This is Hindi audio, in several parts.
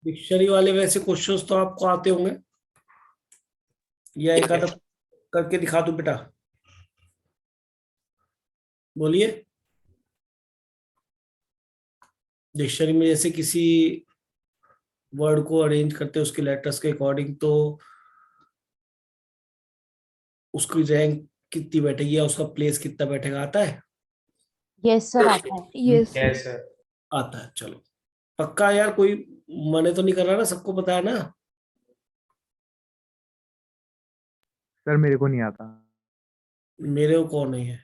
डिक्शनरी वाले वैसे क्वेश्चंस तो आपको आते होंगे, या एक आधा करके दिखा दूं बेटा? बोलिए। डिक्शनरी में जैसे किसी वर्ड को अरेंज करते हैं उसके लेटर्स के अकॉर्डिंग, तो उसकी रैंक कितनी बैठेगी या उसका प्लेस कितना बैठेगा, आता है? यस सर, आता है। Yes sir. आता है, चलो। पक्का यार, कोई मने तो नहीं कर रहा ना? सबको पता है ना? सर, मेरे को नहीं आता। मेरे को कौन नहीं है?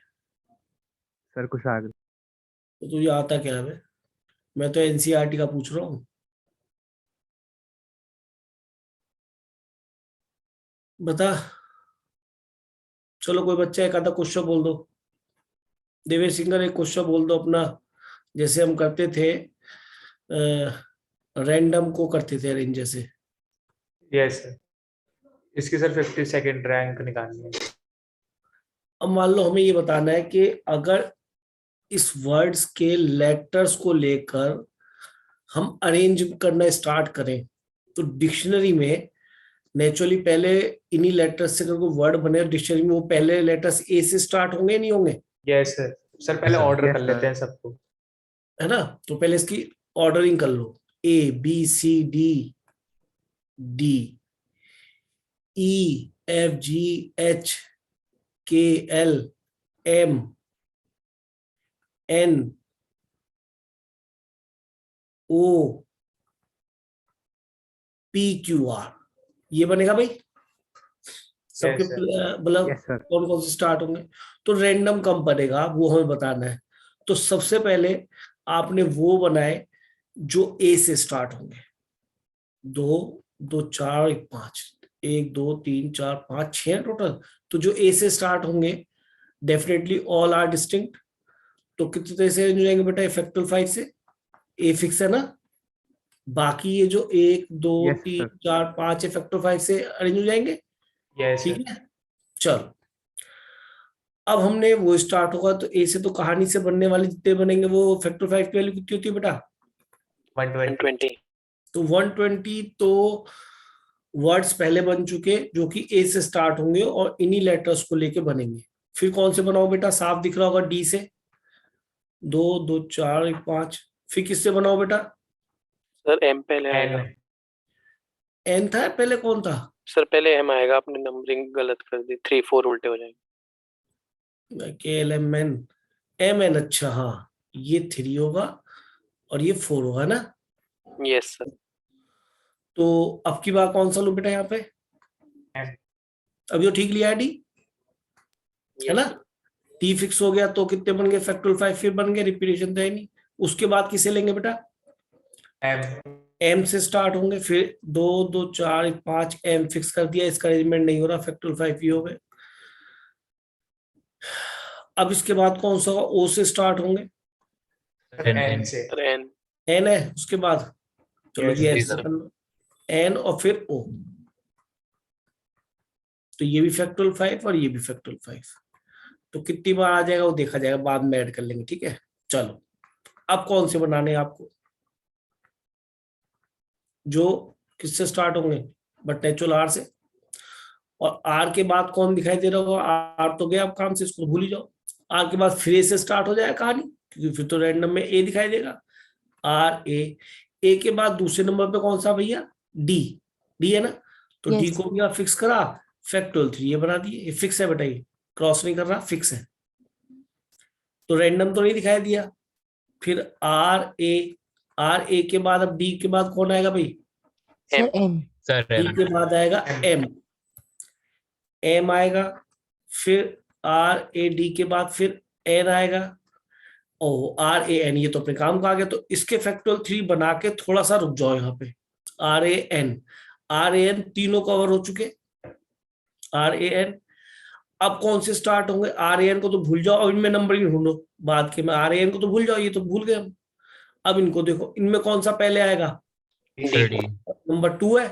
सर कुशाग्र। तो तुझे आता क्या है? मैं तो एनसीईआरटी का पूछ रहा हूँ, बता। चलो कोई बच्चा एक आधा क्वेश्चन बोल दो। देवेश सिंगर एक क्वेश्चन बोल दो अपना, जैसे हम करते थे, रैंडम को करते थे अरेंज जैसे। Yes sir. इसकी सर 52nd रैंक निकालनी है। अब मान लो हमें ये बताना है कि अगर इस वर्ड्स के लेटर्स को लेकर हम अरेंज करना स्टार्ट करें, तो डिक्शनरी में नेचुरली पहले इन्हीं लेटर्स से अगर कोई वर्ड बने डिक्शनरी में, वो पहले लेटर्स ए से स्टार्ट होंगे नहीं होंगे? Yes sir. सर पहले ऑर्डर कर लेते हैं सबको, है ना? तो पहले इसकी ऑर्डरिंग कर लो। A B C D, D E F G H K L M N O P Q R, ये बनेगा भाई सबके। Yes, sir. मतलब यस सर। कौन कौन से स्टार्ट होंगे? तो रैंडम कम पड़ेगा वो हमें बताना है। तो सबसे पहले आपने वो बनाए जो ए से स्टार्ट होंगे। दो, दो चार, एक पांच, एक दो तीन चार पांच छह टोटल। तो जो ए से स्टार्ट होंगे डेफिनेटली ऑल आर डिस्टिंक्ट। तो कितने तरह से अरेंज हो जाएंगे बेटा? फैक्टर 5 से। ए फिक्स है ना? बाकी ये जो एक दो यस तीन सर। चार पांच है, फैक्टर 5 से अरेंज हो जाएंगे। यस ठीक सर। है, चलो। अब हमने वो स्टार्ट होगा तो ए से तो कहानी से बनने वाले जितने बनेंगे वो फैक्टर 5 की वैल्यू कितनी होती है बेटा? 120। तो 120 तो वर्ड्स पहले बन चुके जो कि ए से स्टार्ट होंगे और इन्हीं लेटर्स को लेके बनेंगे। फिर कौन से बनाओ बेटा? साफ दिख रहा होगा, डी से। दो, दो चार, एक पांच। फिर किससे बनाओ बेटा? सर एम पहले आएगा। एन। एन था पहले, कौन था? सर पहले एम आएगा, आपने नंबरिंग गलत कर दी, 3 4 उल्टे हो जाएंगे। K L M N, M N, अच्छा हाँ, ये 3 होगा और ये 4 होगा ना? Yes sir. तो अब की बार कौन सा लो बेटा यहाँ पे? एन। अब जो ठीक लिया है डी, है ना? टी फिक्स हो गया तो कितने बन गए? फैक्टोरियल 5 फिर बन गए, रिपीटेशन तो है नहीं। उसके बाद किसे लेंगे बेटा? एम। एम से स्टार्ट होंगे। फिर दो, दो चार, एक पांच, एम फिक्स कर दिया, इसका अरेंजमेंट नहीं हो रहा, फैक्टोरियल 5 ही हो गए। अब इसके बाद कौन सा होगा? ओ से स्टार्ट होंगे। एन से। Sir N. एन है उसके बाद, चलो जी Yes, ऐसे कर लो, एन और फिर ओ। तो ये भी फैक्टोरियल 5 और ये भी फैक्टोरियल 5। तो कितनी बार आ जाएगा वो देखा जाएगा, बाद में ऐड कर लेंगे, ठीक है? चलो, अब कौन से बनाने हैं आपको? जो किससे स्टार्ट होंगे? बट नेचुरल आर से। और आर के बाद कौन दिखाई दे रहा होगा? आर तो गया अब काम से, इसको भूल ही जाओ। आर के बाद फिर ए से स्टार्ट हो जाएगा कहानी, क्योंकि फिर तो रैंडम में ए दिखाई देगा। आर ए, ए के बाद दूसरे नंबर पे कौन सा भैया? डी। डी है ना? तो डी Yes. को भी आप फिक्स करा, फैक्टोरियल 3 ये बना दिए। ये फिक्स है बेटा, ये क्रॉस नहीं कर रहा, फिक्स है। तो रैंडम तो नहीं दिखाई दिया। फिर आर ए, आर ए के बाद अब डी के बाद कौन आएगा भाई? Sir M. डी के बाद आएगा एम, एम आएगा। फिर आर ए डी के बाद फिर एन आएगा। ओ आर ए एन, ये तो अपने काम का आ गया। तो इसके फैक्टोरियल 3 बना के थोड़ा सा रुक जाओ यहाँ पे। R A N, R A N तीनों कवर हो चुके। आर ए एन, अब कौन से स्टार्ट होंगे? आर ए एन को तो भूल जाओ, अब इनमें नंबरिंग ढूंढो बाद के में। आर ए एन को तो भूल जाओ, ये तो भूल गए हम। अब इनको देखो, इनमें कौन सा पहले आएगा? डी। नंबर 2 है,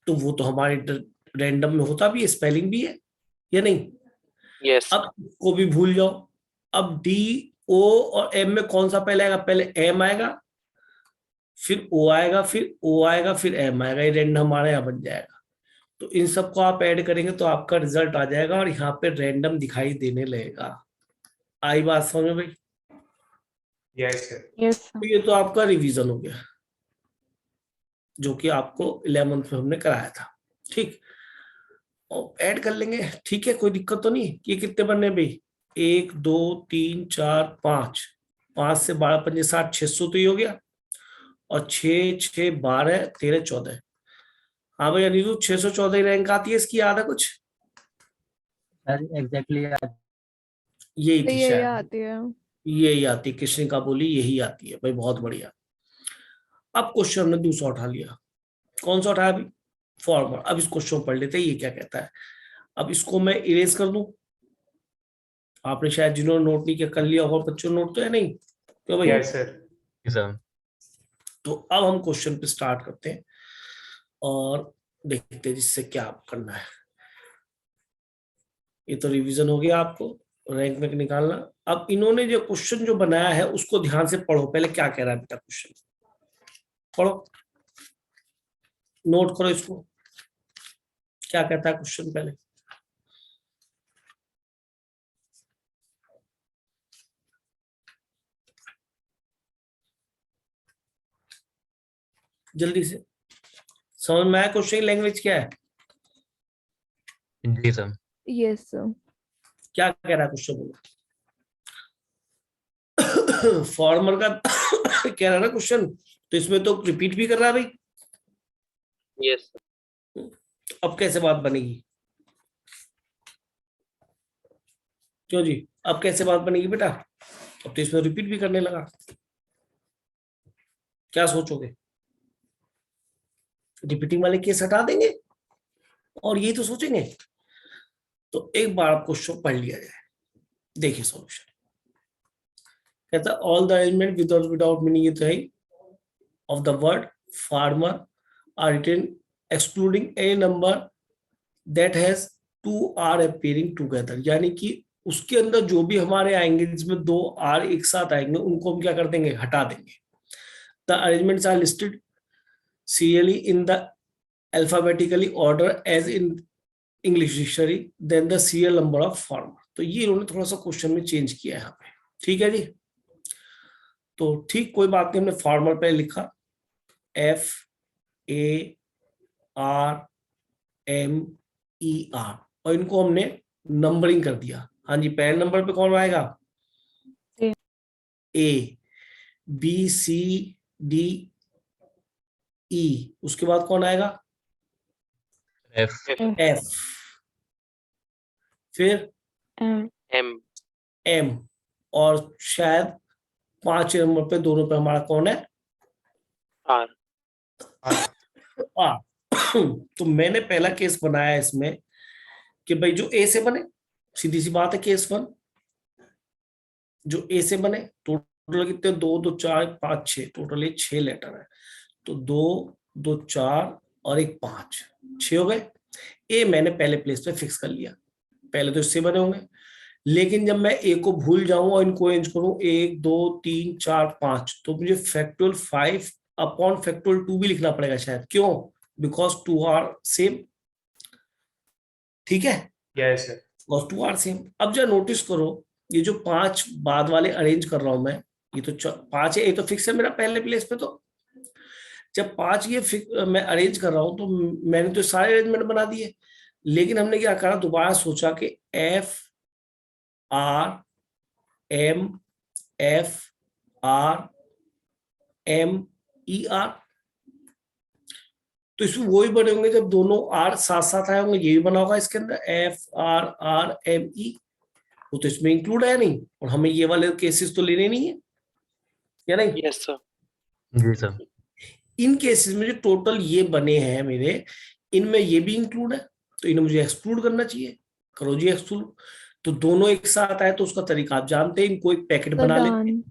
तो वो तो हमारे रैंडम में होता भी है, स्पेलिंग भी है, या नहीं? यस। अब को भी भूल जाओ। अब डी, ओ और एम में कौन सा पहले आएगा? पहले एम आएगा, फिर O आएगा, फिर O आएगा, फिर M आएगा, ये रैंडम हमारे यहाँ बन जाएगा। तो इन सबको आप ऐड करेंगे तो आपका रिजल्ट आ जाएगा और यहाँ पे रैंडम दिखाई देने लगेगा। आई बात समझ में भाई? Yes sir. Yes, sir. तो ये तो आपका रिवीजन हो गया जो कि आपको 11th में हमने कराया था। ठीक, और ऐड कर लेंगे, ठीक है, कोई दिक्कत तो नहीं। ये कितने बनने भाई? 1 2 3 4 5, 5 से 12 5 7 600 तो ये हो गया, और 6 6 12 13 14। हाँ भाई अनिरुद्ध, 614 रैंक आती है इसकी, याद है कुछ? सर एग्जैक्टली यही थी ये शायद, आती है। यही आती है, कृष्णिका बोली यही आती है भाई, बहुत बढ़िया। अब क्वेश्चन हमने दूसरा उठा लिया। कौन सा उठाया अभी? फॉर्मर। अब इस क्वेश्चन पढ़ लेते हैं ये क्या कहता है। अब इसको मैं इरेज कर दूं, आपने शायद जिन्होंने नोट नहीं किया कर लिया, और बच्चों ने नोट तो है नहीं क्यों भाई? Yes sir. तो अब हम क्वेश्चन पे स्टार्ट करते हैं और देखते हैं जिससे क्या करना है। ये तो रिवीजन हो गया, आपको रैंक में निकालना। अब इन्होंने जो क्वेश्चन जो बनाया है उसको ध्यान से पढ़ो, पहले क्या कह रहा है बेटा क्वेश्चन, पढ़ो, नोट करो इसको, क्या कहता है क्वेश्चन पहले। जल्दी से समझ में आया क्वेश्चन की लैंग्वेज क्या है? जी सर। Yes sir. क्या कह रहा है क्वेश्चन? बोलो। फॉर्मर का कह रहा है ना क्वेश्चन, तो इसमें तो रिपीट भी कर रहा है भाई। यस अब कैसे बात बनेगी? क्यों जी, अब कैसे बात बनेगी बेटा? अब तो इसमें रिपीट भी करने लगा, क्या सोचोगे? रिपीटिंग वाले केस हटा देंगे और यही तो सोचेंगे। तो एक बार क्वेश्चन पढ़ लिया जाए, देखिए सॉल्यूशन। कहता all the arrangement without meaning ये तो है of the word farmer are written excluding a number that has 2 R appearing together, यानी कि उसके अंदर जो भी हमारे आएंगे जिसमें 2 आर एक साथ आएंगे उनको हम क्या कर देंगे? हटा देंगे। The arrangements are listed serially in the alphabetically order as in English dictionary then the serial number of farmer। तो ये इन्होंने थोड़ा सा क्वेश्चन में चेंज किया है यहाँ पे, ठीक है जी। तो ठीक, कोई बात नहीं, हमने फार्मर पे लिखा FARMER और इनको हमने नंबरिंग कर दिया। हाँ जी, पहले नंबर पे कौन आएगा? A B C D E, उसके बाद कौन आएगा? एफ F, फिर एम M, और शायद 5 नंबर पे दोनों पे हमारा कौन है? R R। तो मैंने पहला केस बनाया इसमें कि भाई जो A से बने, सीधी सी बात है, केस 1 जो A से बने, टोटल कितने? 2 2 4 5 6, टोटल ये 6 लेटर है। तो 2 2 4 और 1 5, 6 हो गए। ए मैंने पहले प्लेस पे फिक्स कर लिया, पहले तो इससे बने होंगे, लेकिन जब मैं ए को भूल जाऊं और इनको अरेंज करूं 1 2 3 4 5, तो मुझे फैक्टोरियल 5 अपॉन फैक्टोरियल 2 भी लिखना पड़ेगा शायद। क्यों? बिकॉज 2 आर सेम, ठीक है, yes sir. Because 2 are same. अब जब नोटिस करो, ये जो 5 बाद वाले अरेंज कर रहा हूं मैं, ये तो 5 है, ये तो फिक्स है मेरा पहले प्लेस पे। तो जब 5 ये मैं अरेंज कर रहा हूं तो मैंने तो सारे अरेंजमेंट बना दिए, लेकिन हमने क्या करा, दोबारा सोचा कि FRMFRMER, तो इसमें वही बने होंगे जब दोनों आर साथ साथ आए होंगे, ये भी बना होगा इसके अंदर FRRME, वो तो इसमें इंक्लूड है नहीं, और हमें ये वाले केसेस तो लेने नहीं है, या नहीं? Yes sir. जी सर। इन केसेस में जो टोटल ये बने हैं मेरे, इनमें ये भी इंक्लूड है, तो इन्हें मुझे एक्सक्लूड करना चाहिए। करो जी एक्सक्लूड। तो दोनों एक साथ आए तो उसका तरीका आप जानते हैं, इनको एक पैकेट बना लेते हैं,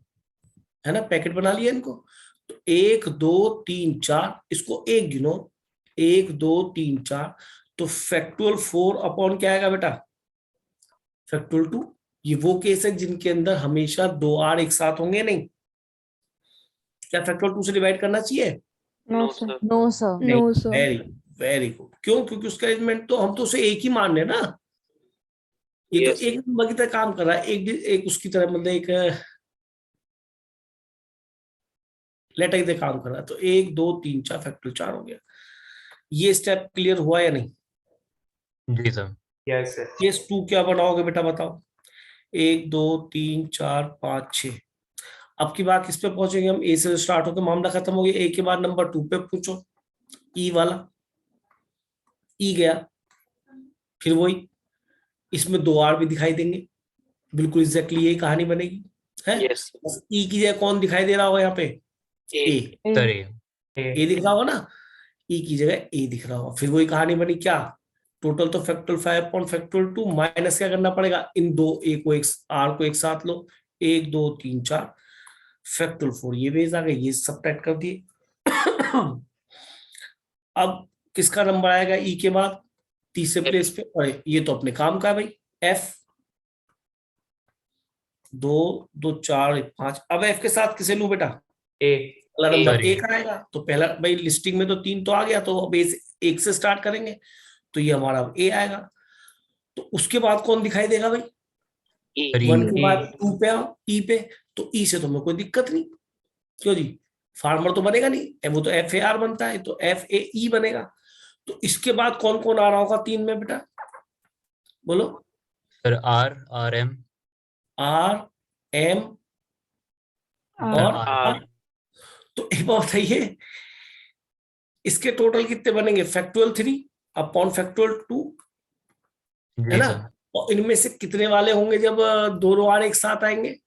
है ना, पैकेट बना लिया इनको। तो 1 2 3 4, इसको एक गिनो, 1 2 3 4, तो फैक्टोरियल 4 अपॉन क्या आएगा बेटा? फैक्टोरियल 2। ये वो केस है जिनके अंदर हमेशा 2 आर एक साथ होंगे नहीं, क्या फैक्टोरियल 2 से डिवाइड करना चाहिए? No No, sir. Sir No, sir. No, sir. Very very good. क्यों? क्योंकि उसका एलिमेंट तो हम तो उसे एक ही मान रहे हैं ना, ये तो Yes. एक नंबर की तरह काम कर रहा है, एक उसकी तरह, मतलब एक लेटर की तरह काम कर रहा है। तो 1 2 3 4 फैक्टोरियल 4 हो गया। ये स्टेप क्लियर हुआ या नहीं? जी सर। Yes sir. केस 2 क्या बनाओगे बेटा बताओ? 1 2 3 4 5 6। अब की बात किस पे पहुंचेंगे हम? ए से स्टार्ट होकर मामला खत्म हो गया। ए के बाद नंबर 2 पे पूछो, ई वाला। ई गया, फिर वही, इसमें 2 आर भी दिखाई देंगे, बिल्कुल एग्जैक्टली यही कहानी बनेगी है। Yes. बस ई की जगह कौन दिखाई दे रहा होगा यहाँ पे? A. ए। सर ये ए दिख रहा होगा ना, ई की जगह ए दिख रहा होगा। फिर वही कहानी बनी, क्या टोटल तो फैक्टोरियल 5 अपॉन फैक्टोरियल 2 माइनस क्या करना पड़ेगा? इन दो ए को एक आर को एक साथ लो, 1 2 3 4 फैक्टोरियल 4 ये बेस आ गए, ये सबट्रैक्ट कर दिए। अब किसका नंबर आएगा ई के बाद? तीसरे प्लेस पे। और ये तो अपने काम का है भाई, एफ 2 2 4 5। अब एफ के साथ किसे लू बेटा? ए। पहला नंबर सॉरी। एक आएगा, तो पहला भाई लिस्टिंग में तो 3 तो आ गया, तो अब एक से स्टार्ट करेंगे, तो ये हमारा अब ए आएगा। तो उसके बाद कौन दिखाई देगा भाई? E. सर 1 ये के बाद 2 पे आओ, ई पे। तो ई से तो हमें कोई दिक्कत नहीं, क्यों जी? फार्मर तो बनेगा नहीं, वो तो एफ ए आर बनता है, तो एफ ए ई बनेगा। तो इसके बाद कौन कौन आ रहा होगा 3 में बेटा? बोलो। Sir R R M R M R. और R. आर। तो एक बात बताइए, इसके टोटल कितने बनेंगे? फैक्टोरियल 3 अपॉन फैक्टोरियल 2, है जी ना? सर। और इनमें से कितने वाले होंगे जब दोनों आर एक साथ आएंगे?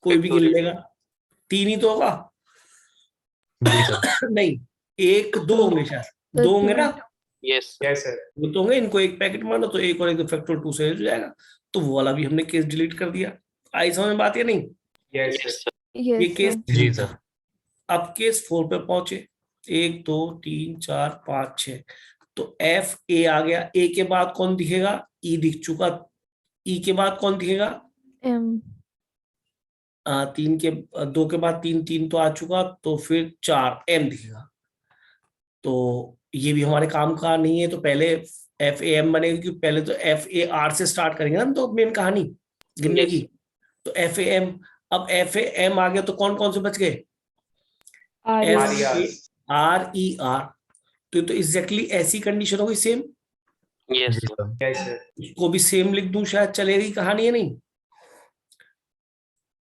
कोई भी गिन Factorial. लेगा, 3 ही तो होगा। जी सर। नहीं, 1 2 होंगे शायद, सर, 2 होंगे ना? Yes. Yes sir. वो तो होंगे, इनको एक पैकेट मानो, तो एक और एक फैक्टोरियल 2 से हो जाएगा। तो वो वाला भी हमने केस डिलीट कर दिया। आई समझ में बात या नहीं? Yes Yes. सर। ये Yes, केस sir. 3 जी था। सर। अब केस 4 पे पहुंचे, 1 2 3 4 5 6। तो एफ ए आ गया, ए के बाद कौन दिखेगा? ई दिख चुका। ई के बाद कौन दिखेगा? M. 3 के 2 के बाद 3 3 तो आ चुका, तो फिर 4 एम दिखेगा। तो ये भी हमारे काम का नहीं है, तो पहले एफ ए एम बनेगा, क्योंकि पहले तो एफ ए आर से स्टार्ट करेंगे ना, तो मेन कहानी गिनने Yes. की। तो एफ ए एम, अब एफ ए एम आ गया, तो कौन कौन से बच गए? R. F R. A R E R. तो एग्जैक्टली ऐसी कंडीशन होगी सेम, Yes. जी सर। Yes sir. इसको भी सेम लिख दूं शायद चलेगी, कहानी है नहीं।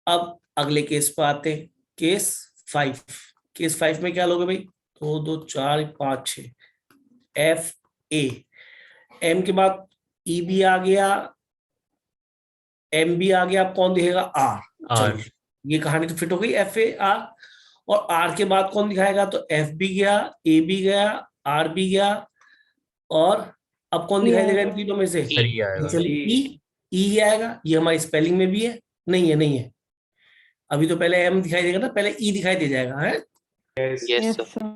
अब अगले केस पर आते हैं, केस 5। केस 5 में क्या लोगे भाई? 2 2 4 5 6 एफ ए। एम के बाद ई भी आ गया, एम भी आ गया, अब कौन दिखेगा? आर। आर। चलो, ये कहानी तो फिट हो गई, एफ ए आर। और आर के बाद कौन दिखाएगा? तो एफ भी गया, ए भी गया, आर भी गया, और अब कौन दिखाई देगा इन तीनों में से? सर ये आएगा। ई। ई आएगा, ये हमारी स्पेलिंग में भी है, नहीं है? नहीं है, अभी तो पहले एम दिखाई देगा ना, पहले ई दिखाई दे जाएगा है। Yes. Yes, Yes, sir. sir.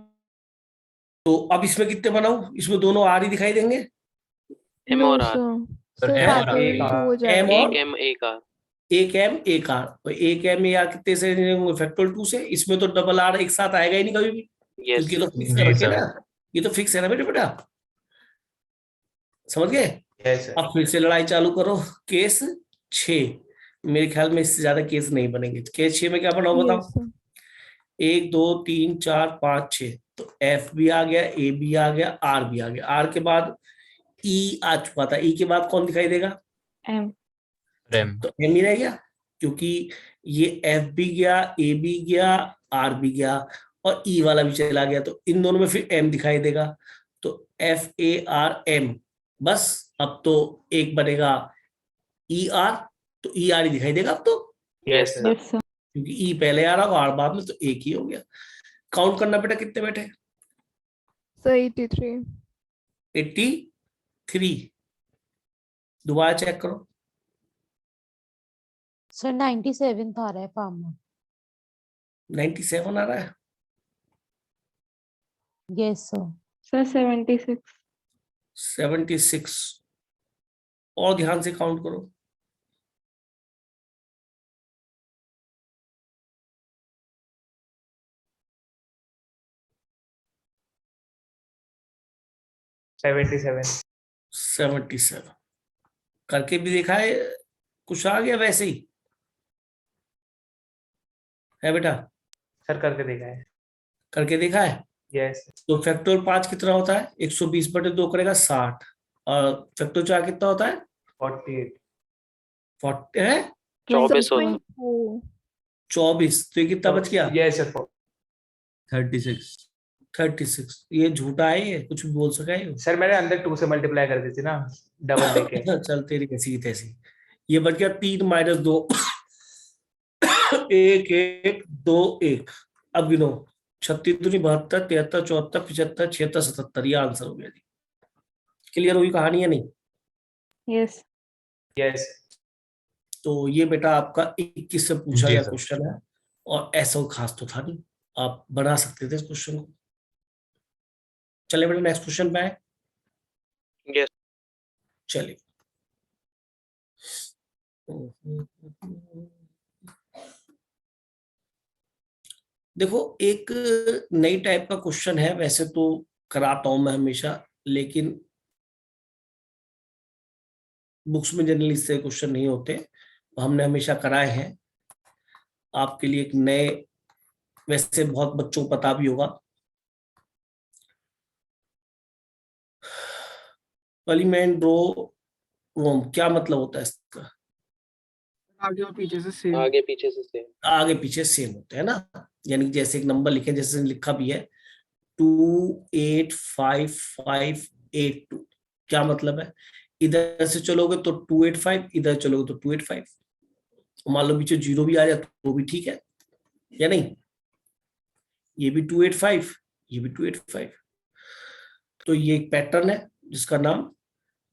तो अब इसमें कितने बनाऊं? इसमें दोनों आर ही दिखाई देंगे। M No, और R. sir. Sir Sir, M और R। factorial एक 2 हो M जाएगा. और एक M एक R. एक एम एक आर। तो एक एम ए आर कितने से होंगे? फैक्टोरियल 2 से। इसमें तो डबल आर एक साथ आएगा ही नहीं कभी भी, Yes. क्योंकि ये तो फिक्स जी रखे सर। ना, ये तो फिक्स है ना बेटा। बेटा समझ गए? Yes sir. अब फिर से लड़ाई चालू करो। केस 6, मेरे ख्याल में इससे ज्यादा केस नहीं बनेंगे। केस 6 में क्या बनाओ बताओ? Yes, sir. 1 2 3 4 5 6। तो एफ भी आ गया, ए भी आ गया, आर भी आ गया। आर के बाद ई आ चुका था, ई के बाद कौन दिखाई देगा? M. रैम। तो एम ही रह गया, क्योंकि ये एफ भी गया, ए भी गया, आर भी गया, और ई वाला भी चला गया, तो इन दोनों में फिर एम दिखाई देगा। तो एफ ए आर एम, बस अब तो एक बनेगा ई आर, तो ई आर ही दिखाई देगा अब तो, यस सर। Yes, sir. क्योंकि ई पहले आ रहा होगा, आर बाद में, तो एक ही हो गया। काउंट करना बेटा, कितने बैठे? Sir, 83. 83। दोबारा चेक करो। सर 97 आ रहा है फार्मर. 97 आ रहा है। Yes sir. Sir, 76. 76। और ध्यान से काउंट करो। 77 77 करके भी देखा है, कुछ आ गया वैसे ही है बेटा? सर करके देखा है। करके देखा है। यस तो फैक्टोरियल 5 कितना होता है? 120/2 करेगा 60, और फैक्टोरियल 4 कितना होता है? 48 40 है, 24 होता है। 24. 24। तो ये कितना बच गया? Yes sir 36 36। ये झूठा है, ये कुछ भी बोल सका है ये। सर मैंने अंदर 2 से मल्टीप्लाई कर दी थी ना, डबल लेके। चल तेरी कैसी की तैसी। ये बच गया 3 - 2 1 1 2 1। अब गिनो, 36 दूनी 72, 73 74 75 76 77। ये आंसर हो गया जी। क्लियर हुई कहानी है नहीं? Yes. यस तो ये बेटा आपका 21 से पूछा जी गया सर। क्वेश्चन है, और ऐसा खास तो था नहीं, आप बना सकते थे इस क्वेश्चन को। चले बेटा नेक्स्ट क्वेश्चन पे आए। Yes. चलिए, देखो एक नई टाइप का क्वेश्चन है, वैसे तो कराता हूं मैं हमेशा, लेकिन बुक्स में जनरली इससे क्वेश्चन नहीं होते, तो हमने हमेशा कराए हैं आपके लिए। एक नए, वैसे बहुत बच्चों को पता भी होगा, पैलिमेंड्रोम क्या मतलब होता है इसका? आगे और पीछे से सेम। आगे पीछे से सेम। आगे पीछे सेम होते हैं ना, यानी कि जैसे एक नंबर लिखे, जैसे लिखा भी है 285582। क्या मतलब है? इधर से चलोगे तो 285, इधर चलोगे तो 285। मान लो पीछे 0 भी आ जाए तो भी ठीक है या नहीं? ये भी 285, ये भी 285। तो ये एक पैटर्न है जिसका नाम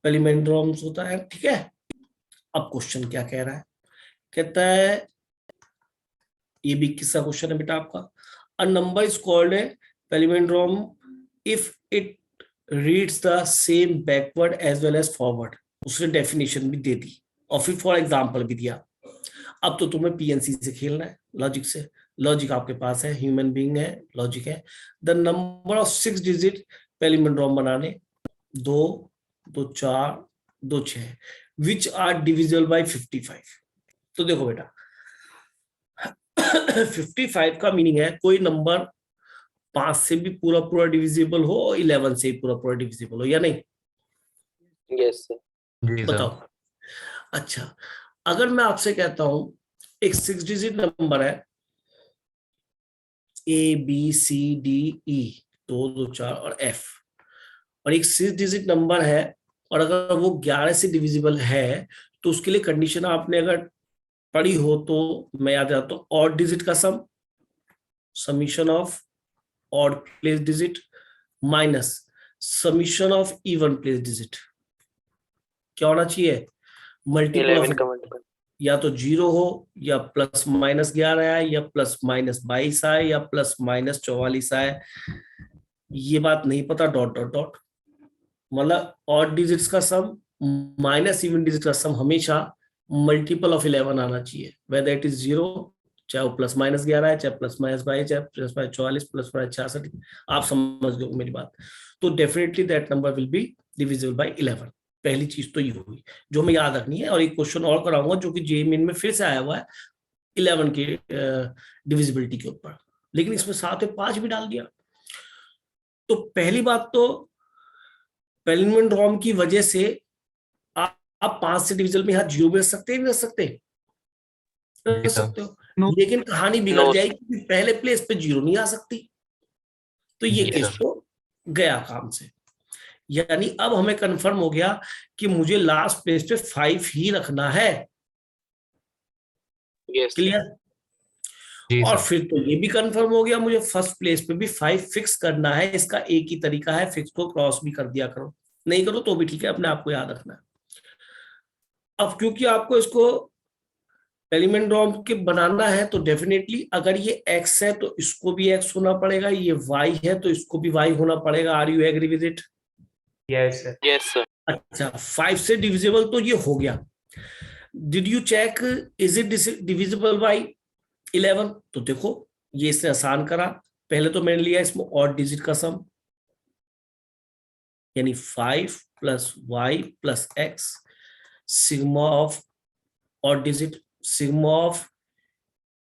पैलिमेंड्रोम्स होता है, ठीक है। अब क्वेश्चन क्या कह रहा है? कहता है, ये भी किसका क्वेश्चन है बेटा आपका? A number is called a palindrome if it reads the same backward as well as forward. उसने डेफिनेशन भी दे दी और फिर फॉर एग्जांपल भी दिया। अब तो तुम्हें पीएनसी से खेलना है, लॉजिक से। लॉजिक आपके पास है, ह्यूमन बीइंग है, लॉजिक है। द नंबर ऑफ 6 डिजिट पैलिमेंड्रोम बनाने 2 2 4 2 6 विच आर डिविजिबल बाय 55। तो देखो बेटा 55 का मीनिंग है कोई नंबर 5 से भी पूरा पूरा डिविजिबल हो और 11 से भी पूरा पूरा डिविजिबल हो, या नहीं? Yes sir. जी सर। बताओ। अच्छा, अगर मैं आपसे कहता हूं एक 6 डिजिट नंबर है ABCDE 2 2 4 और F, और एक 6 डिजिट नंबर है, और अगर वो 11 से डिविजिबल है, तो उसके लिए कंडीशन आपने अगर पढ़ी हो तो मैं याद आता हूं, ऑड डिजिट का sum, summation of odd place digit minus summation of even place digit. क्या होना चाहिए? मल्टीपल 11 ऑफ, का मल्टीपल। या तो 0 हो, या +-11 आए, या +-22 आए, या +-44 आए। ये बात नहीं पता, डॉट डॉट डॉट। मतलब ऑड डिजिट्स का सम माइनस इवन डिजिट का सम हमेशा मल्टीपल ऑफ 11 आना चाहिए, वेदर इट इज 0, चाहे वो +-11 है, चाहे +-22, चाहे +-44, +-66। आप समझ गए मेरी बात। तो definitely that number will be divisible by 11। पहली चीज तो ये हुई जो हमें याद रखनी है। और एक क्वेश्चन और कराऊंगा जो कि जेईई मेन में फिर से आया हुआ है 11 के डिविजिबिलिटी के ऊपर, लेकिन इसमें साथ में 5 भी डाल दिया। तो पहली बात तो पैलिमेंड्रोम की वजह से आप 5 से डिविजिबल में यहाँ 0 भी रख सकते हैं, नहीं रख सकते? रख सकते हो, No. लेकिन कहानी बिगड़ No. जाएगी कि पहले प्लेस पे 0 नहीं आ सकती। तो ये जी केस सर। तो गया काम से। यानी अब हमें कंफर्म हो गया कि मुझे लास्ट प्लेस पे 5 ही रखना है। Yes. क्लियर? जी और सर। फिर तो ये भी कंफर्म हो गया मुझे फर्स्ट प्लेस पे भी 5 फिक्स करना है। इसका एक ही तरीका है, फिक्स को क्रॉस भी कर दिया करो, नहीं करो तो भी ठीक है, अपने आप को याद रखना है। अब क्योंकि आपको इसको पैलिमेंड्रोम के बनाना है, तो डेफिनेटली अगर ये x है तो इसको भी x होना पड़ेगा, ये y है तो इसको भी y होना पड़ेगा। Are you agree with it? Yes sir. Yes sir. अच्छा, 5 से डिविजिबल तो ये हो गया। Did you check is it divisible by 11? तो देखो ये इसने आसान करा। पहले तो मैंने लिया इसमें ऑड डिजिट का सम, यानी 5 + y + x, सिग्मा ऑफ और digit,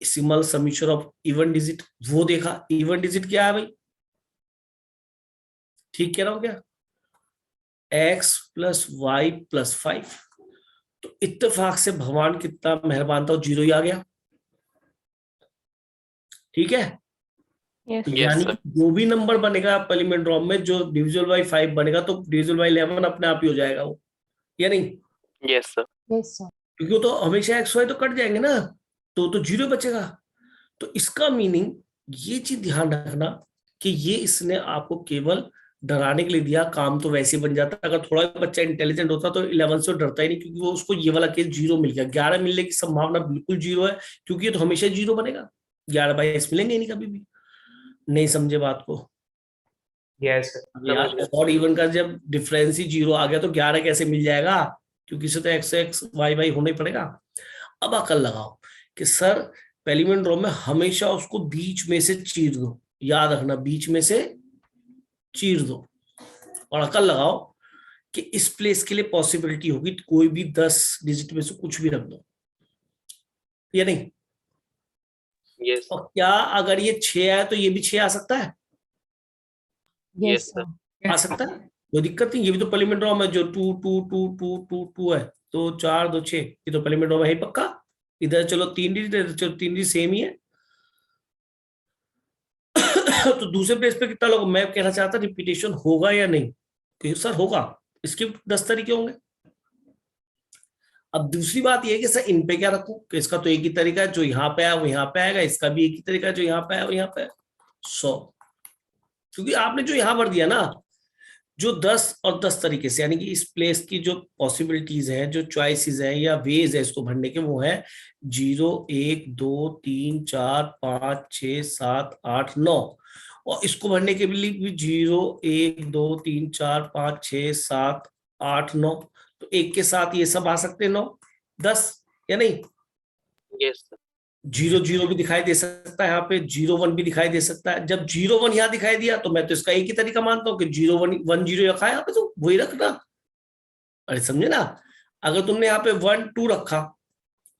sigma summation of even digit, वो देखा। इवन डिजिट क्या है भाई, ठीक कह रहा हूं क्या, x + y + 5। तो इत्तेफाक से भगवान कितना मेहरबान था, 0 ही आ गया। ठीक है, Yes. तो Yes, यानी sir. जो भी नंबर बनेगा पैलिंड्रोम में, जो डिविजिबल बाई 5 बनेगा, तो डिविजिबल बाई 11 अपने आप ही हो जाएगा वो, या नहीं? Yes, sir. Yes, sir. क्योंकि वो तो हमेशा एक्स वाई तो कट जाएंगे ना, तो 0 बचेगा। तो इसका मीनिंग, ये चीज ध्यान रखना कि ये इसने आपको केवल डराने के लिए दिया, काम तो वैसे बन जाता। अगर थोड़ा बच्चा इंटेलिजेंट होता तो 11 से डरता ही नहीं, क्योंकि वो उसको ये वाला केस 0 मिल गया। 11 मिलने की संभावना बिल्कुल 0 है, क्योंकि ये तो हमेशा 0 बनेगा, 11/s मिलेंगे ही नहीं कभी भी। नहीं समझे बात को? Yes sir. यार और इवन का जब डिफरेंस ही 0 आ गया तो 11 कैसे मिल जाएगा, क्योंकि इसे तो x y होना ही पड़ेगा। अब अकल लगाओ कि सर पैलिंड्रोम में हमेशा उसको बीच में से चीर दो, याद रखना, बीच में से चीर दो। और अकल लगाओ कि इस प्लेस के लिए पॉसिबिलिटी होगी कोई भी 10 डिजिट में से कुछ भी रख दो, या नहीं? Yes, और क्या अगर ये 6 आए तो ये भी 6 आ सकता है? Yes, Yes, sir. आ सकता है, कोई दिक्कत नहीं। ये भी तो पैलिंड्रोम है, जो 2 2 2 2 2 2 है, तो 4 2 6, ये तो पैलिंड्रोम है ही पक्का। इधर चलो 3 डिजिट, इधर चलो 3 डिजिट, सेम ही है। तो दूसरे प्लेस पे कितना लोग, मैं कहना चाहता रिपीटेशन होगा या नहीं, क्योंकि सर होगा, इसके 10 तरीके होंगे। अब दूसरी बात यह है कि सर इन पे क्या रखूं, कि इसका तो एक ही तरीका है, जो यहाँ पे है वो यहाँ पे आएगा, इसका भी एक ही तरीका है, जो यहाँ पे है वो यहाँ पे है। 100, क्योंकि आपने जो यहाँ भर दिया ना, जो 10 और 10 तरीके से, यानी कि इस प्लेस की जो पॉसिबिलिटीज है, जो चॉइसेस है या वेज है इसको भरने के, वो है 0 1 2 3 4 5 6 7 8 9। और इसको भरने के लिए भी 0 1 2 3 4 5 6 7 8 9। तो एक के साथ ये सब आ सकते हैं 9 10, या नहीं? yes, sir. 0 0 भी दिखाई दे सकता है यहाँ पे, 0 1 भी दिखाई दे सकता है। जब 0 1 यहाँ दिखाई दिया तो मैं तो इसका एक ही तरीका मानता हूँ कि 0 1 1 0 रखा है यहाँ पे, तो वही रखना। अरे समझे ना, अगर तुमने यहाँ पे 1 2 रखा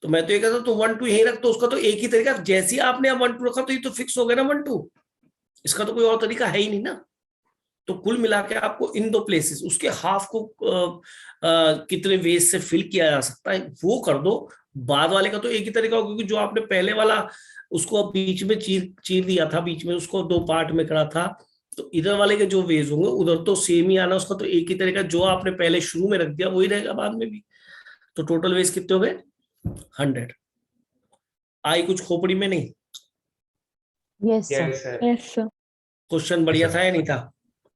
तो मैं तो ये कहता हूँ तो 1 2 यही रख, तो उसका तो एक ही तरीका, जैसे ही आपने 1 2 रखा तो ये तो फिक्स हो गया ना 1 2, इसका तो कोई और तरीका है ही नहीं ना। तो कुल मिला के आपको इन 2 प्लेसेस, उसके हाफ को कितने वेज से फिल किया जा सकता है वो कर दो। बाद वाले का तो एक ही तरीका होगा, क्योंकि जो आपने पहले वाला उसको बीच में चीर दिया था, बीच में उसको 2 पार्ट में करा था, तो इधर वाले के जो वेज होंगे उधर तो सेम ही आना, उसका तो एक ही तरीका, जो आपने पहले शुरू में रख दिया वही रहेगा बाद में भी। तो टोटल वेज कितने हो गए? 100। आई कुछ खोपड़ी में नहीं? Yes, sir. Yes sir. Yes, sir. Question बढ़िया था या नहीं था?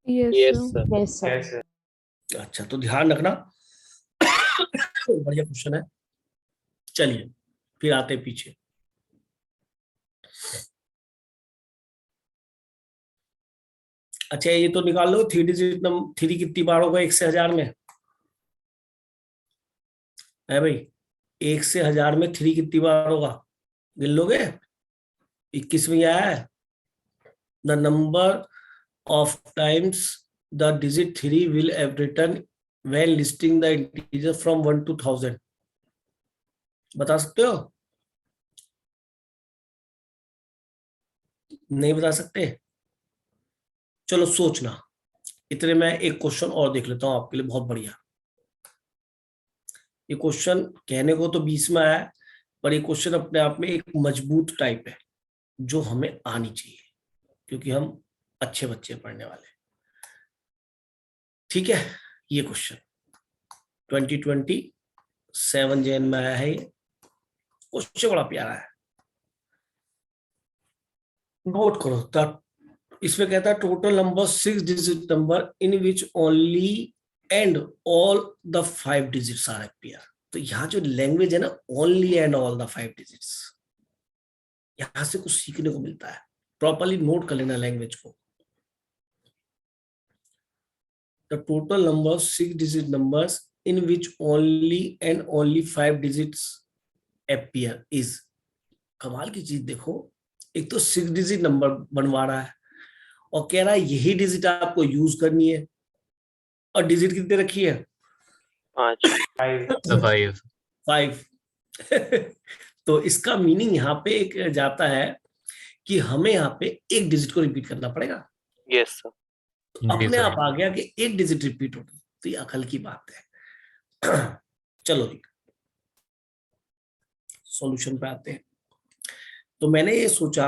Yes, Yes, sir. sir. Yes, sir. Yes sir. अच्छा, तो ध्यान रखना। बढ़िया क्वेश्चन है। चलिए फिर आते पीछे। अच्छा, ये तो निकाल लो 3 डिजिट नंबर, 3 कितनी बार होगा 1 से 1000 में? है भाई, 1 से 1000 में 3 कितनी बार होगा, गिन लोगे? 21 में आया है, the number of times the digit 3 will have return when listing the integer from 1 to 1000। बता सकते हो? नहीं बता सकते? चलो सोचना, इतने में एक क्वेश्चन और देख लेता हूं आपके लिए, बहुत बढ़िया। ये क्वेश्चन कहने को तो 20 में आया है, पर ये क्वेश्चन अपने आप में एक मजबूत टाइप है जो हमें आनी चाहिए, क्योंकि हम अच्छे बच्चे पढ़ने वाले। ठीक है, ये क्वेश्चन 2027 जैन में आया है। ये क्वेश्चन बड़ा प्यारा है, नोट करो। इसमें कहता है total number 6 digit number in which only and all the 5 digits are appear. तो यहाँ जो लैंग्वेज है ना, only and all the 5 digits, यहां से कुछ सीखने को मिलता है। प्रॉपर्ली नोट कर लेना लैंग्वेज को। The total number 6 digit numbers in which only and only 5 digits appear is. कमाल की चीज देखो, एक तो 6 डिजिट नंबर बनवा रहा है और कह रहा है यही डिजिट आपको यूज करनी है, और डिजिट कितने रखी है? 5। 5। 5 5। तो इसका मीनिंग यहाँ पे एक जाता है कि हमें यहाँ पे एक डिजिट को रिपीट करना पड़ेगा। Yes sir. जी अपने सर। आप आ गया कि एक डिजिट रिपीट होगी, तो ये अकल की बात है। चलो जी, सॉल्यूशन पे आते हैं। तो मैंने ये सोचा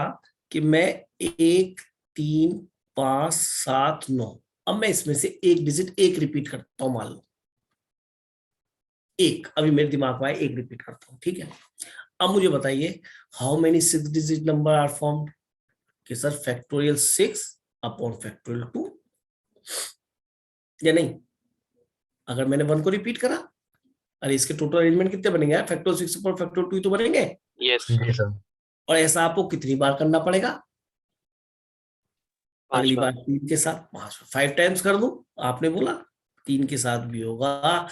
कि मैं 1, 3, 5, 7, 9, अब मैं इसमें से एक डिजिट एक रिपीट करता हूं, मान लो एक, अभी मेरे दिमाग में आया, एक रिपीट करता हूं, ठीक है। अब मुझे बताइए, how many 6 digit number are formed? कि सर फैक्टोरियल 6 अपॉन फैक्टोरियल 2, या नहीं? अगर मैंने 1 को रिपीट करा, अरे इसके टोटल अरेंजमेंट कितने बनेंगे यार? फैक्टोरियल 6 अपॉन फैक्टोरियल 2 तो बनेंगे। यस जी सर। और ऐसा आपको कितनी बार करना पड़ेगा? 5 अगली बार। बार 3 के साथ 5 टाइम्स कर दूं, आपने बोला 3 के साथ भी होगा,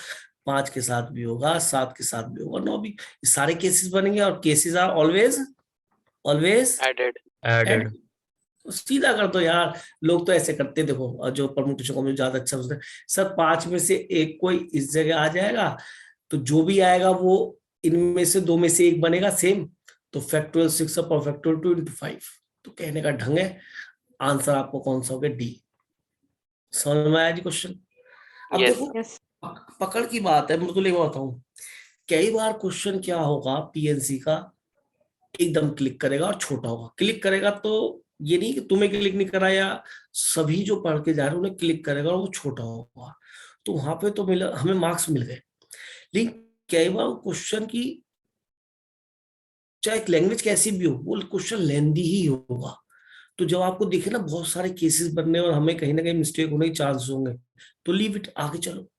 5 के साथ भी होगा, 7 के साथ भी होगा, 9 भी। ये सारे केसेस बनेंगे, और cases are always always added. Added. Add. सीधा कर दो यार। लोग तो ऐसे करते हैं, देखो, और जो परमुटेशन को मुझे ज्यादा अच्छा समझते हैं, सर 5 में से एक कोई इस जगह आ जाएगा, तो जो भी आएगा वो इनमें से 2 में से एक बनेगा सेम। तो फैक्टोरियल 6 अपॉन फैक्टोरियल 2 इंटू 5। तो कहने का ढंग है, आंसर आपको कौन सा हो गया? डी। समझ में आया जी क्वेश्चन? अब यस। देखो, Yes. पकड़ की बात है, मैं तो लेकर बताऊं, कई बार क्वेश्चन क्या होगा पीएनसी का, एकदम क्लिक करेगा और छोटा होगा। क्लिक करेगा तो ये नहीं कि तुम्हें क्लिक नहीं करा, या सभी जो पढ़ के जा रहे हैं उन्हें क्लिक करेगा और वो छोटा होगा, तो वहां पे तो मिला, हमें मार्क्स मिल गए। लेकिन कई बार क्वेश्चन की, चाहे लैंग्वेज कैसी भी हो, वो क्वेश्चन लेंदी ही होगा। तो जब आपको दिखे ना बहुत सारे केसेस बनने और हमें कहीं ना कहीं मिस्टेक होने के चांस होंगे, तो लीव इट, आगे चलो,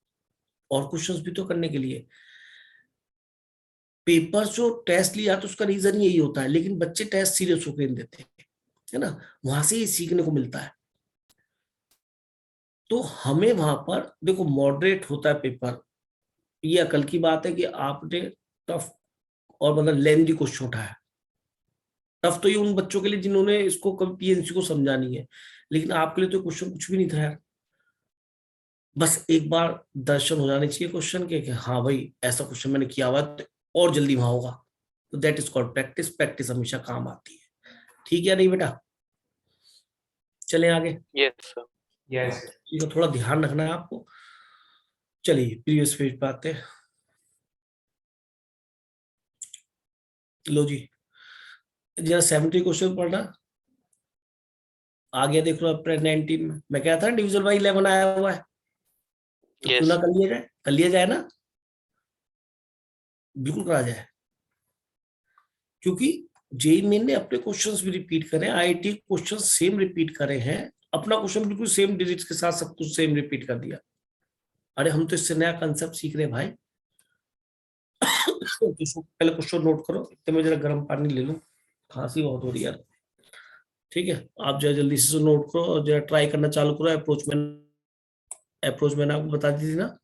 और क्वेश्चंस भी तो करने के लिए। पेपर जो टेस्ट लिया तो उसका रीजन यही होता है, लेकिन बच्चे टेस्ट सीरियस होकर नहीं देते, है ना, वहां से ही सीखने को मिलता है। तो हमें वहां पर देखो, मॉडरेट होता है पेपर। ये अकल की बात है कि आपने टफ और मतलब लेंदी क्वेश्चन उठाया। टफ तो ये उन बच्चों के लिए जिन्होंने इसको कभी पीएनसी को समझा नहीं है, लेकिन आपके लिए तो क्वेश्चन कुछ भी नहीं था यार। बस एक बार दर्शन हो जाने चाहिए क्वेश्चन के कि हाँ भाई ऐसा क्वेश्चन मैंने किया हुआ है, तो और जल्दी वहां होगा। तो that is called practice. Practice हमेशा काम आती है। ठीक है नहीं बेटा? चले आगे। Yes sir. यस। ठीक है, थोड़ा ध्यान रखना है आपको। चलिए प्रीवियस पेज पे आते हैं। लो जी, जरा 70 क्वेश्चन पढ़ना। आ गया देख लो अप्रैल 19 में। मैं कह था डिविजन बाई 11 आया हुआ है, तो क्यों यस। ना कर लिया जाए, कर लिया जाए ना, बिल्कुल करा जाए। क्योंकि जेई मेन ने अपने क्वेश्चंस भी रिपीट करे, आईआईटी क्वेश्चन सेम रिपीट करे हैं, अपना क्वेश्चन बिल्कुल सेम डिजिट्स के साथ सब कुछ सेम रिपीट कर दिया। अरे हम तो इससे नया कंसेप्ट सीख रहे हैं भाई। तो इसको पहले क्वेश्चन नोट करो, इतने में जरा गर्म पानी ले लूं, खांसी बहुत हो रही है यार। ठीक है, आप जरा जल्दी से नोट करो और जरा ट्राई करना चालू करो। अप्रोच मैंने आपको बता दी थी ना।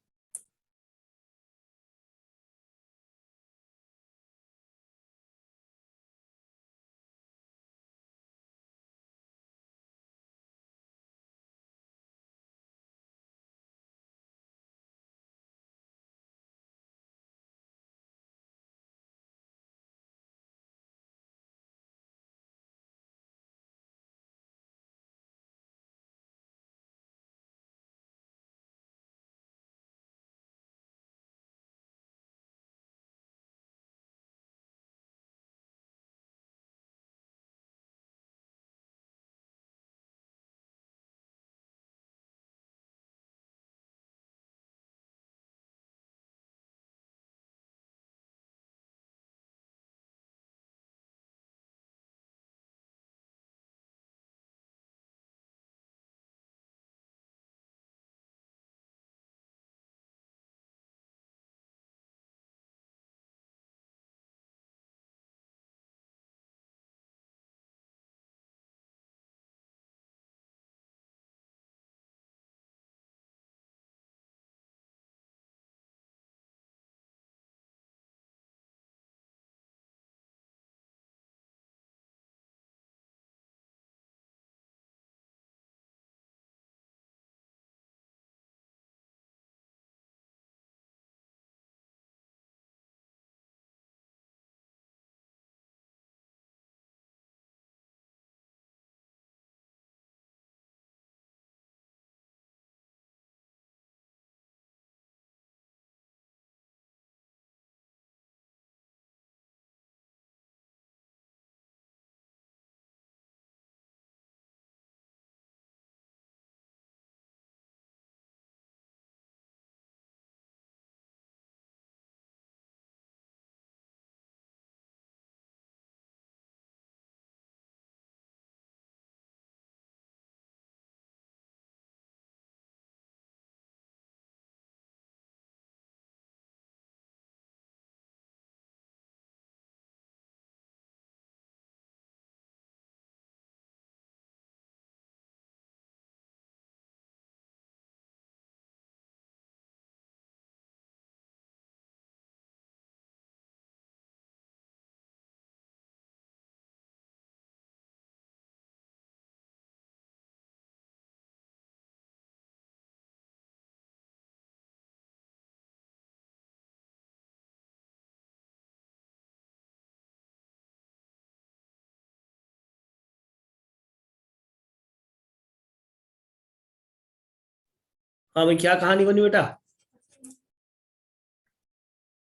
हाँ भाई, क्या कहानी बनी बेटा?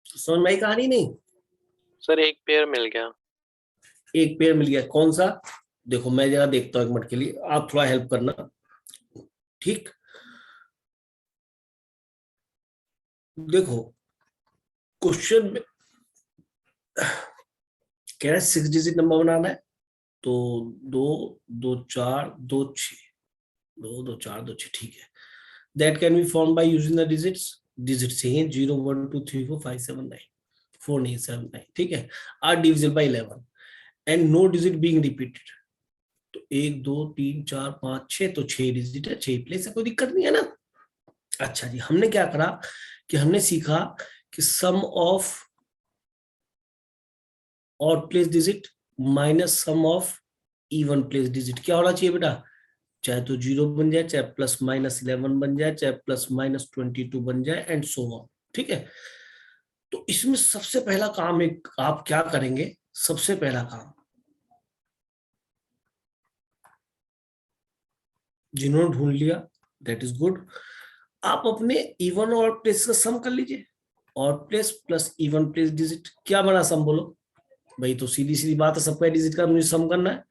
समझ में आई कहानी? नहीं, सर एक पेयर मिल गया। एक पेयर मिल गया। कौन सा? देखो मैं जरा देखता हूँ एक मिनट के लिए, आप थोड़ा हेल्प करना, ठीक? देखो क्वेश्चन में कह रहा है 6 डिजिट नंबर बनाना है, तो 2 2 4 2 6, 2 2 4 2 6, ठीक है। That can B form by using the digits. Digit से ही 0 1 2 3 4 5 7 9 4 नहीं 7 9, ठीक है। Are divisible by 11 and no digit being repeated. तो 1 2 3 4 5 6, तो 6 डिजिट है, 6 प्लेस है, कोई दिक्कत नहीं है ना। अच्छा जी, हमने क्या करा कि हमने सीखा कि sum of odd place digit minus sum of even place digit क्या होना चाहिए बेटा? चाहे तो 0 बन जाए, चाहे प्लस माइनस 11 बन जाए, चाहे प्लस माइनस 22 बन जाए, एंड सो ऑन, ठीक है। तो इसमें सबसे पहला काम एक आप क्या करेंगे? सबसे पहला काम, जिन्होंने ढूंढ लिया दैट इज गुड, आप अपने इवन और प्लेस का सम कर लीजिए। और place plus even place digit क्या बना सम? बोलो भाई। तो सीधी सीधी बात है, सबका डिजिट का मुझे सम करना है।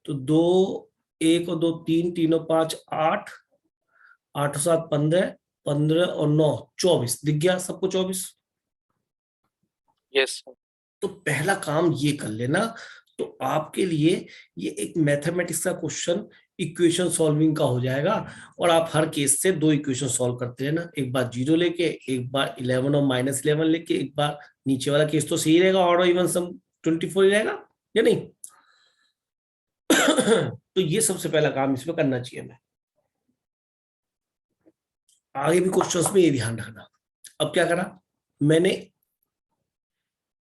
तो 2 1 और 2 3, 3 और 5 8, 8 और 7 15, 15 और 9 24, दिख गया सबको 24? Yes sir. तो पहला काम ये कर लेना। तो आपके लिए ये एक मैथमेटिक्स का क्वेश्चन इक्वेशन सॉल्विंग का हो जाएगा, और आप हर केस से 2 इक्वेशन सॉल्व करते रहना, एक बार 0 लेके, एक बार 11 और माइनस 11 लेके, एक बार नीचे वाला केस तो सही रहेगा, ऑड और इवन सम 24 ही रहेगा या नहीं? तो ये सबसे पहला काम इसमें करना चाहिए हमें। आगे भी क्वेश्चंस में ये ध्यान रखना। अब क्या करा मैंने,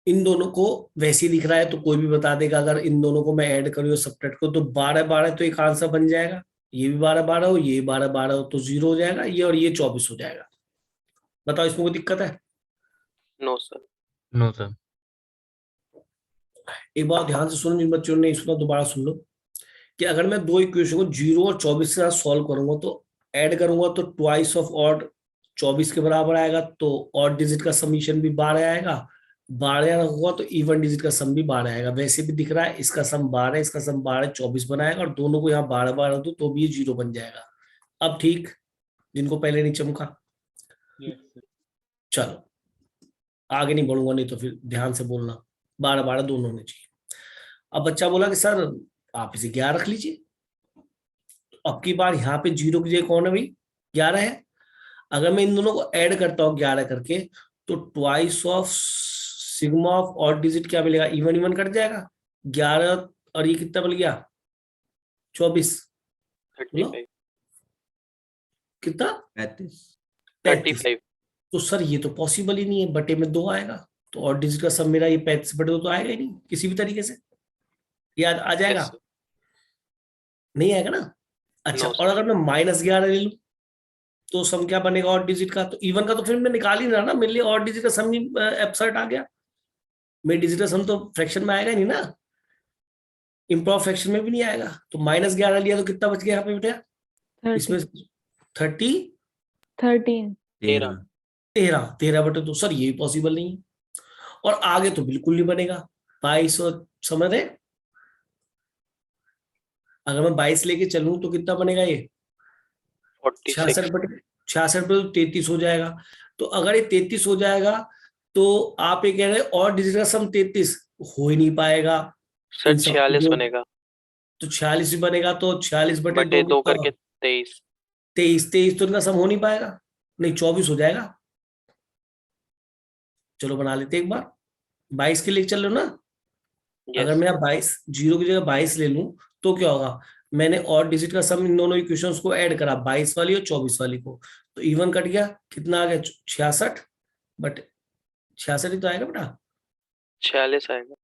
इन दोनों को वैसे ही दिख रहा है तो कोई भी बता देगा, अगर इन दोनों को मैं ऐड करूँ सब्ट्रैक्ट को, तो 12 12 तो एक आंसर बन जाएगा। ये भी 12 12 हो, ये 12 12 हो, तो 0 हो जाएगा ये, और ये 24 हो जाएगा। बताओ इसमें कोई दिक्कत है? No sir. No sir. एक बार ध्यान से सुनो, जिन बच्चों ने नहीं सुना दोबारा सुन लो, कि अगर मैं 2 इक्वेशन को 0 और 24 के साथ सॉल्व करूंगा, तो ऐड करूंगा तो ट्वाइस ऑफ ऑड 24 के बराबर आएगा, तो ऑड डिजिट का समीशन भी 12 आएगा। 12 होगा तो इवन डिजिट का सम भी 12 आएगा। वैसे भी दिख रहा है इसका सम 12, इसका सम 12 24 बनाएगा, और दोनों को यहाँ 12 12 दो तो भी ये 0 बन जाएगा। अब ठीक, जिनको पहले नहीं चमका, चलो आगे नहीं बढ़ूंगा, नहीं तो फिर ध्यान से बोलना, 12 12 दोनों होने चाहिए। अब बच्चा बोला कि सर आप इसे 11 रख लीजिए। तो अब की बार यहाँ पे 0 की जगह कौन है भाई? 11 है। अगर मैं इन दोनों को ऐड करता हूँ 11 करके, तो twice of sigma of odd digit क्या मिलेगा? इवन इवन कट जाएगा। 11 और ये कितना बन गया? 24। 35। कितना? 35। तो सर ये तो पॉसिबल ही नहीं है, बटे में 2 आएगा, तो ऑड डिजिट का सम मेरा ये 35/2 तो आएगा ही नहीं किसी भी तरीके से। याद आ जाएगा? Yes, नहीं आएगा ना? अच्छा, No, sir. और अगर मैं -11 ले लूं तो सम क्या बनेगा ऑड डिजिट का? तो इवन का तो फिर मैं निकाल ही रहा ना, मेरे लिए ऑड डिजिट का सम ही एब्सर्ड आ गया। मेरे डिजिट का सम तो फ्रैक्शन में आएगा नहीं ना, इम्प्रॉपर फ्रैक्शन में भी नहीं आएगा। तो -11 लिया तो कितना बच गया यहाँ पे बेटा? इसमें 13 13/2। सर ये पॉसिबल नहीं है, और आगे तो बिल्कुल नहीं बनेगा। 22 और समझ रहे, अगर मैं 22 लेके चलूं तो कितना बनेगा? ये 46। 66/33 हो जाएगा। तो अगर ये 33 हो जाएगा, तो आप ये कह रहे हैं और डिजिट का सम 33 हो ही नहीं पाएगा। सर 46 बनेगा। तो 46 भी बनेगा, तो 46/2 बटे 2 करके 23। 23 तो इनका सम हो नहीं पाएगा, नहीं 24 हो जाएगा। चलो बना लेते एक बार, 22 के लिए चल लो ना। अगर मैं 22 0 की जगह 22 ले लूं तो क्या होगा? मैंने और डिजिट का सम इन दोनों इक्वेशंस को ऐड करा, 22 वाली और 24 वाली को, तो इवन कट गया, कितना आ गया? 66, बट 66 ही तो आएगा बेटा। 46 आएगा।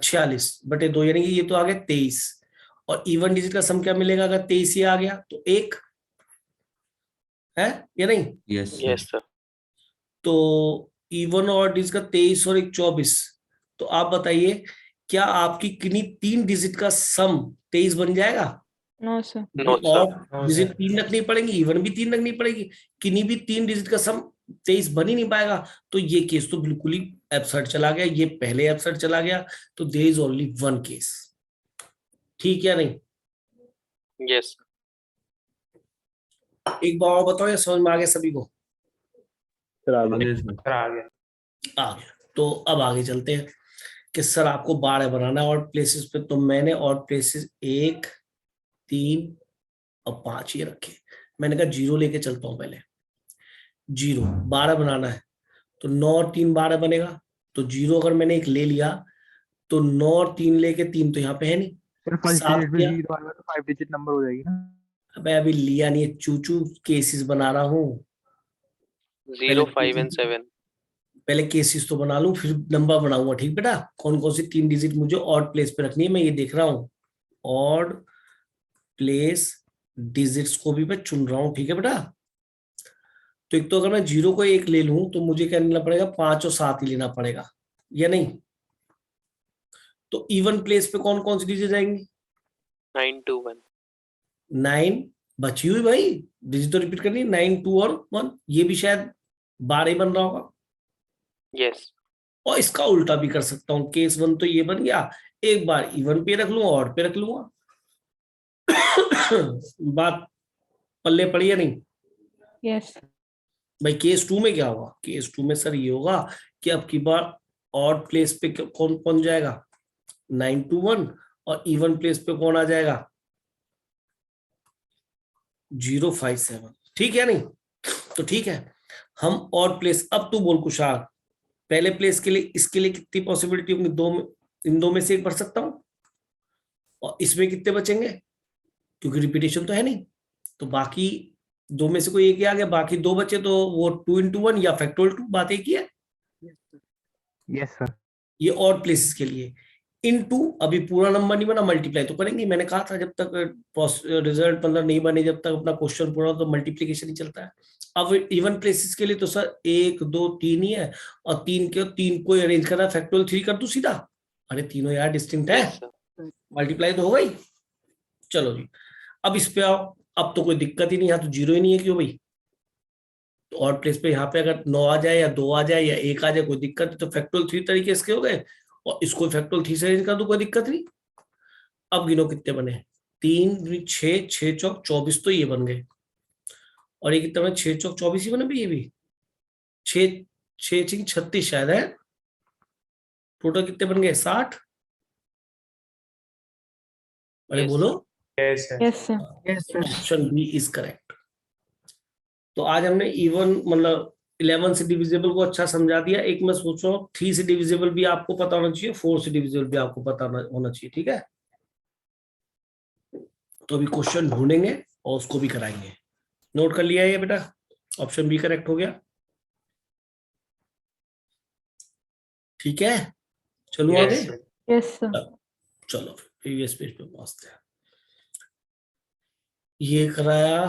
46/2 यानी कि ये तो आ गया 23, और इवन डिजिट का सम क्या मिलेगा अगर 23 ही आ गया? तो 1 है या नहीं? Yes sir. तो इवन और डिजिट का 23 और 1 24। तो आप बताइए क्या आपकी किन्हीं 3 डिजिट का सम 23 बन जाएगा? No, sir. No, sir. Odd No, digit sir. 3 रखनी पड़ेंगी, इवन भी 3 रखनी पड़ेगी, किन्हीं भी 3 डिजिट का सम 23 बन ही नहीं पाएगा। तो ये केस तो बिल्कुल ही एब्सर्ड चला गया, ये पहले एब्सर्ड चला गया, तो there is only one case. ठीक या नहीं? Yes. एक बार और बताओ, या समझ में आ गया सभी को? Yes, sir. सर आ गया। आ गया। तो अब आगे चलते हैं कि सर आपको 12 बनाना है ऑड प्लेसेस पे। तो मैंने ऑड प्लेसेस 1, 3 और 5 ये रखे। मैंने कहा 0 लेके चलता हूं पहले। 0 12 बनाना है, तो 9 और 3 12 बनेगा। तो 0 अगर मैंने एक ले लिया तो 9 और 3 लेके 3 तो यहाँ पे है नहीं, सर फर्स्ट 7 डिजिट पे किया। 0 आएगा तो 5 डिजिट नंबर हो जाएगी ना। अबे अभी लिया नहीं है, चूचू केसेस बना रहा हूँ। 0, 5 and 7. पहले केसेस तो बना लूं, फिर नंबर बनाऊंगा। ठीक बेटा? कौन कौन सी 3 डिजिट मुझे ऑड प्लेस पे रखनी है, मैं ये देख रहा हूँ। ऑड प्लेस डिजिट्स को भी मैं चुन रहा हूँ। ठीक है बेटा? तो एक तो अगर मैं 0 को 1 ले लूं तो मुझे क्या लेना पड़ेगा, 5 और 7 ही लेना पड़ेगा, या नहीं? तो इवन प्लेस पे कौन कौन सी डिजिट आएंगी? 9, 2, 1. 9 बची हुई भाई, डिजिट तो रिपीट करनी, 9 2 और 1। ये भी शायद 12 ही बन रहा होगा। Yes. और इसका उल्टा भी कर सकता हूँ, केस 1 तो ये बन गया, एक बार इवन पे रख लूंगा, ऑड पे रख लूंगा। बात पल्ले पड़ी या नहीं Yes. भाई? केस 2 में क्या होगा? केस 2 में सर ये होगा कि अब की बार ऑड प्लेस पे कौन कौन जाएगा, 9 2 1, और इवन प्लेस पे कौन आ जाएगा, 0 5 7। ठीक है नहीं? तो ठीक है, हम ऑड प्लेस, अब तू बोल कुशाल, पहले प्लेस के लिए इसके लिए कितनी पॉसिबिलिटी होंगी? 2 में, इन 2 में से एक भर सकता हूं, और इसमें कितने बचेंगे, क्योंकि रिपीटेशन तो है नहीं, तो बाकी 2 में से कोई एक ही आ गया, बाकी 2 बचे, तो वो 2 into 1 या फैक्टोरियल 2, बात एक ही है। Yes sir. ये ऑड प्लेसेस के लिए। इनटू अभी पूरा नंबर नहीं बना, मल्टीप्लाई तो करेंगे। मैंने कहा था जब तक रिजल्ट मतलब नहीं बने, जब तक अपना क्वेश्चन पूरा हो तो मल्टीप्लीकेशन ही चलता है। अब इवन प्लेसेस के लिए तो सर 1 2 3 ही है, और 3 को अरेंज करना, फैक्टोरियल 3 कर दूं सीधा। अरे तीनों यार डिस्टिंक्ट है, Yes, sir. मल्टीप्लाई तो हो गई। चलो जी, अब इस पे आओ। अब तो कोई दिक्कत ही नहीं, यहाँ तो 0 ही नहीं है, क्यों भाई? तो ऑड प्लेस पे यहाँ पे अगर 9 आ जाए, या 2 आ जाए, या 1 आ जाए, कोई दिक्कत नहीं। तो फैक्टोरियल 3 तरीके इसके हो गए, और इसको फैक्टोरियल 3 से अरेंज कर दो, कोई दिक्कत नहीं। अब गिनो कितने बने, 3 6 6 चौक 24, तो ये बन गए। और ये कितने बने, 6 चौक 24 ही बने भाई, ये भी 6 6 36 शायद है। टोटल कितने बन गए, 60। अरे Yes. बोलो। Yes, sir. Yes, sir. Yes, sir. Option B is correct. तो आज हमने इवन मतलब 11 से डिविजिबल को अच्छा समझा दिया। एक मैं सोच रहा हूँ 3 से डिविजिबल भी आपको पता होना चाहिए, 4 से डिविजिबल भी आपको पता होना चाहिए। ठीक है? तो अभी क्वेश्चन ढूंढेंगे और उसको भी कराएंगे। नोट कर लिया है बेटा? ऑप्शन बी करेक्ट हो गया। ठीक है, चलो Yes, आगे। sir. Yes, sir. चलो प्रीवियस पेज पे पहुंचते हैं। ये कराया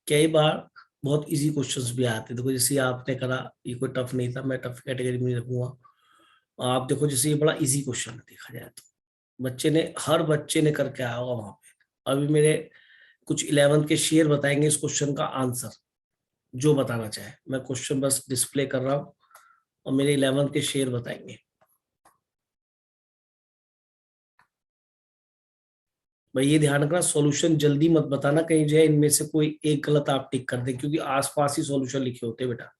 कई बार बहुत इजी क्वेश्चंस भी आते हैं। देखो जैसे आपने करा, ये कोई टफ नहीं था, मैं टफ कैटेगरी में नहीं रखूंगा। आप देखो जैसे ये बड़ा इजी क्वेश्चन है, देखा जाए तो बच्चे ने, हर बच्चे ने करके आया होगा वहां पे। अभी मेरे कुछ 11th के शेयर बताएंगे इस क्वेश्चन का आंसर, जो बताना चाहे। मैं क्वेश्चन बस डिस्प्ले कर रहा हूँ और मेरे 11th के शेयर बताएंगे। भाई ये ध्यान रखना, सॉल्यूशन जल्दी मत बताना, कहीं जो है इनमें से कोई एक गलत आप टिक कर दें, क्योंकि आसपास ही सॉल्यूशन लिखे होते हैं बेटा।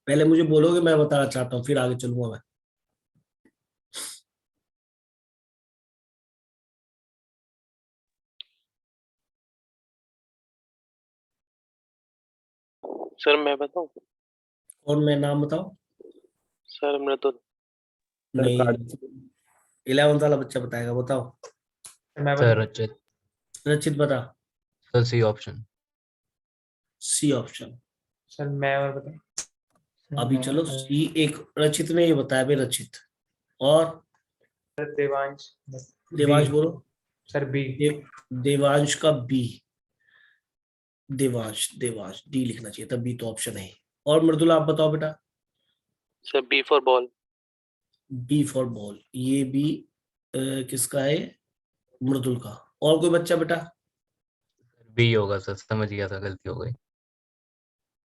पहले मुझे बोलोगे, मैं बताना चाहता हूँ, फिर आगे चलूंगा मैं। सर मैं बताऊं? और मैं नाम बताओ? सर हमने तो नहीं, 11th वाला बच्चा बताएगा, बताओ। मैं सर बताऊं? रचित। रचित बता। Sir C option. C option. Sir मैं और बताऊं? अभी चलो सी एक रचित ने ये बताया भाई, रचित और सर देवांश देवांश B, बोलो। Sir B। देवांश का बी, देवांश देवांश डी लिखना चाहिए था, बी तो ऑप्शन है। और मृदुला आप बताओ बेटा। Sir B for ball. B for ball, ये भी किसका है, मृदुल का। और कोई बच्चा बेटा? बी होगा सर, समझ गया था, गलती हो गई।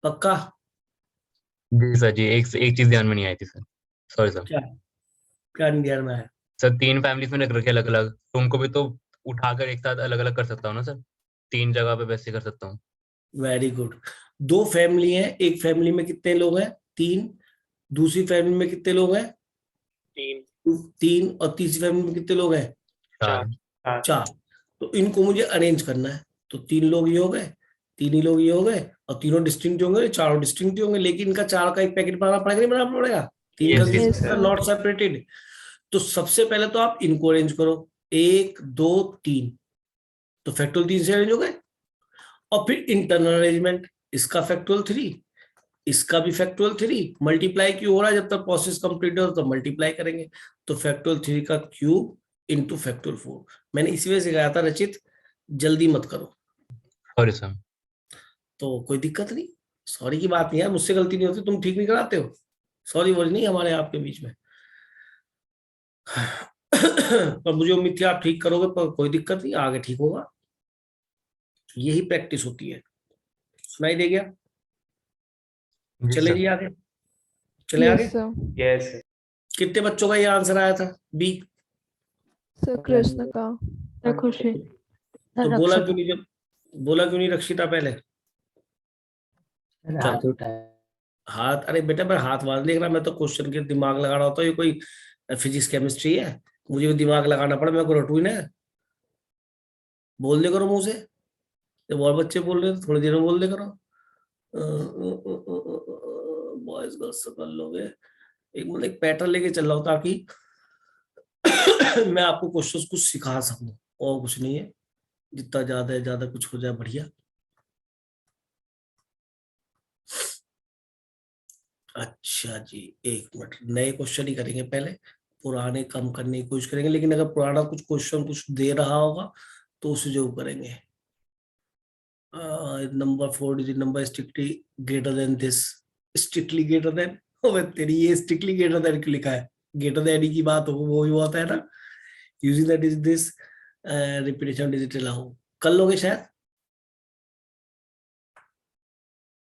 पक्का? जी सर जी, एक एक चीज ध्यान में नहीं आई थी सर, सॉरी सर। क्या क्या नहीं ध्यान में आया? सर 3 फैमिलीज में रख रखे अलग अलग, तो उनको भी तो उठाकर एक साथ अलग अलग कर सकता हूँ ना सर, 3 जगह पे वैसे कर सकता हूँ। Very good. दो फैमिली है, एक फैमिली में कितने लोग हैं? 3। दूसरी फैमिली में कितने लोग हैं? 3। 3। और तीसरी फैमिली में कितने लोग हैं? 4। 4। तो इनको मुझे अरेंज करना है। तो 3 लोग ये हो गए, 3 ही लोग ये हो गए, और तीनों डिस्टिंक्ट होंगे, चारों डिस्टिंक्ट होंगे, लेकिन इनका 4 का एक पैकेट बनाना पड़ेगा, नहीं बनाना पड़ेगा? 3 का Yes, yes, किसी sir. Not separated. तो सबसे पहले तो आप इनको अरेंज करो, 1 2 3, तो फैक्टोरियल 3 से अरेंज हो गए। और फिर इंटरनल अरेंजमेंट, इसका फैक्टोरियल 3, इसका भी फैक्टोरियल 3, मल्टीप्लाई क्यों हो रहा है, जब तक प्रोसेस कंप्लीट हो तो मल्टीप्लाई करेंगे। तो फैक्टोरियल 3 का क्यूब इंटू फैक्टोरियल 4। मैंने इसी वजह से कहा था रचित जल्दी मत करो। Sorry sir. तो कोई दिक्कत नहीं, सॉरी की बात नहीं है, मुझसे गलती नहीं होती, तुम ठीक नहीं कराते हो, सॉरी वॉरी नहीं हमारे आपके बीच में। पर मुझे उम्मीद थी आप ठीक करोगे, पर कोई दिक्कत नहीं, आगे ठीक होगा, यही प्रैक्टिस होती है। सुनाई दे गया? जी चले सर। जी आगे, चले आगे। Yes, sir. Yes, कितने बच्चों का ये आंसर आया था बी? Sir Krishna का। सर खुशी। तो सर बोला रक्षिता। क्यों नहीं, जब बोला क्यों नहीं रक्षिता पहले? सर हाथ उठाया। हाथ, अरे बेटा मैं हाथ मार देख रहा, मैं तो क्वेश्चन के दिमाग लगा रहा होता हूँ, ये कोई फिजिक्स केमिस्ट्री है मुझे भी दिमाग लगाना पड़ा, मैं को रटू ही ना। बोल दे करो मुंह से, जब और बच्चे बोल रहे हैं थोड़ी देर में बोल दे करो। बॉयज गर्ल्स कर लोगे, एक मतलब एक पैटर्न लेके चल रहा हूँ ताकि मैं आपको क्वेश्चंस कुछ सिखा सकूं, और कुछ नहीं है, जितना ज्यादा है ज्यादा कुछ हो जाए बढ़िया। अच्छा जी, एक मिनट, नए क्वेश्चन ही करेंगे पहले, पुराने कम करने की कोशिश करेंगे, लेकिन अगर पुराना कुछ क्वेश्चन कुछ दे रहा होगा तो उसे जरूर करेंगे। Number 4 digit number strictly greater than this, strictly greater than, तेरी ये स्ट्रिक्टली ग्रेटर देन क्यों लिखा है? ग्रेटर देन की बात हो वो भी होता है ना, using that is this repetition digital allow कर लोगे शायद,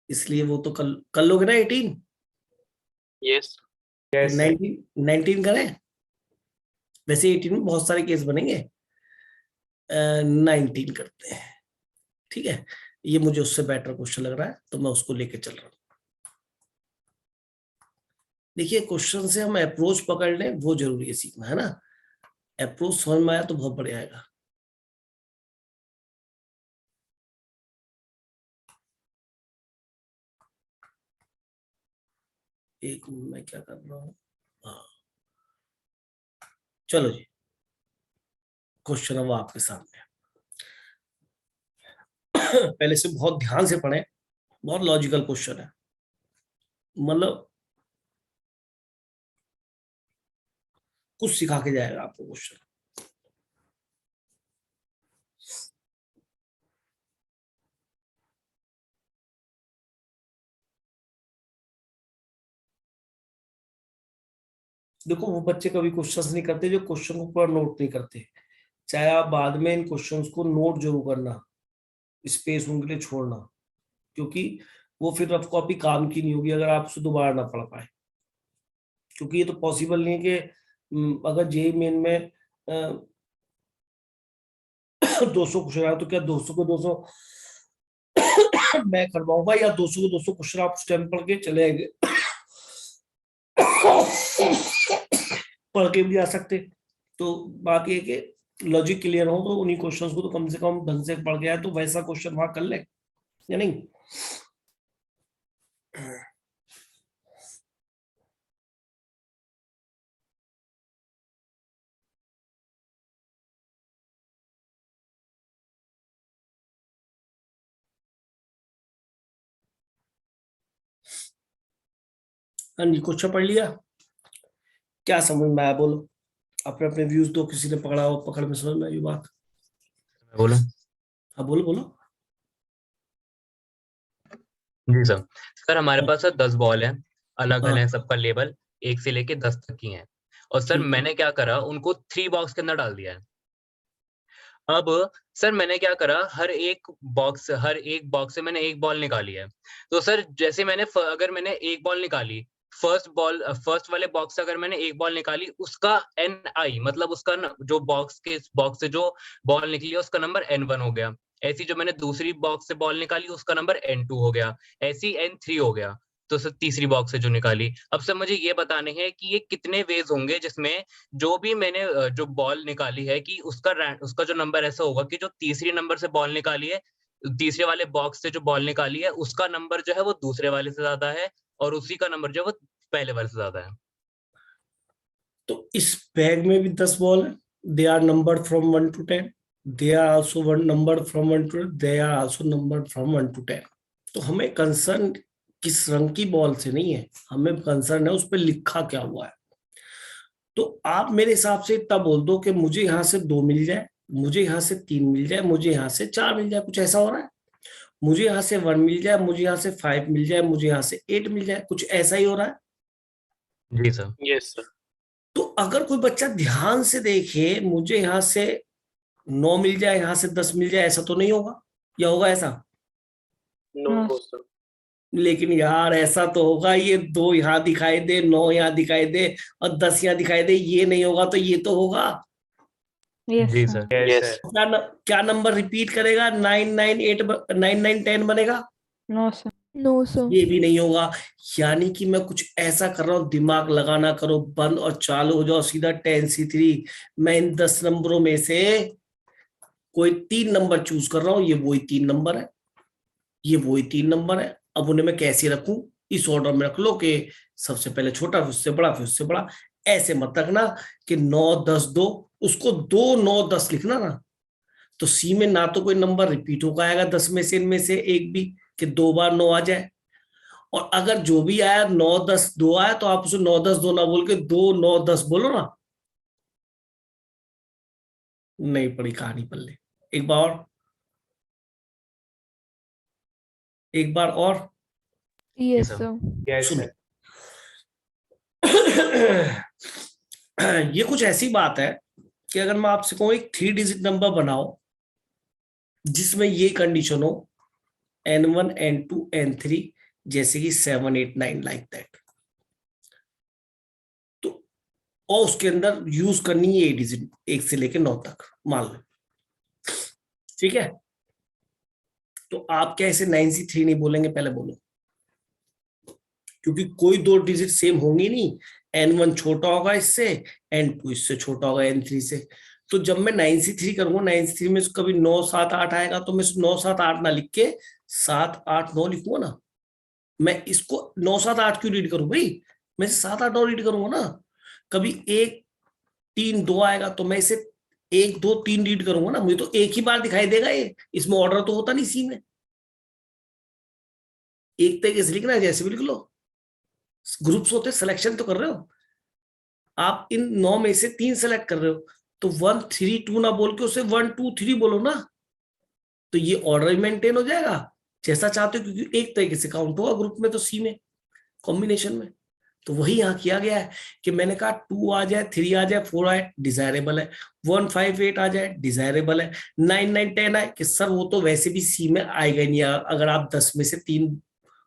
इसलिए वो तो कर लोगे ना 18। Yes. तो yes, 19 करें, वैसे 18 में बहुत सारे केस बनेंगे, 19 करते हैं, ठीक है? ये मुझे उससे बेटर क्वेश्चन लग रहा है तो मैं उसको लेके चल रहा हूँ। देखिए क्वेश्चन से हम अप्रोच पकड़ लें वो जरूरी है सीखना, है ना? अप्रोच समझ में आया तो बहुत बढ़िया आएगा। एक मिनट, मैं क्या कर रहा हूँ, हाँ चलो जी, क्वेश्चन अब आपके सामने पहले से बहुत ध्यान से पढ़ें, बहुत लॉजिकल क्वेश्चन है, मतलब कुछ सिखा के जाएगा आपको क्वेश्चन। देखो वो बच्चे कभी क्वेश्चंस नहीं करते जो क्वेश्चन को पूरा नोट नहीं करते, चाहे आप बाद में इन क्वेश्चंस को नोट जरूर करना, स्पेस उनके लिए छोड़ना, क्योंकि वो फिर रफ कॉपी काम की नहीं होगी अगर आप उसे दोबारा ना पढ़ पाए। क्योंकि ये तो पॉसिबल नहीं है कि अगर जेई मेन में 200 क्वेश्चन आए तो क्या 200 को 200 मैं करवाऊंगा, या 200 को 200 क्वेश्चन आप उस टाइम पढ़ के चले आएंगे, पढ़ के भी आ सकते। तो बात ये कि लॉजिक क्लियर हो तो उन्हीं क्वेश्चंस को तो कम से कम ढंग से पढ़ के आए तो वैसा क्वेश्चन वहां कर ले, या नहीं? हाँ जी, क्वेश्चन पढ़ लिया? क्या समझ में आया बोलो? अपने अपने व्यूज दो, किसी ने पकड़ा हो पकड़ में समझ में आई बात? मैं बोलूं? हाँ बोलो बोलो। जी सर। सर हमारे पास 10 बॉल है, अलग हाँ। अलग है, सबका लेवल 1 से लेके 10 तक की है। और सर ठीक है। मैंने क्या करा, उनको 3 बॉक्स के अंदर डाल दिया है। अब सर मैंने क्या करा, हर एक बॉक्स से मैंने एक बॉल निकाली है। तो सर जैसे अगर मैंने एक बॉल निकाली, फर्स्ट वाले बॉक्स से अगर मैंने एक बॉल निकाली, उसका NI मतलब उसका जो बॉक्स से जो बॉल निकली है उसका नंबर N1 हो गया। ऐसी जो मैंने दूसरी बॉक्स से बॉल निकाली उसका नंबर N2 हो गया, ऐसी N3 हो गया। तो सर तीसरी बॉक्स से जो निकाली, अब सर मुझे ये बताने हैं कि ये कितने वेज होंगे जिसमें जो भी मैंने जो बॉल निकाली है कि उसका जो नंबर ऐसा होगा कि जो तीसरी नंबर से बॉल निकाली है, तीसरे वाले बॉक्स से जो बॉल निकाली है उसका नंबर जो है वो दूसरे वाले से ज्यादा है, और उसी का नंबर जो है वो पहले वाले से ज्यादा है। तो इस बैग में भी 10 बॉल है। They are numbered from 1 to 10। They are also numbered from 1 to 10। They are also numbered from 1 to 10। तो हमें कंसर्न किस रंग की बॉल से नहीं है, हमें कंसर्न है उस पर लिखा क्या हुआ है। तो आप मेरे हिसाब से इतना बोल दो कि मुझे यहाँ से 2 मिल जाए, मुझे यहाँ से 3 मिल जाए, मुझे यहाँ से 4 मिल जाए, कुछ ऐसा हो रहा है। मुझे यहाँ से 1 मिल जाए, मुझे यहाँ से 5 मिल जाए, मुझे यहाँ से 8 मिल जाए, कुछ ऐसा ही हो रहा है। जी सर। Yes sir. तो अगर कोई बच्चा ध्यान से देखे, मुझे यहाँ से 9 मिल जाए, यहाँ से 10 मिल जाए, ऐसा तो नहीं होगा, या होगा ऐसा? No sir. लेकिन यार ऐसा तो होगा, ये 2 यहाँ दिखाई दे, 9 यहाँ दिखाई दे और 10 यहाँ दिखाई दे, ये नहीं होगा तो ये तो होगा। जी सर। Yes yes. सर। क्या नंबर रिपीट करेगा? 9 9 8 9 9 10 बनेगा? No sir. ये भी नहीं होगा। यानी कि मैं कुछ ऐसा कर रहा हूं, दिमाग लगाना करो बंद और चालू हो जाओ सीधा 10C3। मैं इन 10 नंबरों में से कोई 3 नंबर चूज कर रहा हूं, ये वही 3 नंबर है, ये वही 3 नंबर है। अब उन्हें मैं कैसे रखूं? इस ऑर्डर में रख लो कि सबसे पहले छोटा, फिर उससे बड़ा, फिर उससे बड़ा। ऐसे मत रखना कि 9 10 2, उसको 2 9 10 लिखना ना। तो सी में ना तो कोई नंबर रिपीट होगा आएगा 10 में से, इनमें से एक भी, कि 2 बार 9 आ जाए। और अगर जो भी आया 9 10 2 आया तो आप उसे 9 10 2 ना बोल के 2 9 10 बोलो ना। नहीं पड़ी कहानी पल्ले। एक बार और, एक बार और यस सर। सर। यस सुनो। सर। ये कुछ ऐसी बात है कि अगर मैं आपसे कहूं एक 3 डिजिट नंबर बनाओ जिसमें ये कंडीशन हो N1 N2 N3, जैसे कि 7 8 9 लाइक दैट, तो और उसके अंदर यूज करनी है 8 डिजिट 1 से लेकर 9 तक, मान लो। ठीक है, तो आप क्या इसे 9C3 नहीं बोलेंगे? पहले बोलो, क्योंकि कोई 2 डिजिट सेम होंगी नहीं। N1 छोटा होगा इससे, N2 इससे छोटा होगा N3 से। तो जब मैं 9C3 करूंगा, 9C3 में कभी 9 7 8 आएगा तो मैं 9 7 8 ना लिख के 7 8 9 लिखूंगा ना। मैं इसको 9 7 8 क्यों रीड करूं भाई? मैं 7 8 9 रीड करूंगा ना। कभी 1 3 2 आएगा तो मैं इसे 1 2 3 रीड करूंगा ना। मुझे तो एक ही बार दिखाई देगा ये, इसमें ऑर्डर तो होता नहीं सी में। एक तरीके से लिखना है, जैसे भी लिख लो। ग्रुप्स होते, सिलेक्शन तो कर रहे हो आप, इन 9 में से 3 सेलेक्ट कर रहे हो, तो 1 3 2 ना बोल के उसे 1 2 3 बोलो ना। तो ये ऑर्डर मेंटेन हो जाएगा जैसा चाहते हो, क्योंकि एक तरीके से काउंट होगा ग्रुप में तो सी में, कॉम्बिनेशन में। तो वही यहाँ किया गया है कि मैंने कहा 2 आ जाए, 3 आ जाए, 4 आए, डिजायरेबल है। 1 5 8 आ जाए, डिजायरेबल है। 9 9 10 आए, कि सर वो तो वैसे भी सी में आएगा नहीं अगर आप 10 में से 3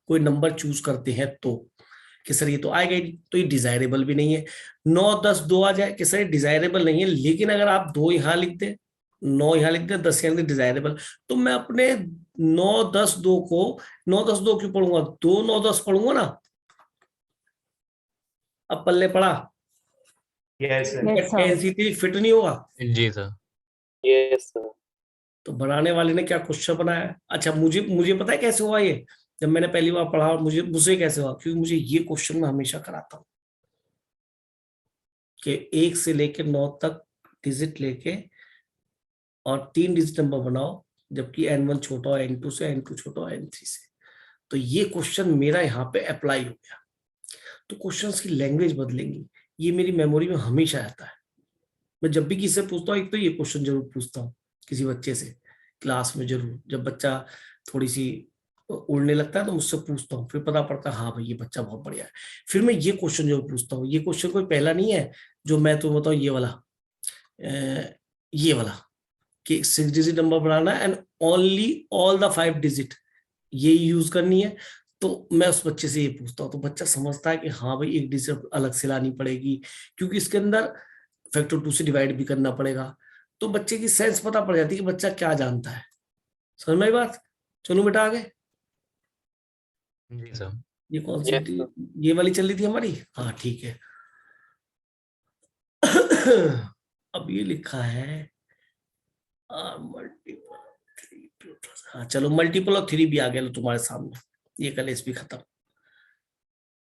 कोई नंबर चूज करते हैं तो, कि सर ये तो आएगा ही नहीं, तो ये डिजायरेबल भी नहीं है। 9 10 2 आ जाए, कि सर डिजायरेबल नहीं है, लेकिन अगर आप 2 यहाँ लिख दें, 9 यहाँ लिख दें, 10 यहाँ लिख दें, डिजायरेबल। तो मैं अपने 9 10 2 को 9 10 2 क्यों पढ़ूंगा? 2 9 10 पढ़ूंगा ना। अब पल्ले पड़ा, yes sir. Yes, sir. NC3 fit नहीं होगा। जी सर। Yes sir. तो बनाने वाले ने क्या क्वेश्चन बनाया है? अच्छा, मुझे पता है कैसे हुआ ये। जब मैंने पहली बार पढ़ा, मुझे कैसे हुआ, क्योंकि मुझे ये क्वेश्चन मैं हमेशा कराता हूँ कि 1 से लेके 9 तक डिजिट लेके और 3 डिजिट नंबर बनाओ, जबकि N1 छोटा हो N2 से, N2 छोटा हो N3 से। तो ये क्वेश्चन मेरा यहाँ पे अप्लाई हो गया। तो क्वेश्चंस की लैंग्वेज बदलेंगी। ये मेरी मेमोरी में हमेशा रहता है। मैं जब भी किसी से पूछता हूँ, एक तो ये क्वेश्चन जरूर पूछता हूँ किसी बच्चे से क्लास में, जरूर जब बच्चा थोड़ी सी उड़ने लगता है तो मुझसे पूछता हूँ, फिर पता पड़ता है हाँ भाई ये बच्चा बहुत बढ़िया है। फिर मैं ये क्वेश्चन जो पूछता हूँ, ये क्वेश्चन कोई पहला नहीं है जो मैं तो बताऊँ, ये वाला कि 6 डिजिट नंबर बनाना है and only all the 5 digit ये यूज करनी है। तो मैं उस बच्चे से ये पूछता हूँ, तो बच्चा समझता है कि हाँ भाई एक डिजिट अलग से लानी पड़ेगी, क्योंकि इसके अंदर फैक्टर 2 से डिवाइड भी करना पड़ेगा। तो बच्चे की सेंस पता पड़ जाती है कि बच्चा क्या जानता है। समझ में आई बात? चलो बेटा आगे। जी सर। ये कौन सी Yes, sir. ये वाली चल रही थी हमारी? हाँ ठीक है। अब ये लिखा है मल्टीपल 3, हाँ चलो मल्टीपल ऑफ 3 भी आ गया लो तुम्हारे सामने, ये कलेस भी खत्म।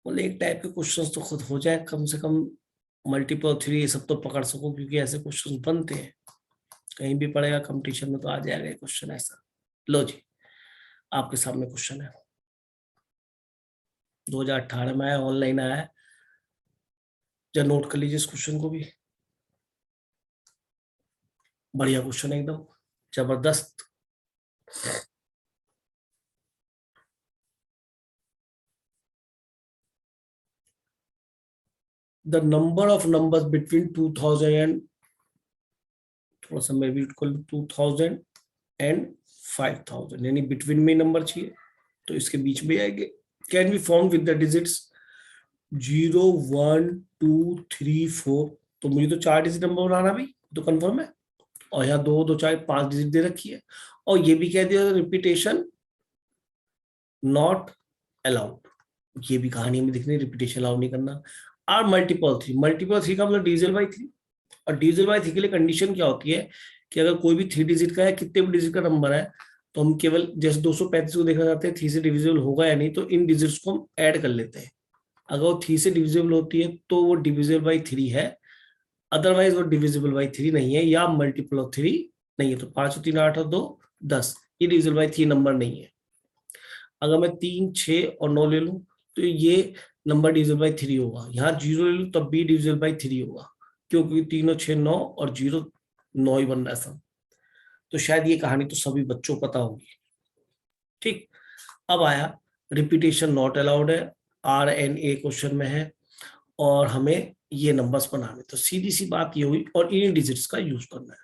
बोले एक टाइप के क्वेश्चंस तो खुद हो जाए, कम से कम मल्टीपल ऑफ 3 ये सब तो पकड़ सको, क्योंकि ऐसे क्वेश्चंस बनते हैं, कहीं भी पड़ेगा कंपटीशन में तो आ जाएगा क्वेश्चन ऐसा। लो जी आपके सामने क्वेश्चन है, 2018 में आया, ऑनलाइन आया है, जरा नोट कर लीजिए इस क्वेश्चन को भी। बढ़िया क्वेश्चन है, एकदम जबरदस्त। The number of numbers between 2000 and थोड़ा सा मैं भी 2000 and 5000, यानी बिटवीन में नंबर चाहिए तो इसके बीच में आएंगे। Can be found with the digits 0 1 2 3 4। तो मुझे तो 4 डिजिट नंबर बनाना भी तो कंफर्म है, और यहाँ 2 2 4 5 डिजिट दे रखी है, और ये भी कह दिया रिपीटेशन नॉट अलाउड। ये भी कहानी में दिखनी, रिपीटेशन अलाउ नहीं करना। आर मल्टीपल 3, मल्टीपल 3 का मतलब डिविजिबल बाय 3, और डिविजिबल बाय 3 के लिए कंडीशन क्या होती है कि अगर कोई भी 3 डिजिट का है, कितने भी डिजिट का नंबर है, तो हम केवल जैसे 235 को देखना चाहते हैं 3 से डिविजिबल होगा या नहीं, तो इन डिजिट्स को हम ऐड कर लेते हैं। अगर वो 3 से डिविजिबल होती है तो वो डिविजिबल बाय 3 है, अदरवाइज वो डिविजिबल बाय 3 नहीं है, या मल्टीपल ऑफ 3 नहीं है। तो 5 और 3 8 और 2 10, ये डिविजिबल बाय 3 नंबर नहीं है। अगर मैं 3 6 और 9 ले लूं तो ये नंबर डिविजिबल बाय 3 होगा। यहाँ 0 ले लूं तब भी डिविजिबल बाय 3 होगा, क्योंकि 3 और 6 9 और 0 9 ही बन रहा है सब। तो शायद ये कहानी तो सभी बच्चों को पता होगी। ठीक, अब आया रिपीटेशन नॉट अलाउड है, RNA क्वेश्चन में है, और हमें ये नंबर्स बनाने। तो सीधी सी बात ये हुई, और इन डिजिट्स का यूज करना है,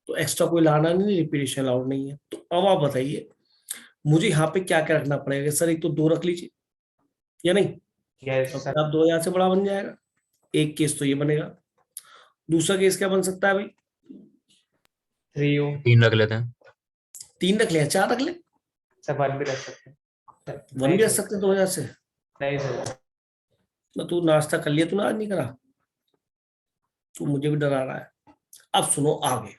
तो एक्स्ट्रा कोई लाना नहीं, रिपीटेशन अलाउड नहीं है। तो अब आप बताइए मुझे यहाँ पे क्या क्या रखना पड़ेगा? सर एक तो 2 रख लीजिए या नहीं, यस तो सर। अब 2 यहाँ से बड़ा बन जाएगा। एक केस तो ये बनेगा, दूसरा केस क्या बन सकता है भाई? 3U 3 रख लेते हैं। 3 रख ले, 4 रख ले, सर 1 भी रख सकते हैं। 1 भी रख सकते 2000 से। नहीं सर। तो तू नाश्ता कर लिया, तूने आज नहीं करा, तू मुझे भी डरा रहा है। अब सुनो आगे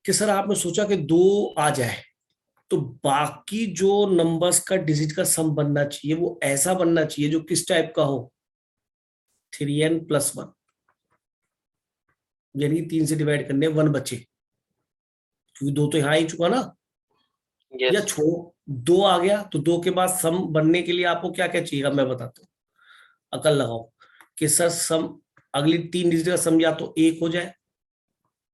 कि सर आपने सोचा कि 2 आ जाए, तो बाकी जो नंबर्स का डिजिट का सम बनना चाहिए वो ऐसा बनना चाहिए जो किस टाइप का हो? 3n + 1, यानी 3 से डिवाइड करने 1 बचे, क्योंकि 2 तो यहाँ ही चुका ना। या Yes. छोड़ो 2 आ गया, तो 2 के बाद सम बनने के लिए आपको क्या क्या चाहिएगा मैं बताता हूँ, अकल लगाओ कि सर सम अगली 3 डिजिट का सम या तो 1 हो जाए,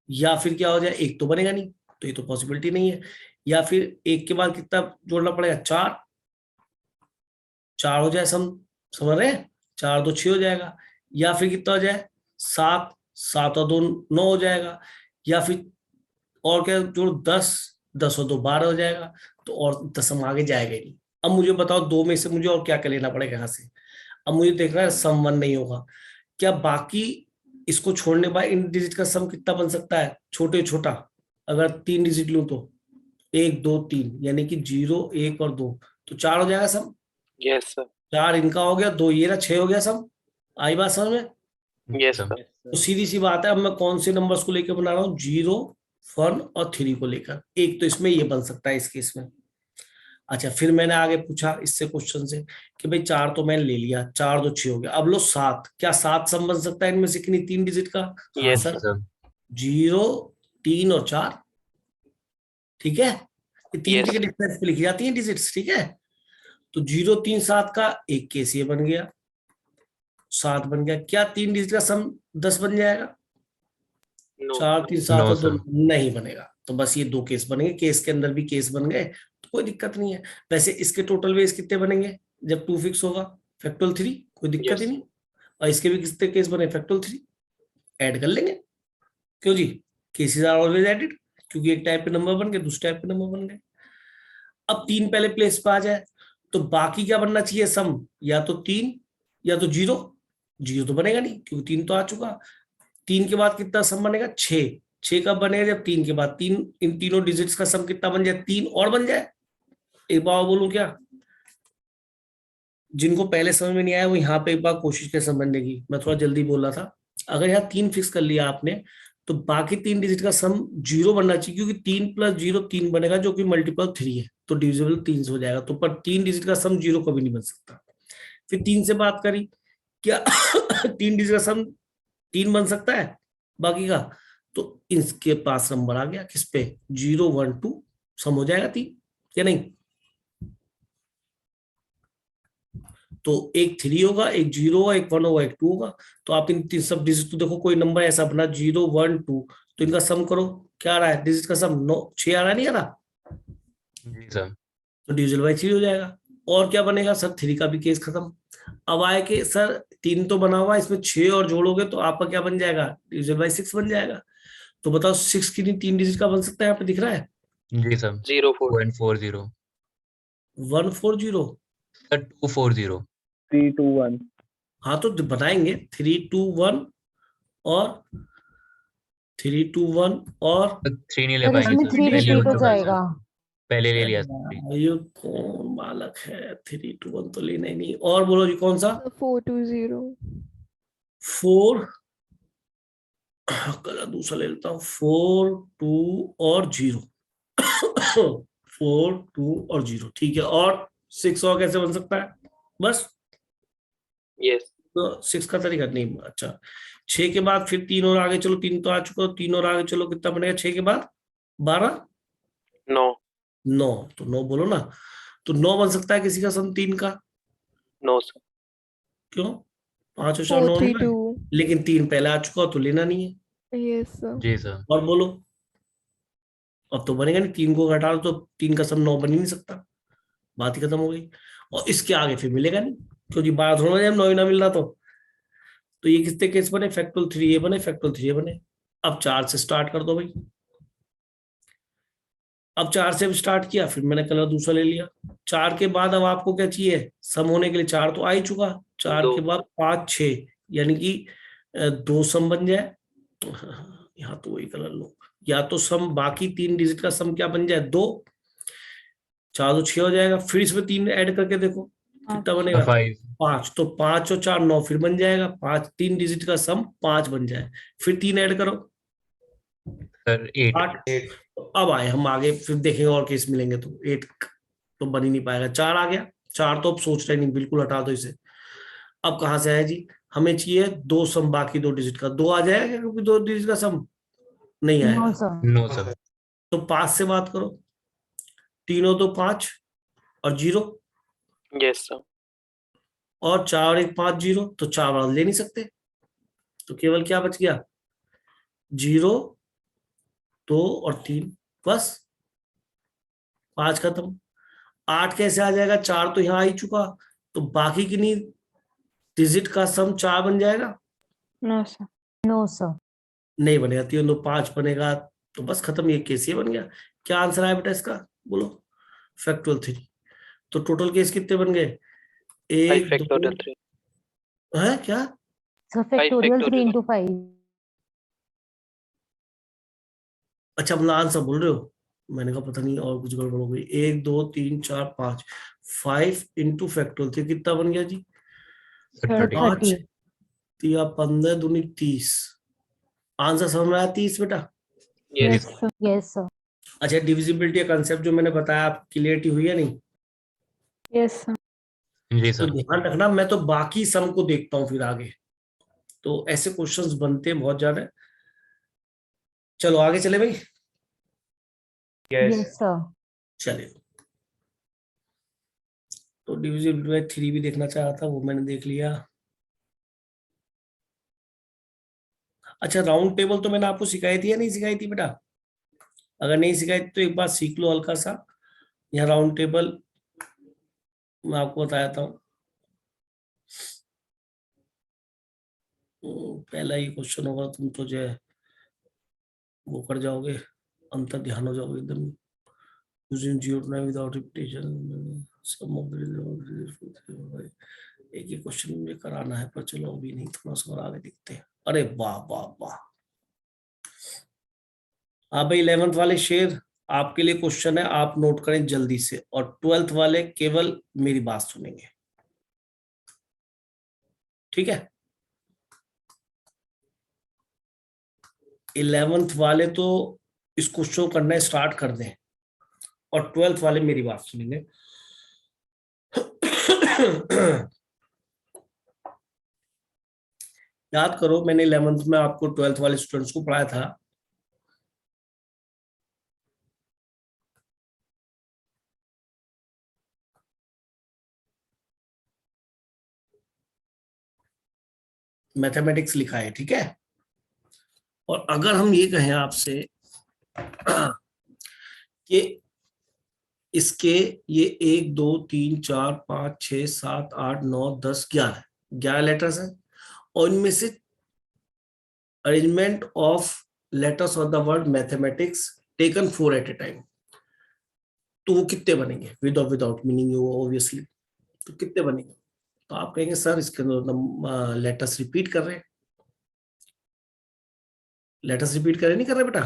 या फिर क्या हो जाए, 1 तो बनेगा नहीं, तो ये तो पॉसिबिलिटी नहीं है, या फिर 1 के बाद कितना जोड़ना पड़ेगा? 4 हो जाए सम, समझ रहे हैं? 4 2 6 हो जाएगा, या फिर कितना हो जाए 7 7 और 2 9 हो जाएगा, या फिर और क्या जोड़ 10 10 और 2 12 हो जाएगा, तो और दसम आगे जाएगा ही नहीं। अब मुझे बताओ 2 में से मुझे और क्या क्या लेना पड़ेगा यहाँ से? अब मुझे देखना है सम 1 नहीं होगा, क्या बाकी इसको छोड़ने बाद इन डिजिट का सम कितना बन सकता है? छोटा अगर 3 डिजिट लूं तो 1 2 3, यानी कि 0 1 और 2, तो 4 हो जाएगा सम। Yes, sir. 4 इनका हो गया, 2 ये रहा, 6 हो गया सम। आई बात समझ में? Yes, sir. तो सीधी सी बात है, अब मैं कौन से नंबर्स को लेकर बना रहा हूँ? 0 1 और 3 को लेकर। एक तो इसमें ये बन सकता है इस केस में। अच्छा, फिर मैंने आगे पूछा इससे क्वेश्चन से कि भाई 4 तो मैंने ले लिया, 4 2 6 हो गया, अब लो 7, क्या 7 सम बन सकता है इनमें से कि नहीं 3 डिजिट का? हाँ Yes, सर, सर 0 3 और 4, ठीक है, ये 3 Yes. के डिफरेंस पे लिखी जाती है डिजिट्स, ठीक है। तो 0 3 7 का एक केस ये बन गया, 7 बन गया। क्या 3 डिजिट का सम 10 बन जाएगा? नो 4 3 7 No, और sir. 2 नहीं बनेगा। तो बस ये 2 केस बनेंगे, केस के अंदर भी केस बन गए तो कोई दिक्कत नहीं है। वैसे इसके टोटल वेज कितने बनेंगे जब 2 फिक्स होगा? फैक्टोरियल 3, कोई दिक्कत ही Yes. नहीं। और इसके भी कितने केस बने? फैक्टोरियल 3 ऐड कर लेंगे। क्यों जी? केसेस आर ऑलवेज एडेड, क्योंकि एक टाइप पे नंबर बन गए, दूसरे टाइप पे नंबर बन गए। अब 3 पहले प्लेस पे आ जाए तो बाकी क्या बनना चाहिए सम? या तो 3 या तो 0। 0 तो बनेगा नहीं क्योंकि 3 तो आ चुका। 3 के बाद कितना सम बनेगा? 6। 6 कब बनेगा? जब 3 के बाद 3, इन तीनों डिजिट्स का सम कितना बन जाए? 3 और बन जाए। एक बार बोलूं क्या? जिनको पहले समझ में नहीं आया वो यहाँ पे एक बार कोशिश कर समझने की, मैं थोड़ा जल्दी बोल रहा था। अगर यहाँ 3 फिक्स कर लिया आपने तो बाकी 3 डिजिट का सम 0 बनना चाहिए, क्योंकि 3 + 0 3 बनेगा, जो कि मल्टीपल 3 है, तो डिविजिबल 3 से हो जाएगा। तो पर 3 डिजिट का सम 0 कभी नहीं बन सकता। फिर 3 से बात करी, क्या 3 डिजिट का सम 3 बन सकता है बाकी का? तो इसके पास नंबर आ गया किस पे? 0 1 2 सम हो जाएगा 3 या नहीं? तो एक 3 होगा, एक 0 होगा, एक 1 होगा, एक 2 होगा। तो आप इन तीन सब डिजिट, तो देखो कोई नंबर ऐसा बना 0 1 2, तो इनका सम करो, क्या आ रहा है? डिजिट का सम 9 6 आ रहा है, नहीं आ रहा? जी सर। तो डिविजिबल बाय 3 हो जाएगा। और क्या बनेगा सर? 3 का भी केस खत्म। अब आए कि सर 3 तो बना हुआ है, इसमें 6 और जोड़ोगे तो आपका क्या बन जाएगा? डिविजिबल बाय 6 बन जाएगा। तो बताओ 6 की 3 डिजिट का बन सकता है? यहाँ पे दिख रहा है जी सर। 0 4 140 140। सर 240 3 2 1 हाँ तो बनाएंगे 3 2 1 और 3 2 1 और 3 नहीं ले सर पाएंगे इसमें सर, 3 पहले रिपीट हो चुका है जाएगा। सर, पहले ले लिया सर। ये कौन बालक है? 3 2 1 तो लेना ही नहीं। और बोलो जी कौन सा? 420 4, कलर दूसरा ले लेता हूँ। 4 2 और 0 4 2 और 0, ठीक है। और 6 और कैसे बन सकता है? बस Yes. तो 6 का तरीका नहीं। अच्छा 6 के बाद फिर 3 और आगे चलो, 3 तो आ चुका, 3 और आगे चलो, कितना बनेगा 6 के बाद? 12 No 9, तो 9 बोलो ना। तो 9 बन सकता है किसी का सम 3 का? No sir. क्यों? 5 और 4 9 432 लेकिन 3 पहले आ चुका तो लेना नहीं है। yes sir जी सर। और बोलो, अब तो बनेगा नहीं। 3 को घटा दो तो 3 का सम 9 बन ही नहीं सकता, बात ही खत्म हो गई। और इसके आगे फिर मिलेगा नहीं, क्योंकि 12 थोड़ा ना, 9 ही ना मिल रहा तो ये कितने केस बने? फैक्टोरियल 3 ये बने, फैक्टोरियल 3 ये बने। अब 4 से स्टार्ट कर दो भाई। अब 4 से स्टार्ट किया, फिर मैंने कलर दूसरा ले लिया। 4 के बाद अब आपको क्या चाहिए सम होने के लिए? 4 तो आ ही चुका। 4 दो। के बाद 5 6, यानी कि 2 सम बन जाए। यहाँ तो वही कलर लो, या तो सम बाकी 3 डिजिट का सम क्या बन जाए? 2 4 तो 6 हो जाएगा। फिर इसमें 3 ऐड करके देखो कितना बनेगा? 5 5। तो 5 और 4 9 फिर बन जाएगा। 5 3 डिजिट का सम 5 बन जाए, फिर 3 ऐड करो सर 8 8। तो अब आए हम आगे, फिर देखेंगे और केस मिलेंगे तो 8 तो बन ही नहीं पाएगा। 4 आ गया, 4 तो अब सोच रहे नहीं, बिल्कुल हटा दो इसे। अब कहां से आया जी? हमें चाहिए 2 सम बाकी 2 डिजिट का। 2 आ जाएगा क्या? क्योंकि 2 डिजिट का सम नहीं नो आएगा। सर। No sir. तो 5 से बात करो, तीनों तो 5 और 0, Yes sir. और 4 और 1 5 0, तो 4 वाला ले नहीं सकते। तो केवल क्या बच गया? 0 2 और 3, बस 5 खत्म। 8 कैसे आ जाएगा? 4 तो यहाँ आ ही चुका, तो बाकी की नहीं डिजिट का सम 4 बन जाएगा? no sir no sir. नहीं बनेगा। 3 2 5 बनेगा, तो बस खत्म। ये केस ये बन गया। क्या आंसर आया बेटा इसका? बोलो। फैक्टोरियल 3। तो टोटल केस कितने बन गए? 5 1 factorial 2 3. है क्या? Sir factorial 3 factorial. into 5। अच्छा मतलब आंसर बोल रहे हो? मैंने कहा पता नहीं और कुछ गड़बड़ हो गई। 1 2 3 4 5 5 इंटू फैक्टोरियल 3 कितना बन गया जी? सर 30। 5 या 15 दूनी 30। आंसर समझ में आया? 30 बेटा। Yes. yes sir yes sir. अच्छा डिविजिबिलिटी का कंसेप्ट जो मैंने बताया, आप क्लियरिटी हुई है नहीं? yes sir जी तो सर। ध्यान रखना, मैं तो बाकी सम को देखता हूँ फिर आगे, तो ऐसे क्वेश्चंस बनते हैं बहुत ज्यादा। चलो आगे चले भाई। Yes. Yes sir. चलिए तो डिविजिबल बाय 3 भी देखना चाह रहा था, वो मैंने देख लिया। अच्छा, राउंड टेबल तो मैंने आपको सिखाई थी या नहीं सिखाई थी बेटा? अगर नहीं सिखाई तो एक बार सीख लो हल्का सा। यहाँ राउंड टेबल मैं आपको बताया था। पहला ही क्वेश्चन होगा, तुम तो जो है वो कर जाओगे, अंतर ध्यान हो जाओगे एकदम। यूजिंग जियोडाइग्राम without repetition, sum of the एक ही क्वेश्चन मुझे कराना है, पर चलो अभी नहीं, थोड़ा सा और आगे देखते हैं। अरे वाह वाह वाह, हाँ भाई 11th वाले शेर आपके लिए क्वेश्चन है, आप नोट करें जल्दी से, और 12th वाले केवल मेरी बात सुनेंगे, ठीक है? 11th वाले तो इसको शो करना स्टार्ट कर दें, और 12th वाले मेरी बात सुनेंगे। याद करो, मैंने 11th में आपको 12th वाले स्टूडेंट्स को पढ़ाया था। मैथमेटिक्स लिखा है, ठीक है? और अगर हम ये कहें आपसे कि इसके ये 1 2 3 4 5 6 7 8 9 10 11 लेटर्स हैं, और इनमें से arrangement of letters of the word mathematics taken 4 at a time, तो वो कितने बनेंगे? विद और विदाउट मीनिंग ऑब्वियसली, तो कितने बनेंगे? तो आप कहेंगे सर इसके अंदर लेटर्स रिपीट कर रहे हैं। लेटर्स रिपीट कर रहे नहीं कर रहे बेटा?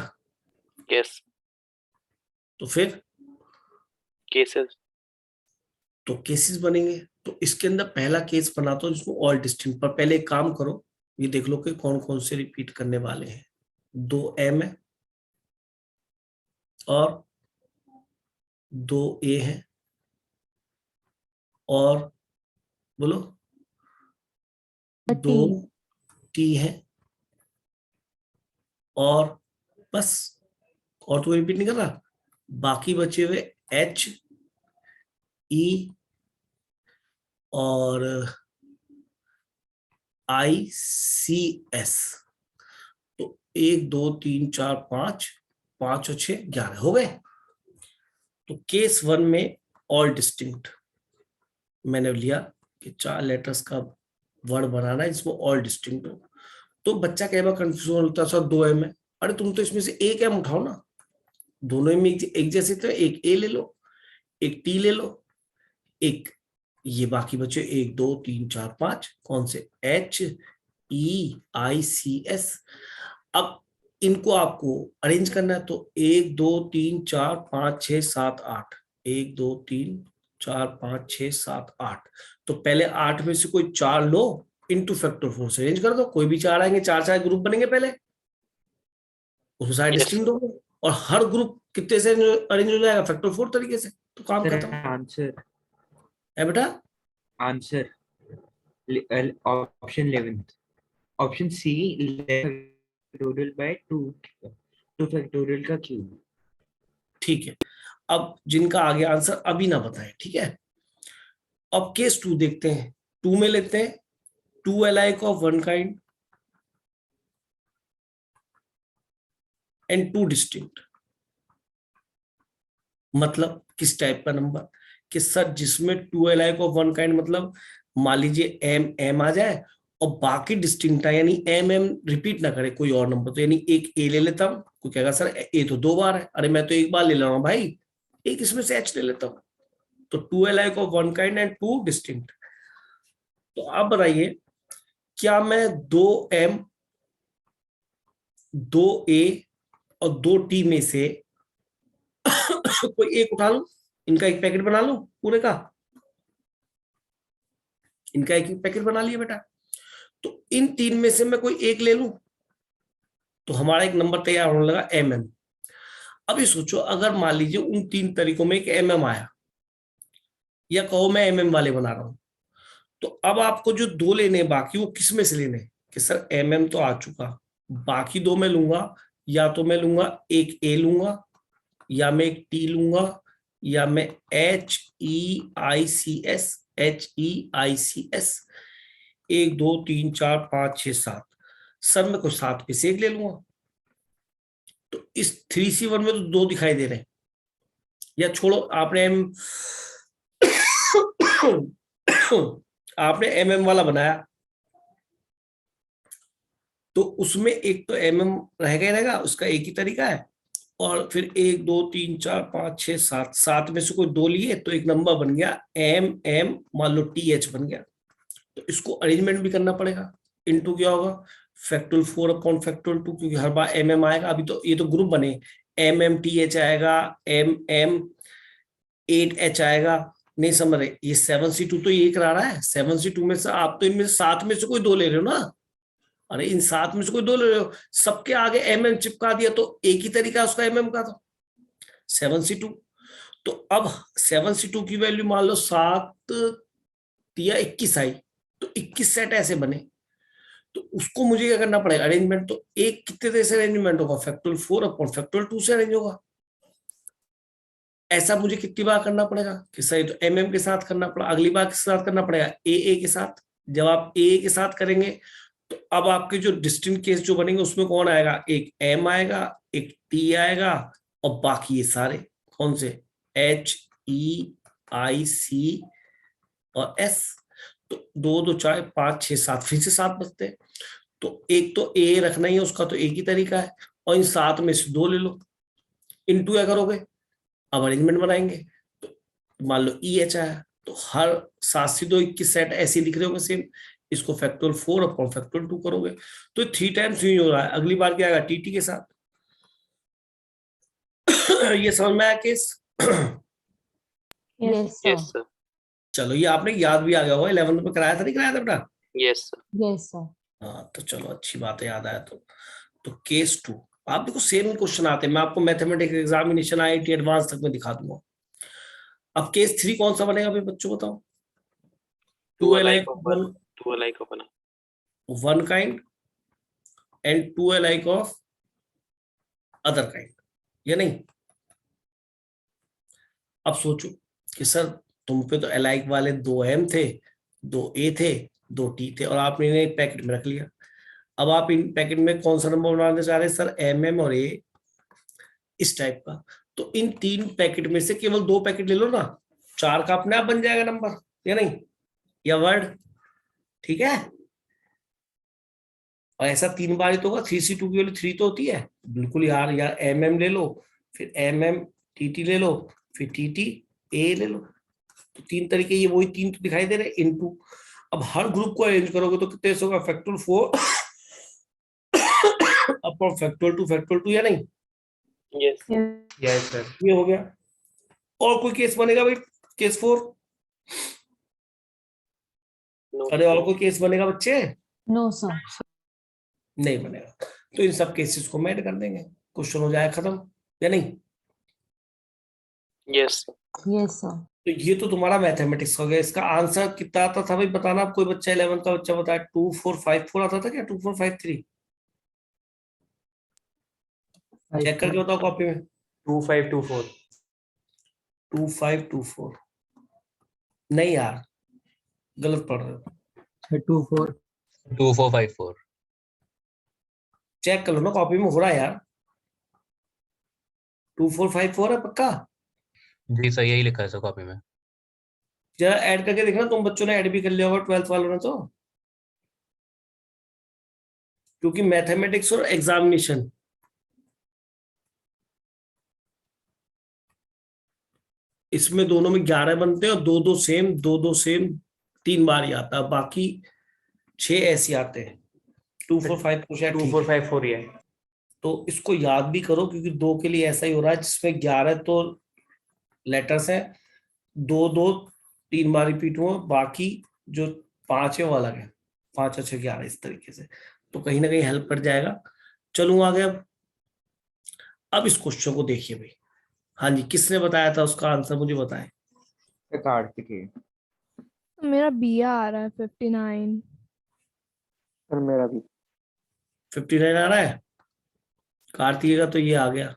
यस। तो फिर केसेस। तो केसेस बनेंगे। तो इसके अंदर पहला केस बनाता हूं जिसको ऑल डिस्टिंक्ट, पर पहले एक काम करो, ये देख लो कि कौन कौन से रिपीट करने वाले हैं। 2m है और 2a है, और बोलो 2t है, और बस, और तो रिपीट नहीं कर रहा। बाकी बचे हुए h, e और ICS। तो 1 2 3 4 5 5 और 6 11 हो गए। तो केस 1 में ऑल डिस्टिंक्ट मैंने लिया कि 4 लेटर्स का वर्ड बनाना है जिसमें ऑल डिस्टिंक्ट हो। तो बच्चा कई बार कंफ्यूजन होता है, सर 2m है, अरे तुम तो इसमें से एक m उठाओ ना, दोनों में एक जैसे, तो एक a ले लो, एक t ले लो, एक ये बाकी बचे 1 2 3 4 5 कौन से, H E I C S। अब इनको आपको अरेंज करना है, तो 1 2 3 4 5 6 7 8, 1 2 3 4 5 6 7 8। तो पहले 8 में से कोई 4 लो, इनटू फैक्टर 4 से अरेंज कर दो, कोई भी 4 आएंगे, 4 ग्रुप बनेंगे पहले, उसमें सारे डिस्टिंक्ट होंगे, और हर ग्रुप कितने से अरेंज हो जाएगा? फैक्टर 4 तरीके से। तो काम खत्म आंसर है बेटा। Answer option 11th, option C factorial by 2 factorial का क्यूब। ठीक है, अब जिनका आगे आंसर अभी ना बताएं, ठीक है? अब केस 2 देखते हैं। 2 में लेते हैं 2 alike of one kind and 2 distinct। मतलब किस टाइप का नंबर? कि सर जिसमें 2 alike of one kind, मतलब मान लीजिए m आ जाए और बाकी डिस्टिंक्ट है, यानी m रिपीट ना करे कोई और नंबर, तो यानी एक a ले लेता हूं, कोई कहेगा सर a तो 2 बार है, अरे मैं तो एक बार ले रहा हूं भाई, एक इसमें से h ले लेता हूं। तो 2 alike of one kind and 2 distinct। तो आप बताइए, क्या मैं 2m 2a और 2t में से कोई एक उठा लूं, इनका एक पैकेट बना लूं पूरे का? इनका एक पैकेट बना लिया बेटा। तो इन 3 में से मैं कोई एक ले लूं, तो हमारा एक नंबर तैयार होने लगा mm। अब ये सोचो, अगर मान लीजिए उन 3 तरीकों में एक mm आया, या कहो मैं mm वाले बना रहा हूं, तो अब आपको जो 2 लेने बाकी, वो किस में से लेने? कि सर mm तो आ चुका, बाकी 2 मैं लूंगा, या तो मैं लूंगा एक a लूंगा, या मैं एक t लूंगा, या मैं H HEICS 1 2 3 4 5 6 7। सर मैं कुछ 7 पे से एक ले लूंगा, तो इस 3C1 में तो 2 दिखाई दे रहे हैं। या छोड़ो, आपने MM वाला बनाया, तो उसमें एक तो MM रहेगा ही रहेगा, उसका एक ही तरीका है। और फिर 1 2 3 4 5 6 7, 7 में से कोई 2 लिए तो एक नंबर बन गया MM, मान लो TH बन गया। तो इसको अरेंजमेंट भी करना पड़ेगा। इनटू क्या होगा, फैक्टोरियल 4 अपॉन फैक्टोरियल 2, क्योंकि हर बार MM आएगा। अभी तो ये तो ग्रुप बने, MMTH आएगा, MM8H आएगा। नहीं समझ रहे, ये 7C2 तो ये करा रहा है। 7C2 में से आप तो इनमें 7 में से कोई 2 ले रहे हो ना। अरे इन 7 में से कोई 2 ले रहे हो, सबके आगे MM चिपका दिया तो एक ही तरीका उसका MM का था, 7C2। तो अब 7C2 की वैल्यू मान लो 7 या 21 आई, तो 21 सेट ऐसे बने। तो उसको मुझे क्या करना पड़ेगा, अरेंजमेंट। तो एक कितने तरह से अरेंजमेंट होगा, फैक्टोरियल 4 अपॉन फैक्टोरियल 2 से अरेंज होगा। ऐसा मुझे कितनी बार करना पड़ेगा कि सही, तो MM के साथ करना पड़ा, अगली बार किसके साथ करना पड़ेगा, AA के साथ। जब आप AA के साथ करेंगे तो अब आपके जो डिस्टिंक्ट केस जो बनेंगे उसमें कौन आएगा, एक M आएगा, एक T आएगा, और बाकी ये सारे कौन से, HEIC और S। तो 2 2 4 5 6 7, फिर से 7 बचते हैं। तो एक तो A रखना ही है, उसका तो एक ही तरीका है, और इन 7 में से 2 ले लो। इनटू क्या करोगे, अब अरेंजमेंट बनाएंगे। तो मान लो EH आया, तो हर 7 से 2 21 सेट ऐसे दिख रहे होंगे सेम। इसको फैक्टोरियल 4 अपॉन फैक्टोरियल 2 करोगे तो 3 टाइम्स यूज हो रहा है। अगली बार क्या आएगा, TT के साथ। ये समझ में आया case? Yes, sir. Yes sir, चलो, ये आपने याद भी आ गया होगा, 11th में कराया था, नहीं कराया था बेटा? Yes sir. Yes, sir. हाँ, तो चलो अच्छी बात है, याद आया। तो केस 2 आप देखो सेम क्वेश्चन आते हैं। मैं आपको मैथमेटिक्स एग्जामिनेशन IIT एडवांस तक में दिखा दूंगा। अब केस 3 कौन सा बनेगा भाई, बच्चों बताओ? 2 alike of one kind and 2 alike of other kind, या नहीं? अब सोचो कि सर तुम पे तो alike वाले 2 M थे, 2 A थे, 2 T थे, और आपने इन्हें एक पैकेट में रख लिया। अब आप इन पैकेट में कौन सा नंबर बनाना चाह रहे हैं सर, MM और A, इस टाइप का। तो इन 3 पैकेट में से केवल 2 पैकेट ले लो ना, 4 का अपने आप बन जाएगा नंबर, या नहीं, या वर्ड, ठीक है। और ऐसा 3 बार ही तो होगा। 3C2 की वैल्यू 3 तो होती है, बिल्कुल यार। या MM ले लो, फिर MM TT ले लो, फिर TT A ले लो। तो 3 तरीके, ये वही 3 तो दिखाई दे रहे इनटू। अब हर ग्रुप को अरेंज करोगे तो कितने से होगा, फैक्टोरियल 4 अपॉन फैक्टोरियल 2 या नहीं? Yes yes sir. ये हो गया। और कोई केस बनेगा भाई, केस 4? अरे और कोई केस बनेगा बच्चे? No, sir. नहीं बनेगा। तो इन सब केसेस को मैं ऐड कर देंगे, क्वेश्चन हो जाए खत्म, या नहीं? Yes Yes, sir. तो ये तो तुम्हारा मैथमेटिक्स हो गया। इसका आंसर कितना आता था भाई, बताना। आप कोई बच्चा 11 का बच्चा बताया, 2454 आता था क्या, 2453? चेक करके बताओ कॉपी में। 2524। 2524 नहीं यार, गलत पढ़ रहे हो। 2454। चेक कर लो ना, कॉपी में हो रहा है यार, 2454 है पक्का? जी सर, यही लिखा है सर कॉपी में। जरा ऐड करके देखना, तुम बच्चों ने ऐड भी कर लिया होगा 12th वालों ने तो, क्योंकि मैथमेटिक्स और एग्जामिनेशन इसमें दोनों में 11 बनते हैं, और 2 2 सेम 3 बार ही आता है, बाकी 6 ऐसे आते हैं। 245 को शायद ठीक है। 2454 ही है। तो इसको याद भी करो, क्योंकि 2 के लिए ऐसा ही हो रहा है, जिसमें 11 तो लेटर्स है, 2 2 3 बार रिपीट हुआ, बाकी जो 5 है वो अलग है, 5 अच्छे 11 इस तरीके से। तो कहीं ना कहीं हेल्प कर जाएगा। चलूँ आगे। अब इस क्वेश्चन को देखिए भाई। हाँ जी, किसने बताया था, उसका आंसर मुझे बताएं। कार्तिकेय। मेरा बी आ रहा है 59। सर मेरा भी 59 आ रहा है। कार्तिकेय का तो ये आ गया,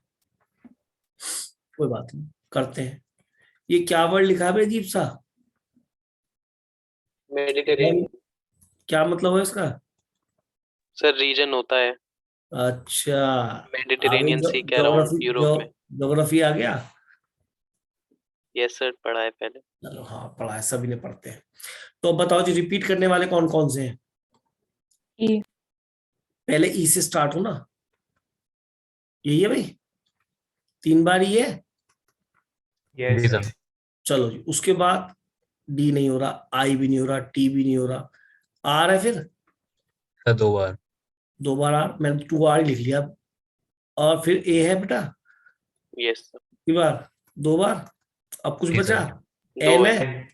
कोई बात नहीं, करते हैं। ये क्या वर्ड लिखा है भाई अजीब सा? मेडिटेरेनियन क्या मतलब है इसका? सर रीजन होता है, अच्छा, मेडिटेरेनियन सी के अराउंड यूरोप में। ज्योग्राफी आ गया। यस सर, पढ़ा है पहले। चलो हाँ, पढ़ा है, सभी ने पढ़ते हैं। तो अब बताओ जी, रिपीट करने वाले कौन कौन से हैं? E. पहले ई से स्टार्ट हो ना, यही है भाई, 3 बार ही है। यस जी सर। सर। चलो जी, उसके बाद डी नहीं हो रहा, आई भी नहीं हो रहा, टी भी नहीं हो रहा, आर है फिर सर 2 बार। 2 बार आर, मैंने 2 आर ही लिख लिया। और फिर ए है बेटा, यस सर, कितनी बार? 2 बार। अब कुछ जी बचा? दो एन है। है,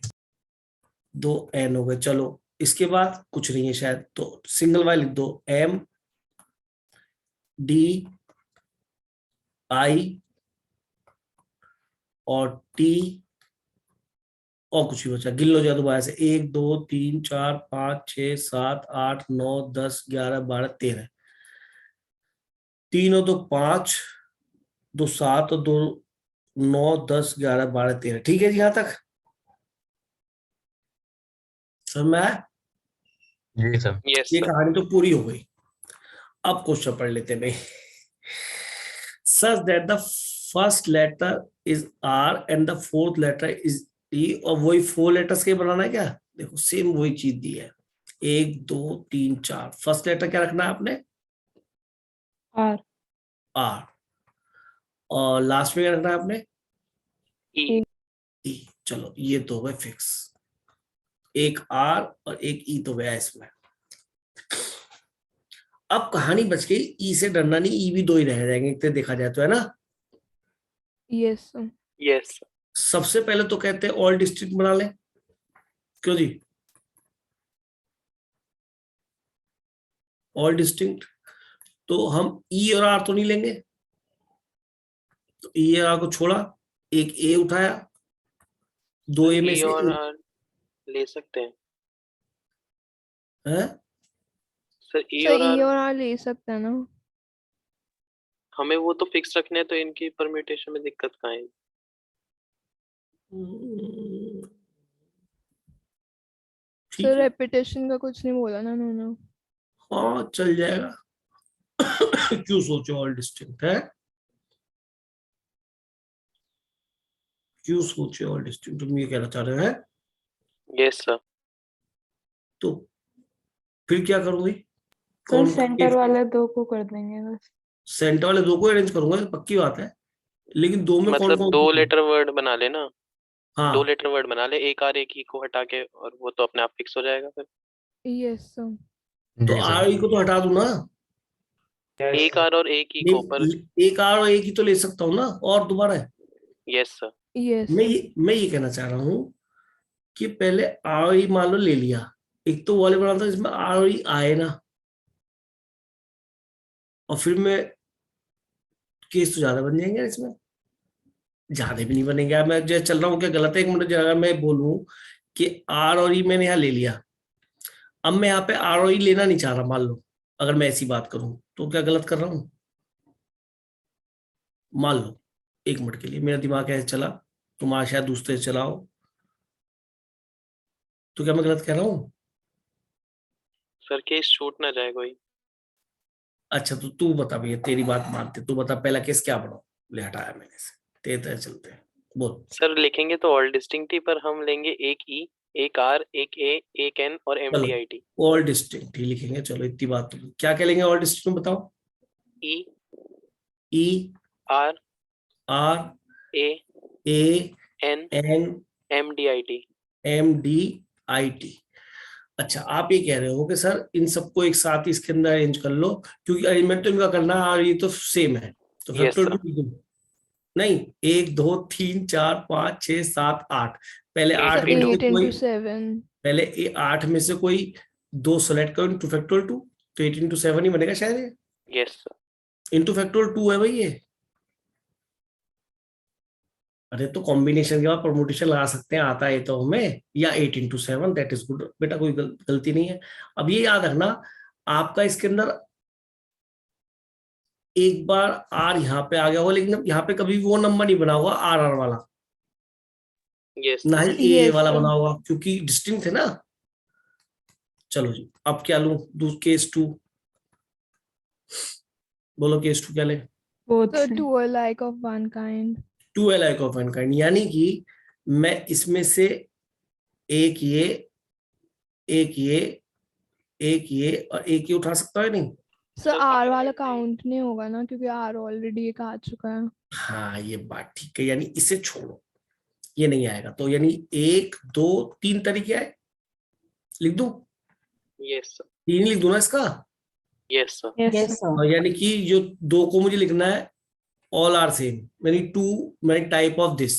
2 एन हो गए। चलो इसके बाद कुछ नहीं है शायद, तो सिंगल वाई लिख दो, एम डी आई और टी, और कुछ भी बचा? गिन लो जाए दोबारा से, 1 2 3 4 5 6 7 8 9 10 11 12 13, 3 और 2 5, 2 7 और 2 9 10 11 12 13। ठीक है जी, यहां तक समझ में आया? जी सर। यस ये सर, कहानी तो पूरी हो गई। अब क्वेश्चन पढ़ लेते हैं भाई। Such that the first letter is R and the fourth letter is E, और वही 4 लेटर्स के बनाना है क्या? देखो सेम वही चीज दी है, 1 2 3 4। फर्स्ट लेटर क्या रखना है आपने? R. R। और लास्ट में क्या रखना है आपने? ई। E। चलो ये तो हो गए फिक्स, एक R और एक E तो गया इसमें। अब कहानी बच गई, ई से डरना नहीं, ई भी 2 ही रह जाएंगे इतने देखा जाए तो, है ना? Yes sir. यस सर, सबसे पहले तो कहते हैं ऑल डिस्ट्रिक्ट बना लें, क्यों जी? ऑल डिस्टिंक्ट, तो हम ई और आर तो नहीं लेंगे, तो ई और आर को छोड़ा, एक ए उठाया, 2 ए में ई से और एक आर ले सकते हैं है। सर, ई सर और E आर। और R ले सकते हैं ना? हमें वो तो फिक्स रखने हैं, तो इनकी परम्यूटेशन में दिक्कत कहाँ है? ठीक सर है, रेपिटेशन का कुछ नहीं बोला ना उन्होंने। हाँ चल जाएगा। क्यों सोचो ऑल डिस्टिंक्ट है, क्यों सोचे ऑल डिस्टिंक्ट, तुम ये कहना चाह रहे हैं? यस सर, तो फिर क्या करोगे? सर कौन सेंटर वाले 2 को कर देंगे बस। सेंटर वाले 2 को अरेंज करूंगा, ये पक्की बात है, लेकिन 2 में कौन मतलब कौन 2 लेटर वर्ड बना लेना, 2 हाँ लेटर वर्ड बना ले, एक आर एक ई को हटा के, और वो तो अपने आप फिक्स हो जाएगा फिर। Yes sir. तो जी आर सर। ई को तो हटा दूं ना, एक आर और एक ई को पर। नहीं एक आर और एक ही तो ले सकता हूँ ना, और दोबारा है। यस सर, Yes मैं sir. ये कहना चाह रहा हूँ कि पहले आर और ई मान लो ले लिया, एक तो वो वाले बना था जिसमें आर और ई आए ना, और फिर मैं केस तो ज्यादा बन जाएंगे यार इसमें, ज्यादा भी नहीं बनेंगे यार। मैं जो चल रहा हूँ क्या गलत है? एक मिनट, अगर मैं बोलूँ कि आर और ई मैंने यहाँ ले लिया, अब मैं यहाँ पे आर और ई लेना नहीं चाह रहा, मान लो अगर मैं ऐसी बात करूं तो क्या गलत कर रहा हूं? मान लो एक मिनट के लिए, मेरा दिमाग ऐसे चला, तुम्हारा शायद दूसरे से चलाओ, तो क्या मैं गलत कह रहा हूँ? सर केस छूट ना जाए कोई। अच्छा तो तू बता भैया, तेरी बात मानते, तू बता पहला केस क्या पढ़ा, ले हटाया मैंने से, तेरे तरह चलते हैं, बोल। सर लिखेंगे तो ऑल डिस्टिंक्ट ही, पर हम लेंगे एक ई, एक आर, एक ए, एक एन और एम डी आई टी। चलो ऑल डिस्टिंक्ट ही लिखेंगे, चलो इतनी बात तो। क्या क्या लेंगे ऑल डिस्टिंक्ट में बताओ? E, E R, R A, A N, N M D I T. M D I T. अच्छा आप ये कह रहे हो कि सर इन सबको एक साथ ही इसके अंदर अरेंज कर लो, क्योंकि अरेंजमेंट तो इनका करना है और ये तो सेम है, तो Yes, फैक्टर sir. नहीं, 1 2 3 4 5 6 7 8, पहले Eight 8 सर में से 8 कोई, into 7. पहले 8 में से कोई 2 सेलेक्ट करो, इंटू फैक्टोरियल 2, तो 8 into 7 ही बनेगा शायद ये, यस सर, इंटू फैक्टोरियल 2 है भाई ये। अरे तो कॉम्बिनेशन के बाद परमुटेशन लगा सकते हैं, आता है तो हमें, या 8 into 7, दैट इज गुड बेटा, कोई गलती नहीं है। अब ये याद रखना, आपका इसके अंदर एक बार आर यहाँ पे आ गया होगा, लेकिन यहाँ पे कभी वो नंबर नहीं बना होगा आर आर वाला, यस ना ही ए Yes, वाला sir. बना होगा क्योंकि डिस्टिंक्ट है ना। चलो जी, अब क्या लूं? केस 2, बोलो केस 2 क्या ले? both So से two alike of one kind. 2 alike of one kind, यानी कि मैं इसमें से एक ये, एक ये, एक ये और एक ये उठा सकता है नहीं? सर Sir, R वाला काउंट नहीं होगा ना, क्योंकि R ऑलरेडी एक आ चुका है। हाँ ये बात ठीक है, यानी इसे छोड़ो, ये नहीं आएगा। तो यानी 1 2 3 तरीके आए, लिख दूं? यस सर, 3 लिख दूं ना इसका? Yes sir, yes sir. और यानी कि जो 2 को मुझे लिखना है ऑल आर सेम, यानी 2 मैं type of this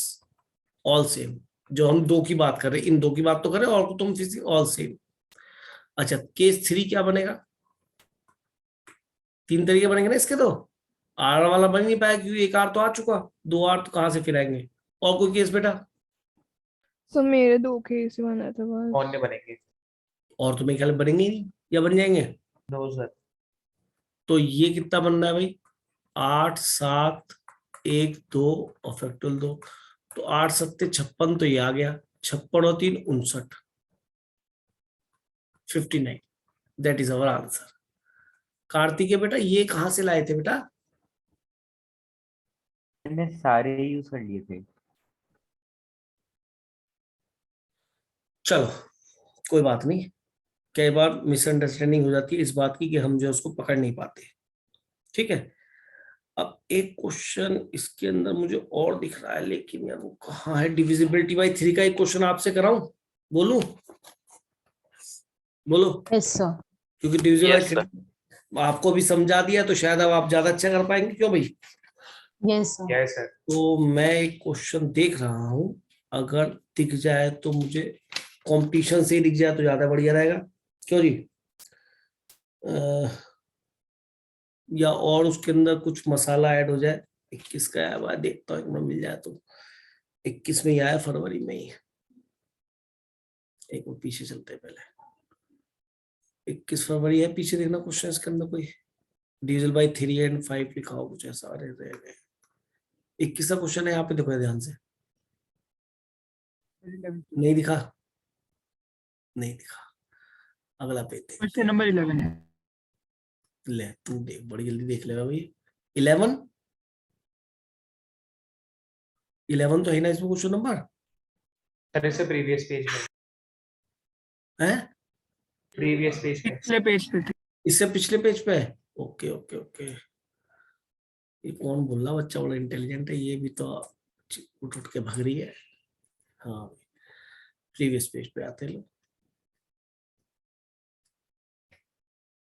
all same. जो हम 2 की बात कर रहे हैं, इन 2 की बात तो कर रहे हैं, और को तुम फिर ऑल सेम। अच्छा, केस 3 क्या बनेगा? 3 तरीके बनेंगे ना इसके। तो आर वाला बन नहीं पाया क्योंकि एक आर तो आ चुका, 2 आर तो कहां से फिर आएंगे? और कोई केस बेटा? सो मेरे 2 केस ही बने थे बस। कौन नहीं बनेंगे? और तो मेरे ख्याल में बनेंगे ही नहीं, या बन जाएंगे? No sir. तो ये कितना बन रहा है भाई? 8 7 1 2 और फैक्टोरियल 2, तो 8 7 56, तो ये आ गया 56 और 3 59, 59। That is our answer. Kartikeya बेटा ये कहां से लाए थे बेटा? मैंने सारे यूज कर लिए थे। चलो कोई बात नहीं, कई बार मिसअंडरस्टैंडिंग हो जाती है इस बात की कि हम जो है उसको पकड़ नहीं पाते। ठीक है, अब एक क्वेश्चन इसके अंदर मुझे और दिख रहा है, लेकिन यार वो कहाँ है? डिविजिबिलिटी बाय 3 का एक क्वेश्चन आपसे कराऊं? बोलूं? बोलो, yes sir. क्योंकि डिविजिबल बाय यस सर, 3 आपको भी समझा दिया, तो शायद अब आप ज्यादा अच्छा कर पाएंगे। क्यों भाई? yes sir. Yes sir. तो मैं एक क्वेश्चन देख रहा हूं, अगर दिख जाए तो मुझे कंपटीशन से ही दिख जाए तो ज्यादा बढ़िया रहेगा। क्यों जी? या और उसके अंदर कुछ मसाला ऐड हो जाए। 21 का आया हुआ है, देखता हूँ एक मिनट मिल जाए तो। 21 में ही आया, फरवरी में ही। एक मिनट पीछे चलते हैं पहले। 21 फरवरी है, पीछे देखना क्वेश्चन इसके अंदर कोई डीजल बाई 3 एंड 5 लिखा हो कुछ ऐसा। अरे 21 का क्वेश्चन है, यहाँ पे देखो ध्यान से। नहीं दिखा? नहीं दिखा। अगला पेज देख। क्वेश्चन नंबर 11 है। ले तू देख, बड़ी जल्दी देख लेगा भाई। 11 11 तो है ना इसमें क्वेश्चन नंबर? सर इससे प्रीवियस पेज में, है प्रीवियस पेज में। पिछले पेज पे थे। इससे पिछले पेज पे है? Okay okay okay. ये कौन बोल रहा? बच्चा बड़ा इंटेलिजेंट है, ये भी तो उठ उठ के भाग रही है। हाँ, प्रीवियस पेज पे आते हैं लोग।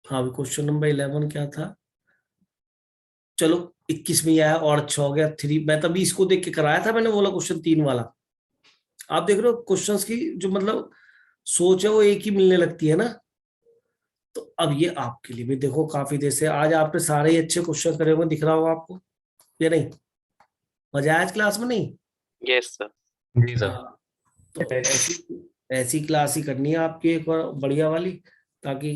हाँ, क्वेश्चन नंबर 11 क्या था? चलो 21 में ही आया और अच्छा हो गया। 3 मैं तभी इसको देख के कराया था, मैंने बोला क्वेश्चन 3 वाला। आप देख रहे हो क्वेश्चंस की जो मतलब सोच है वो एक ही मिलने लगती है ना। तो अब ये आपके लिए भी देखो, काफी देर से आज आपने सारे ही अच्छे क्वेश्चन करे हुए दिख रहा होगा आपको, या नहीं? मजा आया आज क्लास में? नहीं? यस सर, जी सर। हाँ, तो ऐसी ऐसी क्लास ही करनी है आपकी एक और बढ़िया वाली, ताकि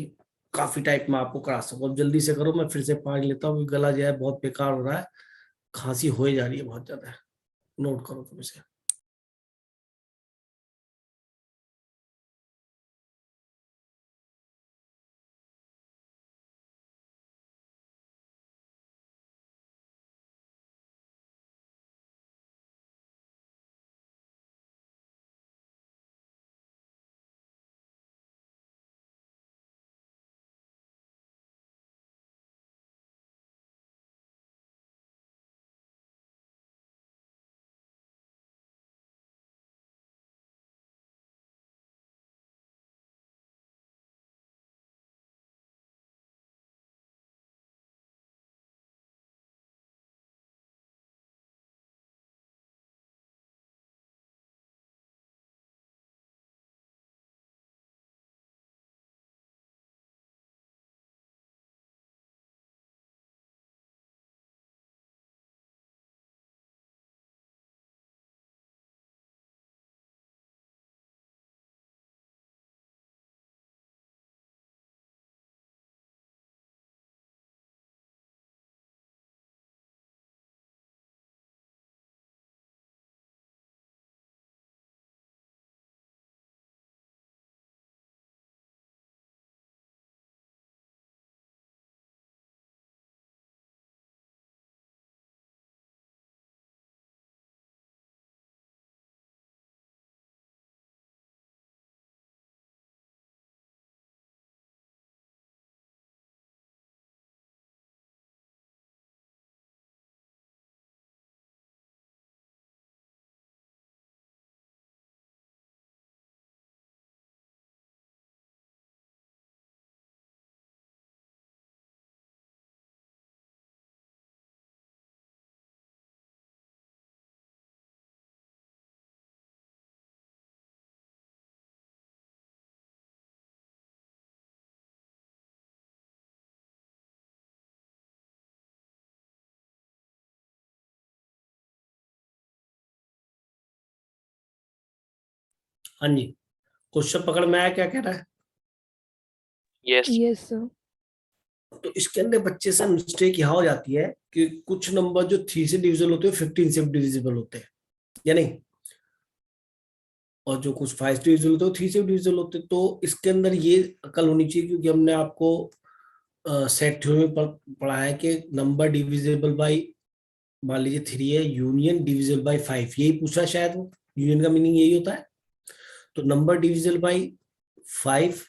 काफी टाइप में आपको करा सकूं। अब जल्दी से करो, मैं फिर से पानी लेता हूँ, गला जो है बहुत बेकार हो रहा है, खांसी हो ही जा रही है बहुत ज्यादा। नोट करो तुम इसे। हाँ जी, क्वेश्चन पकड़ में आया? क्या कह रहा है? Yes Yes, sir. तो इसके अंदर बच्चे से मिस्टेक यहाँ हो जाती है कि कुछ नंबर जो 3 से डिविजिबल होते हैं 15 से डिविजिबल होते हैं, या नहीं, और जो कुछ 5 से डिविजिबल होते हैं 3 से डिविजिबल होते हैं। तो इसके अंदर ये अकल होनी चाहिए, क्योंकि हमने आपको सेट थ्योरी में पढ़ा है कि नंबर डिविजिबल बाई, मान लीजिए 3 है, यूनियन डिविजिबल बाई 5, यही पूछा शायद वो, यूनियन का मीनिंग यही होता है। तो number divisible by 5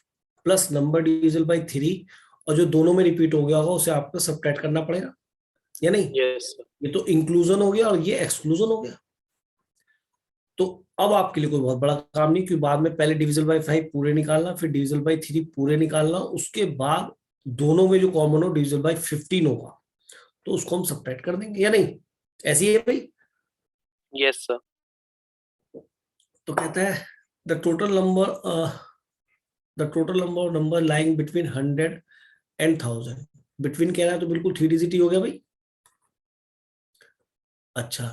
plus number divisible by 3, और जो दोनों में रिपीट हो गया होगा उसे आपको सब्ट्रैक्ट करना पड़ेगा, या नहीं? यस ये तो इंक्लूजन हो गया और ये एक्सक्लूजन हो गया। तो अब आपके लिए कोई बहुत बड़ा काम नहीं, क्योंकि बाद में पहले डिविजिबल बाई 5 पूरे निकालना, फिर डिविजिबल बाई 3 पूरे निकालना, उसके बाद दोनों में जो कॉमन हो डिविजिबल बाई 15 होगा, तो उसको हम सब्ट्रैक्ट कर देंगे, या नहीं? ऐसी है भाई। यस सर तो कहता है the total number lying between 100 and 1000, between कह रहा है तो बिल्कुल 3 डिजिट ही हो गया भाई। अच्छा,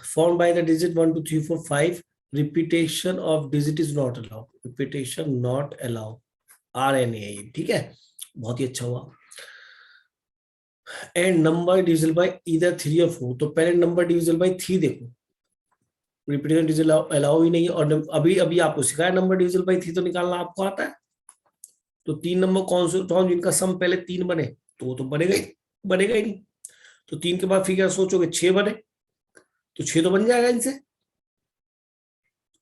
form by the digit 1 2 3 4 5, repetition of digit is not allowed, repetition not allowed, RNA, ठीक है, बहुत ही अच्छा हुआ। And number divisible by either 3 or 4, तो पहले नंबर डिविजिबल बाय 3 देखो, रिपीटेशन डिजिट अलाउ ही नहीं है, और अभी आपको सिखाया नंबर डिविजिबल बाय 3 तो निकालना आपको आता है। तो 3 नंबर कौन से उठाओ जिनका सम पहले 3 बने, तो वो तो बनेगा ही नहीं। तो 3 के बाद फिर क्या सोचोगे, 6 बने, तो 6 तो बन जाएगा इनसे,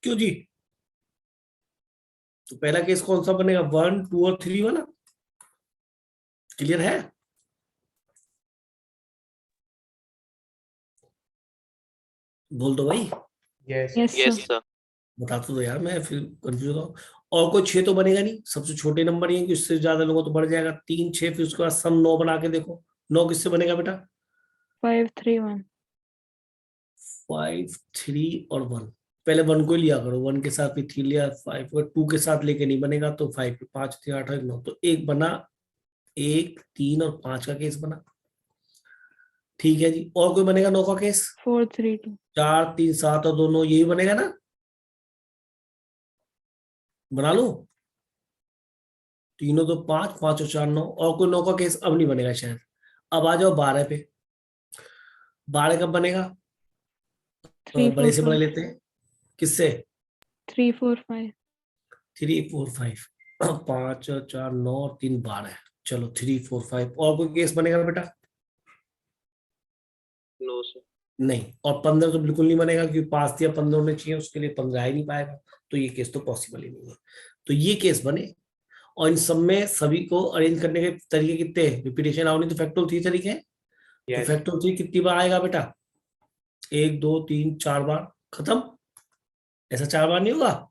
क्यों जी? तो पहला केस कौन सा बनेगा, 1 2 और 3 वाला। क्लियर है? बोल दो भाई, yes yes yes sir sir बता तो दो यार, मैं फिर कंफ्यूज होता हूँ। और कोई 6 तो बनेगा नहीं, सबसे छोटे नंबर ही है कि उससे ज्यादा लोगों तो बढ़ जाएगा। 3 6, फिर उसके बाद सम 9 बना के देखो, 9 किससे बनेगा बेटा? 5 3 1 5 3 और 1, पहले 1 को ही लिया करो, 1 के साथ भी 3 लिया, 5 को 2 के साथ लेके नहीं बनेगा, तो 5 5 3 8 9, तो एक बना, 1 3 और 5 का केस बना, ठीक है जी। और कोई बनेगा 9 का केस? 4 3 2 4 3 7 और 2 9, यही बनेगा ना, बना लो। तीनों तो 5 5 और 4 9, और कोई 9 का केस अब नहीं बनेगा शायद। अब आ जाओ 12 पे, 12 कब बनेगा? 3 बड़े 4 से बड़े 5 लेते हैं, किससे? 3 4 5 3 4 5, 5 और 4 9 और 3 12, चलो 3 4 5। और कोई केस बनेगा बेटा? नो सर नहीं। और 15 तो बिल्कुल नहीं बनेगा, क्योंकि 5 या 15 होने चाहिए, उसके लिए 15 ही नहीं पाएगा, तो ये केस तो पॉसिबल ही नहीं है। तो ये केस बने, और इन सब में सभी को अरेंज करने के तरीके कितने हैं? रिपीटेशन आओ नहीं तो फैक्टोरियल 3 तरीके हैं। तो यस फैक्टोरियल 3 कितनी बार आएगा बेटा? 1 2 3 4 बार, खत्म। ऐसा 4 बार नहीं होगा।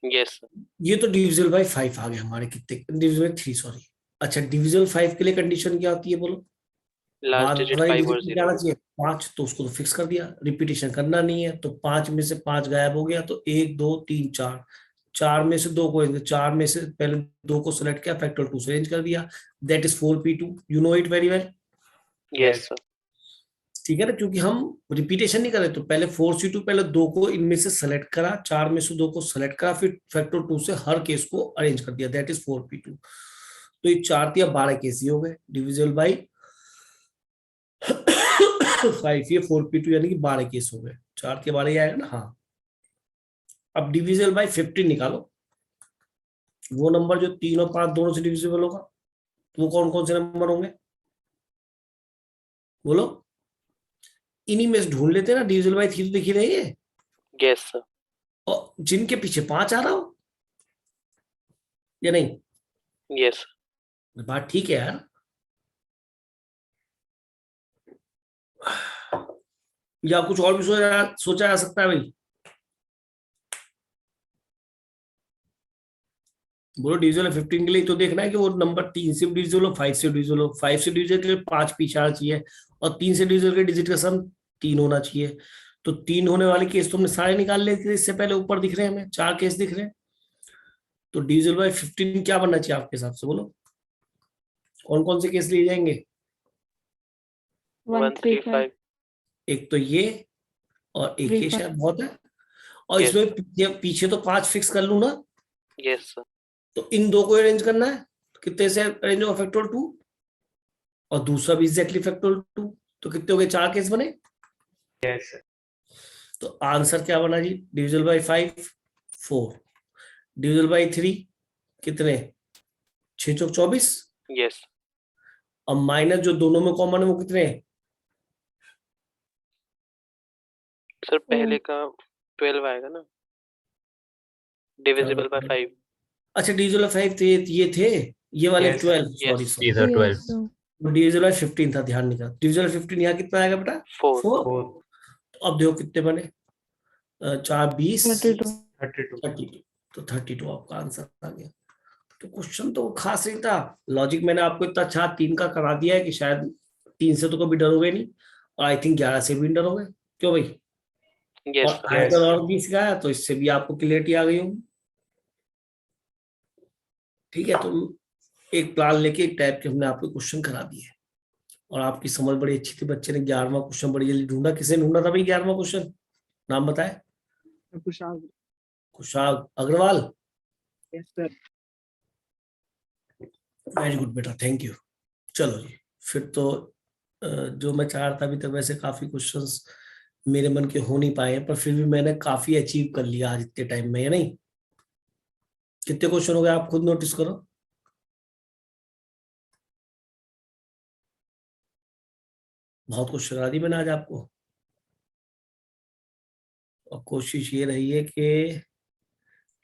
यस ये तो डिविजिबल बाय 5 आ गए हमारे, कितने? Divisible by 3, sorry. अच्छा, डिविजिबल 5 के लिए कंडीशन क्या होती है बोलो? लास्ट डिजिट 5 और 0 आना चाहिए 5, तो उसको तो फिक्स कर दिया, रिपीटेशन करना नहीं है, तो 5 में से 5 गायब हो गया, तो 1 2 3 4, 4 में से 2 को, 4 में से पहले 2 को सिलेक्ट किया, फैक्टोरियल 2 से अरेंज कर दिया, that is 4p2, you know it very well, yes sir ठीक है ना? क्योंकि हम रिपीटेशन नहीं कर रहे, तो पहले 4c2, पहले 2 को इनमें से सेलेक्ट करा, 4 में से 2 को सेलेक्ट करा, फिर फैक्टर 2 से हर केस को अरेंज कर दिया, दैट इज 4p2। तो ये 4 या 12 केस ही हो गए डिविजिबल बाई 5, ये 4p2 यानी कि 12 केस हो गए, 4 के 12 ही आएगा ना। हाँ, अब डिविजिबल बाई 15 निकालो, वो नंबर जो 3 और 5 दोनों से डिविजिबल होगा, वो कौन कौन से नंबर होंगे बोलो? इन्हीं में से ढूंढ लेते हैं ना, डिविजिबल बाई 3 तो दिख ही रही है, यस सर और जिनके पीछे 5 आ रहा हो, या नहीं? यस बात ठीक है यार। या कुछ और भी सोचा जा सकता है भाई? बोलो। डिविजिबल 15 के लिए तो देखना है कि वो नंबर 3 से डिविजिबल हो, 5 से डिविजिबल हो, 5 से डिविजिबल के लिए 5 पीछे आना चाहिए, और 3 से डिविजिबल के डिजिट का सम 3 होना चाहिए। तो 3 होने वाले केस तो हमने सारे निकाल लिए थे, इससे पहले ऊपर दिख रहे हैं हमें 4 केस दिख रहे हैं। तो डिविजिबल बाय 15 क्या बनना चाहिए आपके हिसाब से बोलो? कौन कौन से केस लिए जाएंगे? 1 3 5 135 एक तो ये, और एक 3 ये 5 शायद बहुत है। और Yes. इसमें पीछे तो 5 फिक्स कर लूं ना, यस सर। तो इन दो को अरेंज करना है, तो कितने से अरेंज होगा, फैक्टोरियल 2, और दूसरा भी एग्जैक्टली फैक्टोरियल 2, तो कितने हो गए, 4 केस बने। Yes sir. तो आंसर क्या बना जी, डिविजिबल बाय 5 4, डिविजिबल बाय 3 कितने, 6 चौक 24, यस और माइनस जो दोनों में कॉमन है वो कितने हैं, सर, पहले का 12 आएगा ना, डिविजिबल बाय 5। अच्छा डिविजिबल बाय 5 थे ये थे, ये वाले Yes, 12, yes. सॉरी जी सर 12। डिविजिबल बाय 15 था, ध्यान नहीं था। डिविजिबल 15 यहाँ कितना आएगा बेटा, 4। 4। 4 तो अब देखो कितने बने, 4 20 32। 32। 32, तो 32 आपका आंसर आ गया। तो क्वेश्चन तो खास नहीं था, लॉजिक मैंने आपको इतना अच्छा 3 का करा दिया है कि शायद 3 से तो कभी डरोगे नहीं, और आई थिंक 11 से भी डरोगे, क्यों भाई। यस और सर। आयतन और भी सिखाया, तो इससे भी आपको क्लियरिटी आ गई होगी। ठीक है, तो एक प्लान लेके एक टाइप के हमने आपको क्वेश्चन करा दिए, और आपकी समझ बड़ी अच्छी थी। बच्चे ने 11वां क्वेश्चन बड़ी जल्दी ढूंढा। किसने ढूंढा था भाई 11वां क्वेश्चन, नाम बताए। Kushal. Khushhal Agarwal, yes sir. Very good बेटा, थैंक यू। चलो जी, फिर तो जो मैं चाह रहा था अभी तक, वैसे काफी क्वेश्चंस मेरे मन के हो नहीं पाए हैं, पर फिर भी मैंने काफी अचीव कर लिया आज इतने टाइम में, या नहीं। कितने क्वेश्चन हो गए आप खुद नोटिस करो। बहुत कुछ करा दी मैंने आज आपको, और कोशिश ये रही है कि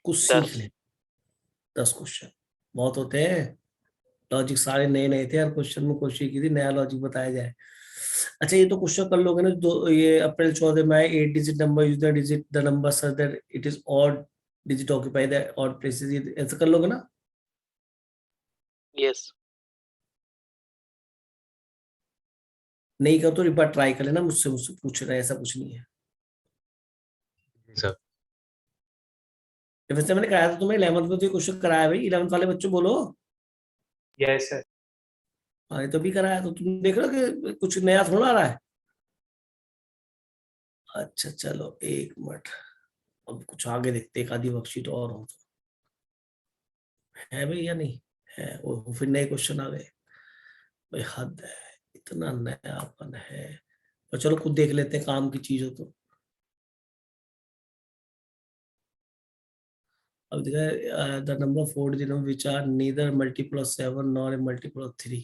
कुछ सीख 10। लें। 10 क्वेश्चन बहुत होते हैं, लॉजिक सारे नए नए थे, हर क्वेश्चन में कोशिश की थी नया लॉजिक बताया जाए। अच्छा ये तो क्वेश्चन कर लोगे ना, दो ये अप्रैल 14 में 8 digit number use the digit the number such that it is odd digit occupy the odd places, ये ऐसा कर लोगे ना। यस नहीं कर तो एक बार ट्राई कर लेना, मुझसे मुझसे पूछ रहे हैं, ऐसा कुछ नहीं है। सर वैसे मैंने कहा था तुम्हें 11th में तो ये क्वेश्चन कराया भाई, 11th वाले बच्चों बोलो। Yes sir. हाँ ये तो भी कराया, तो तुम देख रहे हो कि कुछ नया थोड़ा आ रहा है। अच्छा चलो एक मिनट, अब कुछ आगे देखते, एक आधी वर्कशीट और हो तो है भाई या नहीं है। वो फिर नए क्वेश्चन आ गए भाई, हद है, इतना नयापन है। तो चलो खुद देख लेते हैं, काम की चीज हो तो। अब देखा the number 4 digit number which are neither multiple of 7 nor a multiple of 3।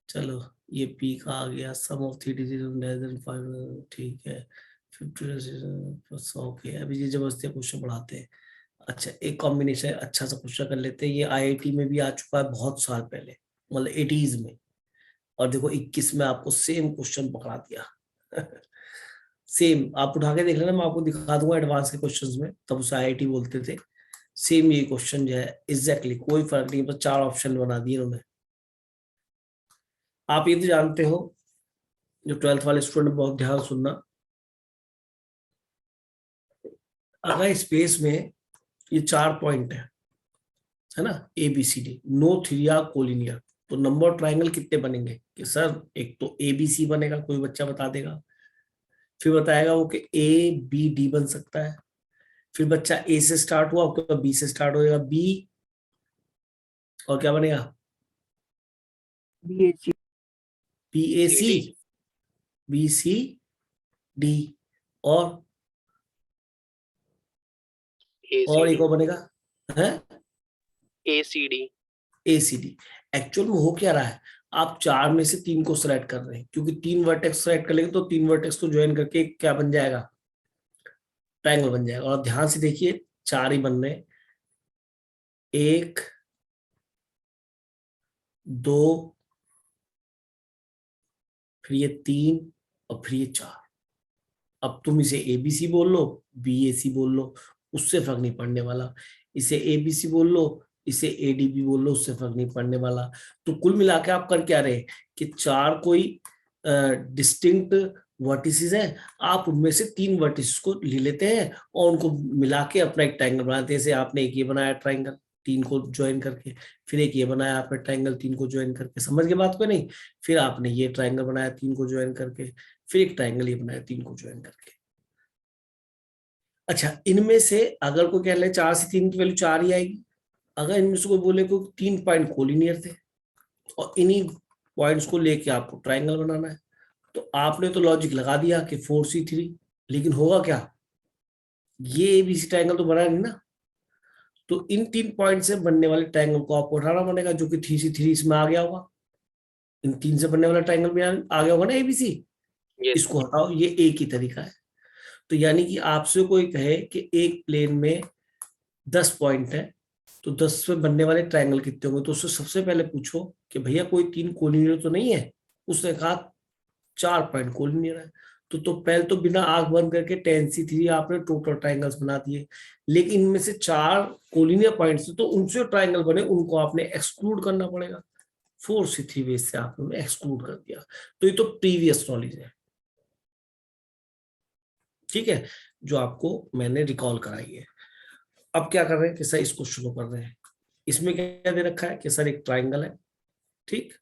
चलो ये पी का आ गया, sum of 3 digit less than 5, ठीक है। 50 ओके, अभी ये जबरदस्ती क्वेश्चन पढ़ाते हैं। अच्छा एक कॉम्बिनेशन अच्छा सा क्वेश्चन कर लेते हैं, ये आईआईटी में भी आ चुका है बहुत साल पहले, मतलब 80s में, और देखो 21 में आपको सेम क्वेश्चन पकड़ा दिया। सेम आप उठा के देख लेना, मैं आपको दिखा दूंगा एडवांस के क्वेश्चंस में, तब उसे आईआईटी बोलते थे। सेम ये क्वेश्चन जो है एग्जैक्टली कोई फर्क नहीं, बस 4 ऑप्शन बना दिए उन्होंने। आप ये तो जानते हो, जो 12th वाले स्टूडेंट बहुत ध्यान सुनना, अगर स्पेस में ये 4 पॉइंट है ना, A B C D, no three are collinear, तो नंबर ट्राइंगल कितने बनेंगे कि सर एक तो ए बी सी बनेगा, कोई बच्चा बता देगा, फिर बताएगा वो कि ए बी डी बन सकता है, फिर बच्चा ए से स्टार्ट हुआ आपका बी से स्टार्ट होएगा, बी और क्या बनेगा, BHG। बी ए सी, बी सी डी, और एक और बनेगा है ACD। ACD। एक्चुअल में हो क्या रहा है, आप 4 में से 3 को सिलेक्ट कर रहे हैं, क्योंकि 3 वर्टेक्स सिलेक्ट कर लेंगे तो 3 वर्टेक्स को ज्वाइन करके क्या बन जाएगा, ट्रायंगल बन जाएगा। और ध्यान से देखिए 4 ही बन रहे, 1 2 फिर ये 3 और फिर ये 4। अब तुम इसे ABC बोल लो, BAC बोल लो, उससे फर्क नहीं पड़ने वाला। इसे ABC बोल लो, इसे ADB बोल लो, उससे फर्क नहीं पड़ने वाला। तो कुल मिला के आप कर क्या रहे कि 4 कोई डिस्टिंक्ट वर्टिसेस हैं, आप उनमें से 3 वर्टिसेस को ले लेते हैं और उनको मिला के अपना एक ट्रायंगल बनाते हैं। जैसे आपने एक ये बनाया ट्रायंगल 3 को ज्वाइन करके, फिर एक ये बनाया आपने ट्रायंगल 3 को ज्वाइन करके, समझ के बात को नहीं, फिर आपने ये ट्रायंगल बनाया 3 को ज्वाइन करके, फिर एक ट्रायंगल ये बनाया 3 को ज्वाइन करके। अच्छा, इनमें से अगर कोई कह ले 4 से 3 की वैल्यू 4 ही आएगी, अगर इनमें से कोई बोले कोई 3 पॉइंट कोलिनियर थे और इन्हीं पॉइंट्स को लेके आपको ट्राइंगल बनाना है, तो आपने तो लॉजिक लगा दिया कि 4C3, लेकिन होगा क्या, ये एबीसी ट्राइंगल तो बना नहीं ना, तो इन 3 पॉइंट से बनने वाले ट्राइंगल को आपको उठाना पड़ेगा, जो कि 3C3 इसमें आ गया होगा। इन 3 से बनने वाला ट्राइंगल में आ गया होगा ना एबीसी, यस इसको हटाओ, ये एक ही तरीका है। तो यानी कि आपसे कोई कहे कि एक प्लेन में 10 पॉइंट है, तो 10 में बनने वाले ट्राइंगल कितने होंगे, तो उससे सबसे पहले पूछो कि भैया कोई 3 कोलिनियर तो नहीं है। उसने कहा 4 पॉइंट कोलिनियर है, तो पहले तो बिना आंख बंद करके 10C3 आपने टोटल ट्राइंगल्स बना दिए, लेकिन इनमें से 4 कोलिनियर पॉइंट्स, तो उनसे ट्राइंगल बने उनको आपने एक्सक्लूड करना पड़ेगा। 4C3 बेस से आपने एक्सक्लूड कर दिया। तो ये तो प्रीवियस नॉलेज है, ठीक है, जो आपको मैंने रिकॉल कराई है। अब क्या कर रहे हैं कि सर इसको शुरू कर रहे हैं। इसमें क्या दे रखा है कि सर एक ट्राइंगल है, ठीक,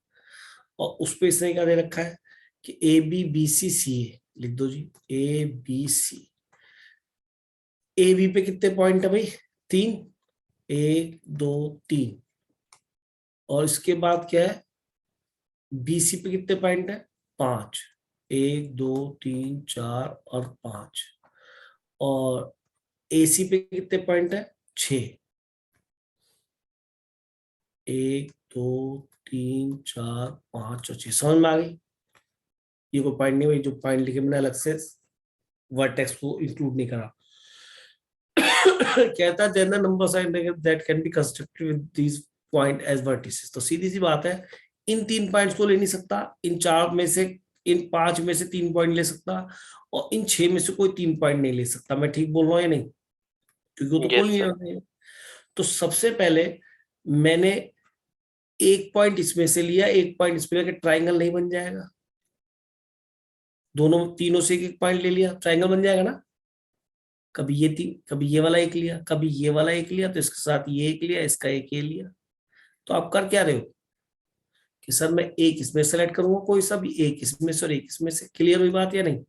और उस पे इसने क्या दे रखा है कि ABBCCA लिख दो जी, ABC। AB पे कितने पॉइंट है भाई, 3, 1 2 3, और इसके बाद क्या है, BC पे कितने पॉइंट है, 5, 1 2 3 4 और 5, और AC पे कितने पॉइंट है, 6, 1 2 3 4 5 और 6। समझ में आ गई? ये कोई पॉइंट नहीं भाई, जो पॉइंट लिखे मैंने अलग से वर्टेक्स को इंक्लूड नहीं करा। कहता है numbers are that can be constructed with these point as vertices. तो सीधी सी बात है, इन 3 पॉइंट्स को ले नहीं सकता, इन 4 में से, इन 5 में से 3 पॉइंट ले सकता, और इन 6 में से कोई 3 पॉइंट नहीं ले सकता। मैं ठीक बोल रहा हूँ या नहीं? क्योंकि वो तो Yes, कोई sir. नहीं है। तो सबसे पहले मैंने एक पॉइंट इसमें से लिया, एक पॉइंट इसमें लिया, कि ट्राइंगल नहीं बन जाएगा। दोनों तीनों से एक पॉइंट ले लिया, ट्राइंगल बन जाएगा ना। कभी ये 3, कभी ये वाला एक लिया, कभी ये वाला एक लिया, तो इसके साथ ये एक लिया, इसका एक ये लिया। तो आप कर क्या रहे हो कि सर मैं एक इसमें सेलेक्ट करूंगा, कोई सा भी एक इसमें से और एक इसमें से। क्लियर हुई बात या नहीं?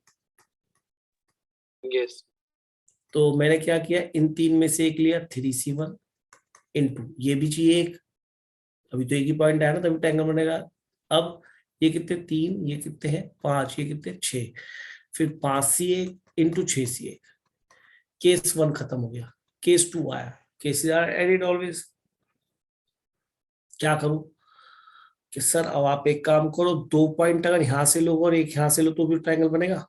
Yes. तो मैंने क्या किया, इन 3 में से एक लिया, 3C1 इंटू ये भी चाहिए एक, अभी तो एक ही पॉइंट आया ना, तभी ट्रायंगल बनेगा। अब ये कितने 3, ये कितने हैं 5, ये कितने 6, फिर 5C1 इंटू 6C1। केस 1 खत्म हो गया, केस 2 आया, केसेस आर एडिड ऑलवेज। क्या करूं कि सर अब आप एक काम करो, 2 पॉइंट अगर यहां से लो और एक यहां से लो तो भी ट्रायंगल बनेगा,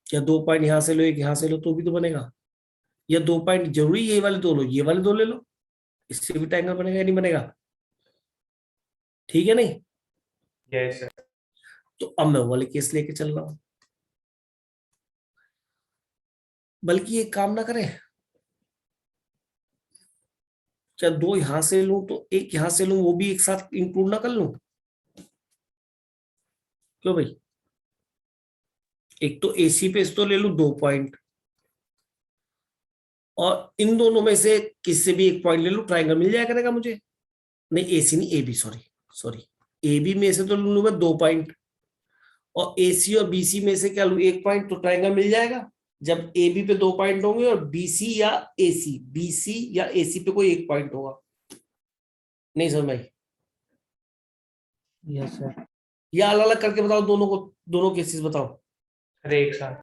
या 2 पॉइंट यहां से लो एक यहां से लो तो भी तो बनेगा, या 2 पॉइंट जरूरी ये वाले दो लो, ये वाले दो ले लो, इससे भी ट्रायंगल बनेगा या नहीं बनेगा? ठीक है नहीं? Yes sir. तो अब मैं वो वाले केस लेके चल रहा हूं। बल्कि एक काम ना करें, चाहे 2 यहां से लूं तो एक यहां से लूं, वो भी एक साथ इंक्लूड ना कर लूं? क्यों भाई? एक तो AC पे तो ले लूं 2 पॉइंट, और इन दोनों में से किसी से भी एक पॉइंट ले लूं, ट्रायंगल मिल जाया करेगा मुझे। नहीं AC नहीं, AB, सॉरी AB में से तो लूं मैं 2 पॉइंट, और AC और BC में से क्या लूं, 1 पॉइंट, तो ट्रायंगल मिल जाएगा। जब AB पे 2 पॉइंट होंगे और BC या AC पे कोई 1 पॉइंट होगा। नहीं समझ भाई? Yes sir. या अलग अलग करके बताओ दोनों को, दोनों केसेस बताओ। अरे एक साथ।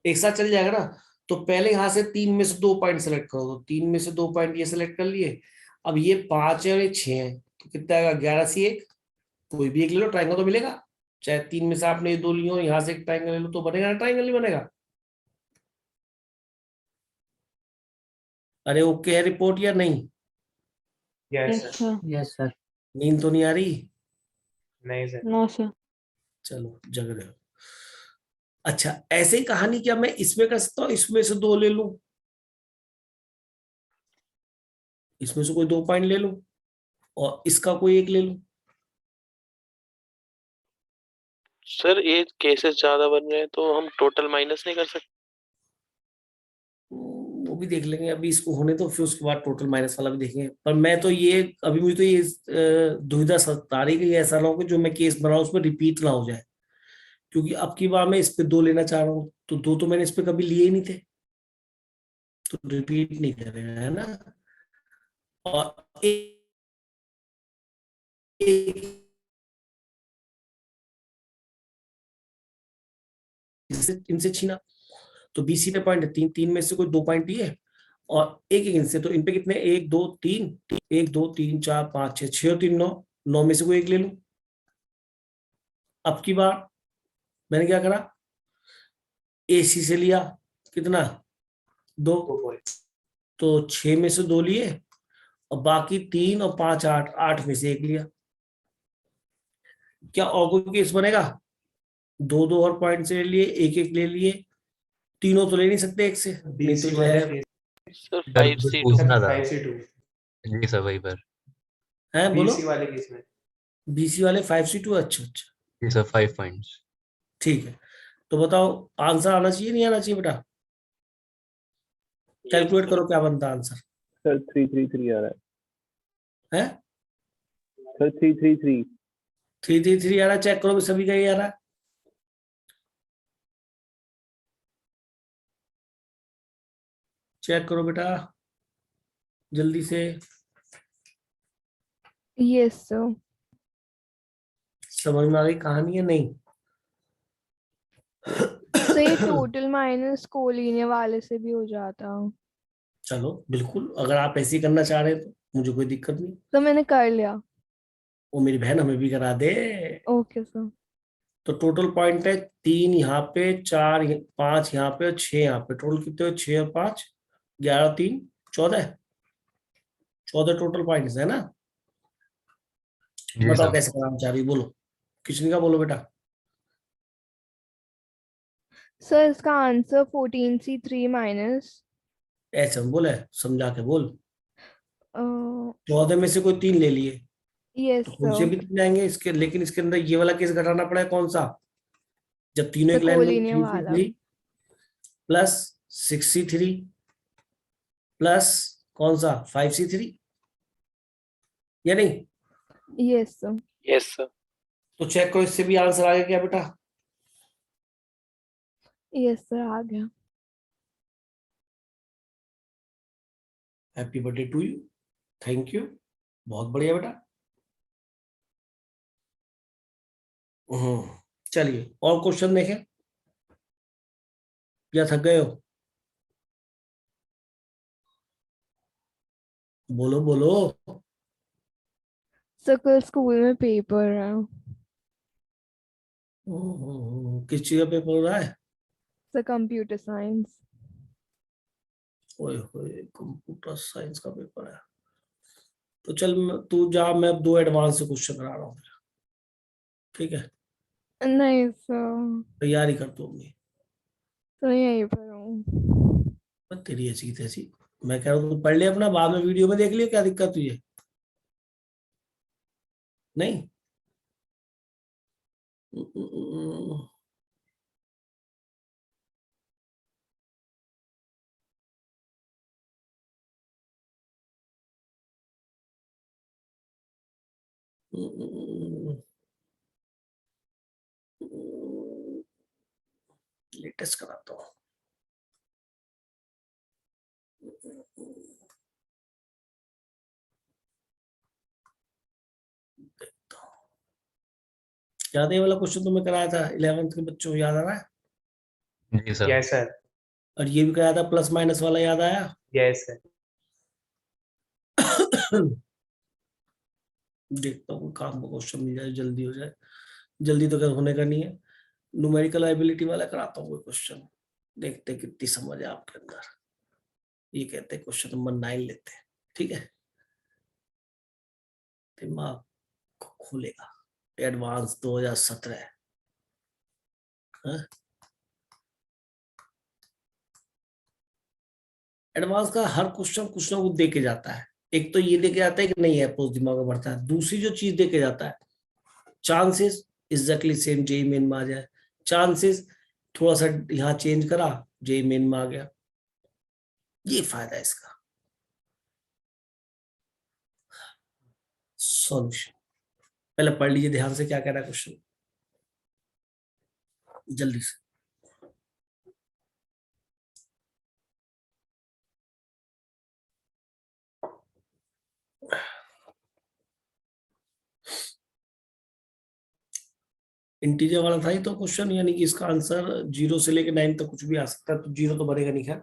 एक साथ चल जाएगा ना। तो पहले यहां से 3 में से 2 पॉइंट सेलेक्ट करो, तो 3 में से 2 पॉइंट ये सेलेक्ट कर लिए। अब ये 5 है और ये 6 है, तो कितना आएगा, 11C1। कोई भी एक ले लो, ट्रायंगल तो मिलेगा। चाहे 3 में से आपने ये 2 लिए हो, यहां से एक ट्रायंगल ले लो तो बनेगा ना, ट्रायंगल नहीं बनेगा? अरे ओके है रिपोर्ट या नहीं? Yes Yes, sir. sir. Yes sir. नींद तो नहीं आ रही? नहीं सर। No, sir. चलो जग रहे हो। अच्छा, ऐसे ही कहानी क्या मैं इसमें कर सकता हूँ, इसमें से 2 ले लूं, इसमें से कोई 2 पॉइंट ले लूं, और इसका कोई एक ले लूं? सर ये केसेस ज्यादा बन रहे हैं तो हम टोटल माइनस नहीं कर सकते? वो भी देख लेंगे, अभी इसको होने तो फिर उसके बाद टोटल माइनस वाला भी देखेंगे। पर मैं तो ये अभी मुझे तो ये दुविधा सता रही कि ऐसा ना हो कि जो मैं केस बनाऊं उसमें रिपीट ना हो जाए, क्योंकि अब की बार मैं इस पे 2 लेना चाह रहा हूँ, तो 2 तो मैंने इस पे कभी लिए ही नहीं थे, तो रिपीट नहीं करेगा, है ना। और एक इनसे छीना, तो बीसी पे पॉइंट है, 3 3 में से कोई 2 पॉइंट लिए, और एक एक इनसे, तो इन पे कितने, 1 2 3, 1 2 3 4 5 6, 6 और 3 9, 9 में से कोई एक ले लूं। अब की बार मैंने क्या करा, एसी से लिया कितना, 2, तो 6 में से 2 लिए, और बाकी 3 और 5 8, 8 में से एक लिया। क्या और कोई केस बनेगा, 2 2 और पॉइंट से ले लिए, एक एक ले लिए, तीनों तो ले नहीं सकते एक से, नहीं तो जो है सर सर 5C2 पूछना था 5C2 जी सर, वही पर। है, बोलो। BC वाले केस में। बीसी वाले 5C2, अच्छा अच्छा, जी सर, 5 पॉइंट्स। ठीक है। तो बताओ आंसर आना चाहिए नहीं आना चाहिए बेटा, कैलकुलेट करो क्या बनता है आंसर। सर 333 आ रहा है है सर 333 3 आ रहा है, चेक करो भी सभी का ये आ रहा है। चेक करो बेटा जल्दी से, Yes, sir. समझ में आ गई कहानी है नहीं। So ये टोटल माइनस कोलिनियर वाले से भी हो जाता। चलो बिल्कुल, अगर आप ऐसे ही करना चाह रहे हैं तो मुझे कोई दिक्कत नहीं, तो मैंने कर लिया। वो मेरी बहन हमें भी करा दे। Okay sir. तो टोटल पॉइंट है 3 यहाँ पे, 4 5 यहाँ पे और 6 यहाँ पे, टोटल कितने हुए, 6 और 5 11 3 14 14 टोटल पॉइंट्स है ना। जी बताओ सर। कैसे कराना चाह रही हो, बोलो किचन का, बोलो बेटा। सर इसका आंसर 14C3 माइनस ऐसे हम बोले, समझा के बोल। 14 में से कोई 3 ले लिए, यस तो खुद से सर। भी 3 आएंगे इसके, लेकिन इसके अंदर ये वाला केस घटाना पड़ा है, कौन सा, जब तीनों तो एक लाइन में, कोलिनियर वाला 3C3 प्लस 6C3 प्लस कौन सा 5C3, या नहीं। Yes sir. Yes sir. तो चेक करो इससे भी आंसर आ गया क्या बेटा। यस सर आ गया। Happy birthday to you, thank you, बहुत बढ़िया बेटा। चलिए और क्वेश्चन देखें, या थक गए हो, बोलो बोलो। सर कल स्कूल में पेपर है। किस चीज का पेपर हो रहा है। Sir computer science. ओए होए, कंप्यूटर साइंस का पेपर है, तो चल तू जा, मैं अब 2 एडवांस से क्वेश्चन करा रहा हूँ, ठीक है, नहीं सर, तैयारी कर तू अपनी। तो यहीं पर हूँ। बस तेरी ऐसी की तैसी, मैं कह रहा हूँ तू पढ़ ले अपना, बाद में वीडियो में देख लियो, क्या दिक्कत तुझे, नहीं। लेटेस्ट कराता हूँ, देखता हूँ। याद है ये वाला क्वेश्चन तुम्हें कराया था 11th के बच्चों को, याद आ रहा है। जी सर। Yes sir. और ये भी कराया था प्लस माइनस वाला, याद आया। Yes sir. देखता हूँ काम का क्वेश्चन मिल जाए, जल्दी हो जाए, जल्दी तो होने का नहीं है। न्यूमेरिकल एबिलिटी वाला कराता हूँ क्वेश्चन, देखते हैं कितनी समझ है आपके अंदर। ये कहते हैं क्वेश्चन नंबर 9 लेते हैं, ठीक है, दिमाग को खोलेगा, एडवांस 2017 एडवांस का हर क्वेश्चन कुछ ना कुछ दे के जाता है। एक तो ये देके जाता है कि नहीं है, पोस्ट दिमाग में बढ़ता है। दूसरी जो चीज देके जाता है, chances exactly same JEE Main में आ जाए, चांसेस थोड़ा सा यहाँ चेंज करा, जेई मेन में आ गया। ये फायदा है इसका। सॉल्यूशन पहले पढ़ लीजिए ध्यान से, क्या कह रहा है क्वेश्चन। जल्दी से। इंटीजर वाला था ही तो क्वेश्चन, यानी कि इसका आंसर 0 से लेकर 9 तक कुछ भी आ सकता है, तो 0 तो बनेगा नहीं, खैर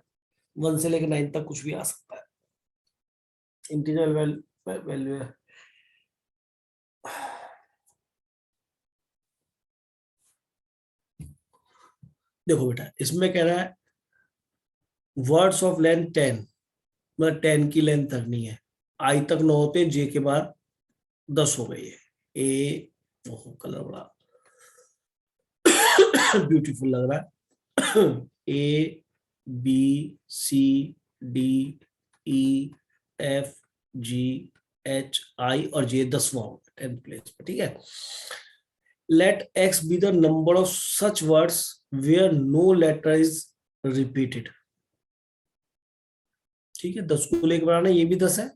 1 से लेकर 9 तक कुछ भी आ सकता है। इंटीजर वैल्यू है। देखो बेटा, इसमें कह रहा है वर्ड्स ऑफ लेंथ 10, मतलब 10 की लेंथ करनी है, आई तक 9 होते, जे के बाद 10 हो गई है। ए, ओहो कलर बड़ा ब्यूटीफुल लग रहा है। A B C D E F G H I और जे 10वां 10th प्लेस पे, ठीक है। Let X be the number of such words where no letter is repeated, ठीक है। 10 को लेकर बनाना, ये भी 10 है,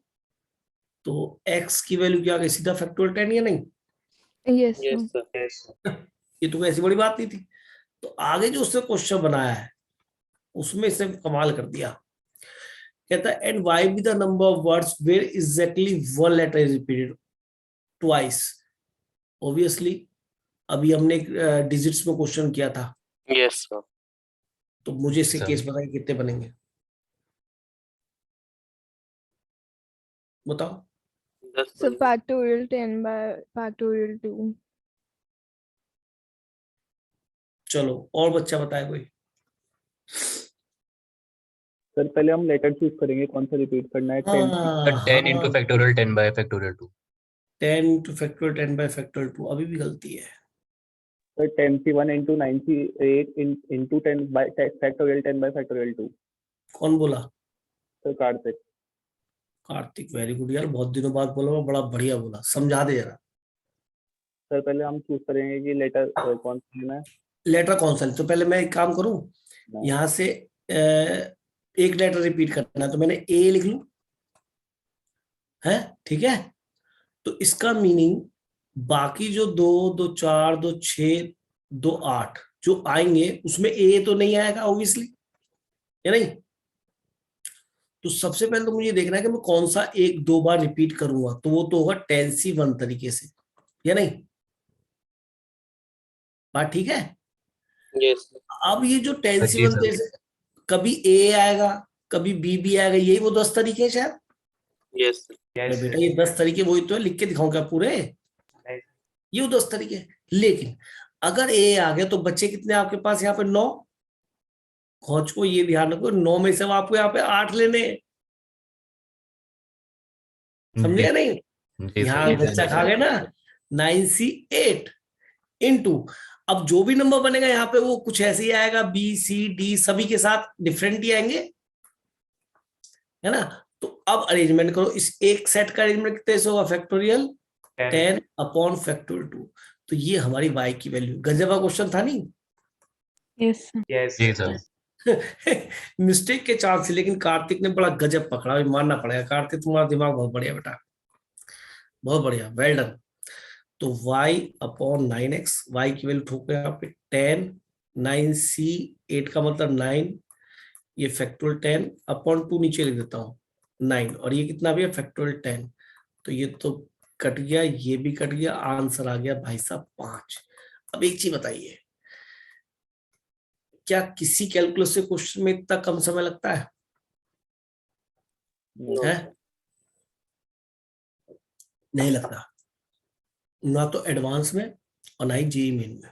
तो x की वैल्यू क्या है, सीधा फैक्टोरियल 10 या नहीं? Yes, yes sir. सर। ये तो कोई ऐसी बड़ी बात नहीं थी। तो आगे जो उसने क्वेश्चन बनाया है उसमें इसने कमाल कर दिया, कहता है and Y be the number of words where exactly one letter is repeated twice. Obviously अभी हमने डिजिट्स में क्वेश्चन किया था, यस सर। तो मुझे इससे सर। केस बताइए कितने बनेंगे, बताओ। 10 So factorial 10 by factorial 2. चलो और बच्चा बताए कोई। सर पहले हम लेटर चूज करेंगे कौन सा रिपीट करना है। 10 sir 10 into factorial 10 by factorial 2। 10 to factorial 10 by factorial 2 अभी भी गलती है। Sir 10c1 into 9c8 into 10 by factorial 10 by factorial 2। कौन बोला? Sir Kartik. Kartik, very good यार, बहुत दिनों बाद बोला, बड़ा बढ़िया बोला, समझा दे जरा। सर पहले हम चूज करेंगे कि लेटर कौन सा लेना है। लेटर कौन सा, तो पहले मैं एक काम करूं, हाँ। यहाँ से एक लेटर रिपीट करना है, तो मैंने ए लिख लूं, है ठीक है। तो इसका मीनिंग बाकी जो 2 2 4 2 6 2 8 जो आएंगे उसमें ए तो नहीं आएगा ऑब्वियसली, या नहीं? तो सबसे पहले तो मुझे देखना है कि मैं कौन सा एक 2 बार रिपीट करूंगा, तो वो तो होगा 10c1 तरीके से, या नहीं? बात ठीक है। यस अब ये जो 10c1 जी सर। तरीके से, कभी ए आएगा कभी बी भी आएगा, यही वो 10 तरीके हैं शायद। यस अरे बेटा ये 10 तरीके वही तो है, लिख के दिखाऊं क्या पूरे? ये वो 10 तरीके हैं। लेकिन अगर ए आ गया तो बच्चे कितने आपके पास यहाँ पे 9। खोज को ये ध्यान रखो, 9 में से अब आपको यहाँ पे 8 लेने हैं, समझे या नहीं? जी यहाँ सर। बच्चा खा गया ना 9c8 इंटू, अब जो भी नंबर बनेगा यहाँ पे वो कुछ ऐसे ही आएगा, बी सी डी सभी के साथ डिफरेंट ही आएंगे, है ना। तो अब अरेंजमेंट करो, इस एक सेट का अरेंजमेंट कितने से होगा, फैक्टोरियल 10 अपॉन फैक्टोरियल 2। तो ये हमारी y की वैल्यू, गजब का क्वेश्चन था नहीं? Yes, sir. यस जी सर। मिस्टेक के चांस, लेकिन कार्तिक ने बड़ा गजब पकड़ा, अभी मानना पड़ेगा कार्तिक, तुम्हारा दिमाग बहुत बढ़िया बेटा, बहुत बढ़िया, वेल डन। तो y अपॉन 9x, y की वैल्यू ठोको यहाँ पे 10, 9c8 का मतलब 9, ये फैक्टोरियल 10 अपॉन 2 नीचे लिख देता हूँ 9, और ये कितना भी है फैक्टोरियल 10, तो ये तो कट गया, ये भी कट गया, आंसर आ गया भाई साहब 5। अब एक चीज बताइए, क्या किसी कैलकुलस से क्वेश्चन में इतना कम समय लगता है? है? नहीं लगता, ना तो एडवांस में और ना ही जेईई मेन में।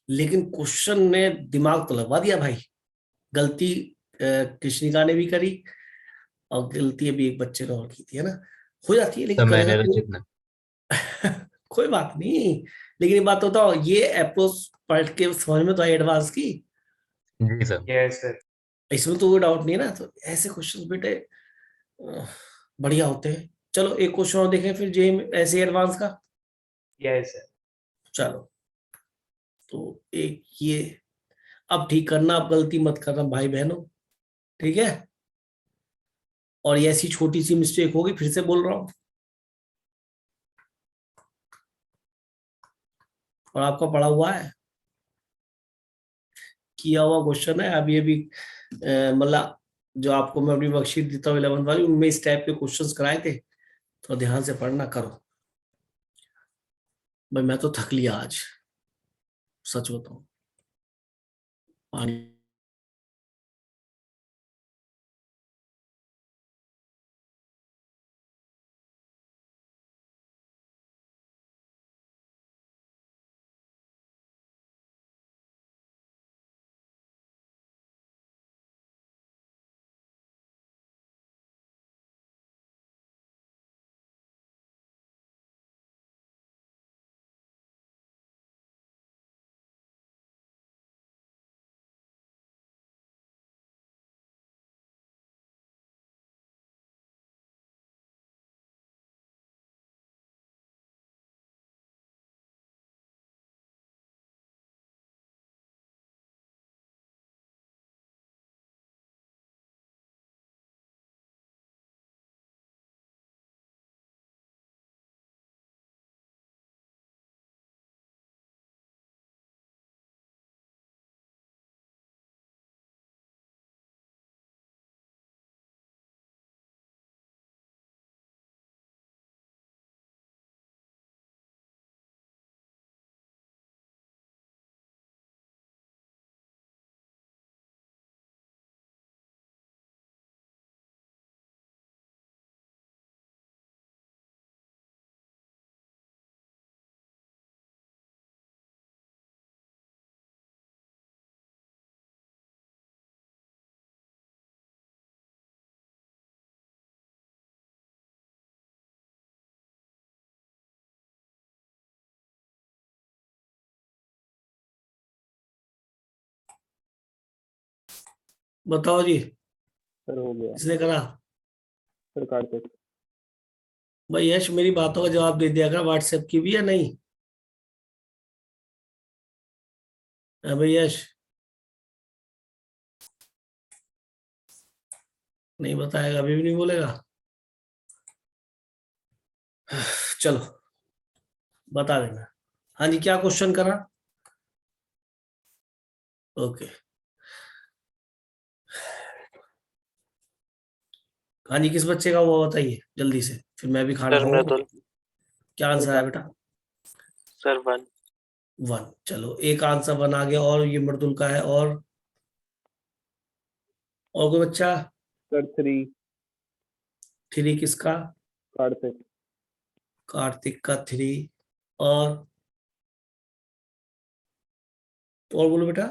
लेकिन क्वेश्चन ने दिमाग तो लगवा दिया भाई। गलती कृष्णिका ने भी करी और गलती अभी एक बच्चे ने और की थी, है ना, हो जाती है, तो लेकिन मैंने करना रचित ने। कोई बात नहीं। लेकिन ये बात बताओ, ये अप्रोच पढ़ के समझ में तो आई एडवांस की, जी सर। Yes sir. इसमें तो कोई डाउट नहीं है ना। तो ऐसे क्वेश्चंस बेटे बढ़िया होते हैं। चलो एक क्वेश्चन और देखें फिर जेईई में ऐसे एडवांस का। Yes sir. चलो तो एक ये, अब ठीक करना, अब गलती मत करना भाई बहनों, ठीक है। और ये ऐसी छोटी सी मिस्टेक होगी, फिर से बोल रहा हूं, और आपका पढ़ा हुआ है, किया हुआ क्वेश्चन है। अभी अभी मतलब जो आपको मैं अपनी वर्कशीट देता हूँ 11th वाली, उनमें इस टाइप के क्वेश्चंस कराए थे, तो ध्यान से पढ़ना करो। भाई मैं तो थक लिया आज, सच बताऊं। पानी बताओ जी, सर हो गया किसने करा? सर, कार्तिक। भाई यश, मेरी बातों का जवाब दे दिया कर, व्हाट्सएप की भी या नहीं? भाई यश नहीं बताएगा, अभी भी नहीं बोलेगा। चलो बता देना। हाँ जी, क्या क्वेश्चन करा? ओके, हाँ जी, किस बच्चे का हुआ बताइए जल्दी से, फिर मैं भी खाना सर खाऊंगा। मृदुल। क्या आंसर है बेटा? सर 1। 1। चलो एक आंसर बना गया, और ये मृदुल का है। और कोई बच्चा? सर 3। 3 किसका? कार्तिक। कार्तिक का 3। और बोलो बेटा।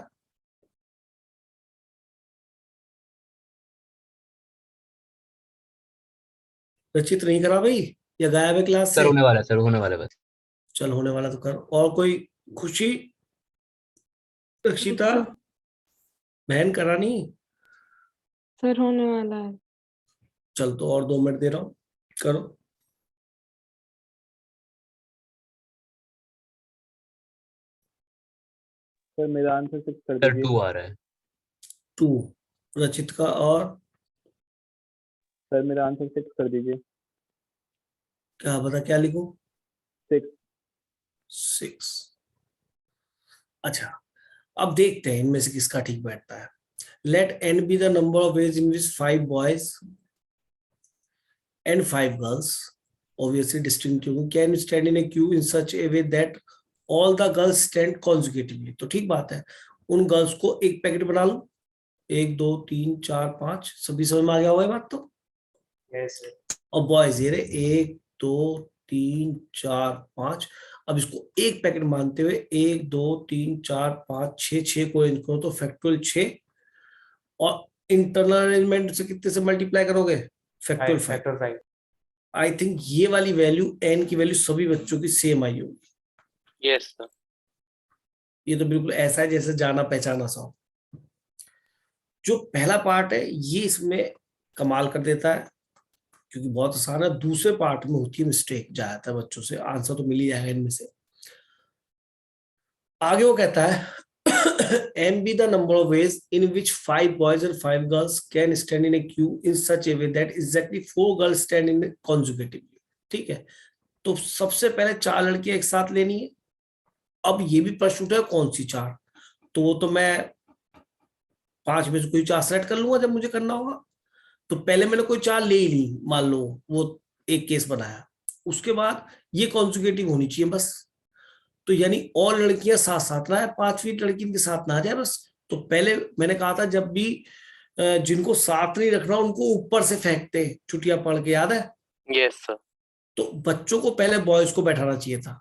रचित नहीं करा भाई, या गायब है क्लास सर से? होने वाला है, सर होने वाला है बस। चल होने वाला तो कर। और कोई? खुशी, रक्षिता, सर बहन करा नहीं? सर होने वाला है। चल तो और 2 मिनट दे रहा हूँ, करो। सर मेरा आंसर 6 कर सर दीजिए। 2 आ रहा है। 2 रचित का। और सर मेरा आंसर 6 कर दीजिए। क्या बता, क्या लिखूं? 6। 6। अच्छा, अब देखते हैं इनमें से किसका ठीक बैठता है। Let n be the number of ways in which 5 boys and 5 girls, obviously distinctive, can stand in a queue in such a way that all the girls stand consecutively। तो ठीक बात है, उन गर्ल्स को एक पैकेट बना लो, 1 2 3 4 5, सभी समझ में आ गया होगा ये बात तो। Yes sir. और बॉयज ये रहे 1 2 3 4 5। अब इसको एक पैकेट मानते हुए 1 2 3 4 5 6 6 को अरेंज करो तो फैक्टोरियल 6, और इंटरनल अरेंजमेंट से कितने से मल्टीप्लाई करोगे? फैक्टोरियल 5। फैक्टर 5। आई थिंक ये वाली वैल्यू, n की वैल्यू सभी बच्चों की सेम आई होगी। Yes sir. ये तो बिल्कुल ऐसा है जैसे जाना पहचाना सा हो। जो पहला पार्ट है ये इसमें कमाल कर देता है, क्योंकि बहुत आसान है। दूसरे पार्ट में होती है मिस्टेक ज्यादातर बच्चों से, आंसर तो मिल ही जाएगा इनमें से। आगे वो कहता है m be the number of ways in which 5 boys and 5 girls can stand in a queue in such a way that exactly 4 girls stand in consecutively। ठीक है, तो सबसे पहले 4 लड़कियां एक साथ लेनी है। अब ये भी प्रश्न उठा है कौन सी 4, तो वो तो मैं 5 में से कोई 4 सेलेक्ट कर लूंगा जब मुझे करना होगा। तो पहले मैंने कोई 4 ले ही ली, मान लो वो एक केस बनाया, उसके बाद ये कॉन्जुगेटिव होनी चाहिए बस। तो यानी और लड़कियां साथ साथ ना है, 5वीं लड़की इनके साथ ना आ जाए बस। तो पहले मैंने कहा था जब भी जिनको साथ नहीं रखना उनको ऊपर से फेंकते छुट्टियां पढ़ के, याद है? Yes sir. तो बच्चों को पहले बॉयज को बैठाना चाहिए था।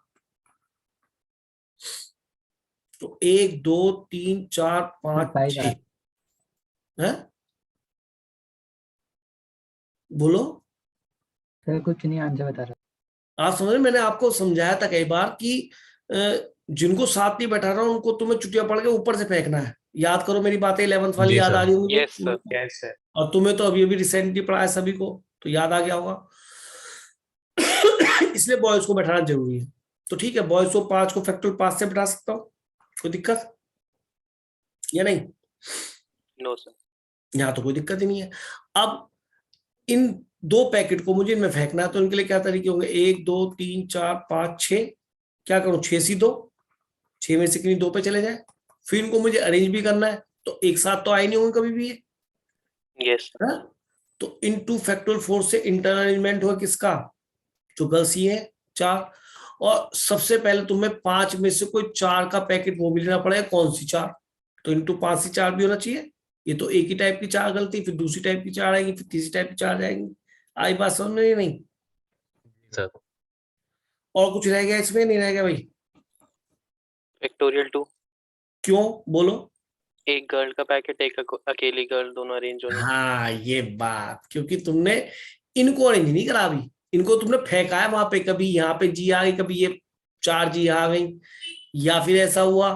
तो 1 2 3 4 5 6 है, बोलो। सर कुछ नहीं, आंसर बता रहा। आप समझ रहे, मैंने आपको समझाया था कई बार कि जिनको साथ नहीं बैठा रहा उनको तुम्हें छुट्टियां पढ़ के ऊपर से फेंकना है। याद करो मेरी बातें, 11th वाली जी याद सर। आ रही होंगी यस सर। Yes sir. और तुम्हें तो अभी अभी रिसेंटली पढ़ाया सभी को, तो याद आ गया होगा। इसलिए बॉयज को बैठाना जरूरी है। तो ठीक है, बॉयज को 5 को फैक्टोरियल 5 से बैठा सकता हूँ, कोई दिक्कत या नहीं? No sir. यहाँ तो कोई दिक्कत ही नहीं है। अब इन 2 पैकेट को मुझे इनमें फेंकना है, तो इनके लिए क्या तरीके होंगे? 1 2 3 4 5 6। क्या करूं? 6 सी 2, 6 में से किन्हीं 2 पे चले जाए। फिर इनको मुझे अरेंज भी करना है, तो एक साथ तो आए नहीं होंगे कभी भी ये, यस सर। है? तो इन 2 फैक्टोरियल 4 से इंटरनल अरेंजमेंट हुआ किसका? जो गर्ल्स ही है 4। और सबसे पहले तुम्हें 5 में से कोई 4 का पैकेट वो भी लेना पड़ेगा। कौन सी 4? तो इंटू 5 से 4 भी होना चाहिए। ये तो एक ही टाइप की 4 गलती, फिर दूसरी टाइप की 4 आएगी, फिर तीसरी टाइप की 4 जाएंगी। आई बात समझ में? नहीं सर। और कुछ रह गया इसमें? नहीं रह गया भाई? फैक्टोरियल 2। क्यों, बोलो। एक गर्ल का पैकेट, एक अकेली गर्ल, दोनों अरेंज होने। हाँ ये बात, क्योंकि तुमने इनको अरेंज नहीं करा अभी, इनको तुमने फेंका है वहां पे। कभी यहाँ पे जी आ गई, कभी ये 4 जी यहाँ आ गई, या फिर ऐसा हुआ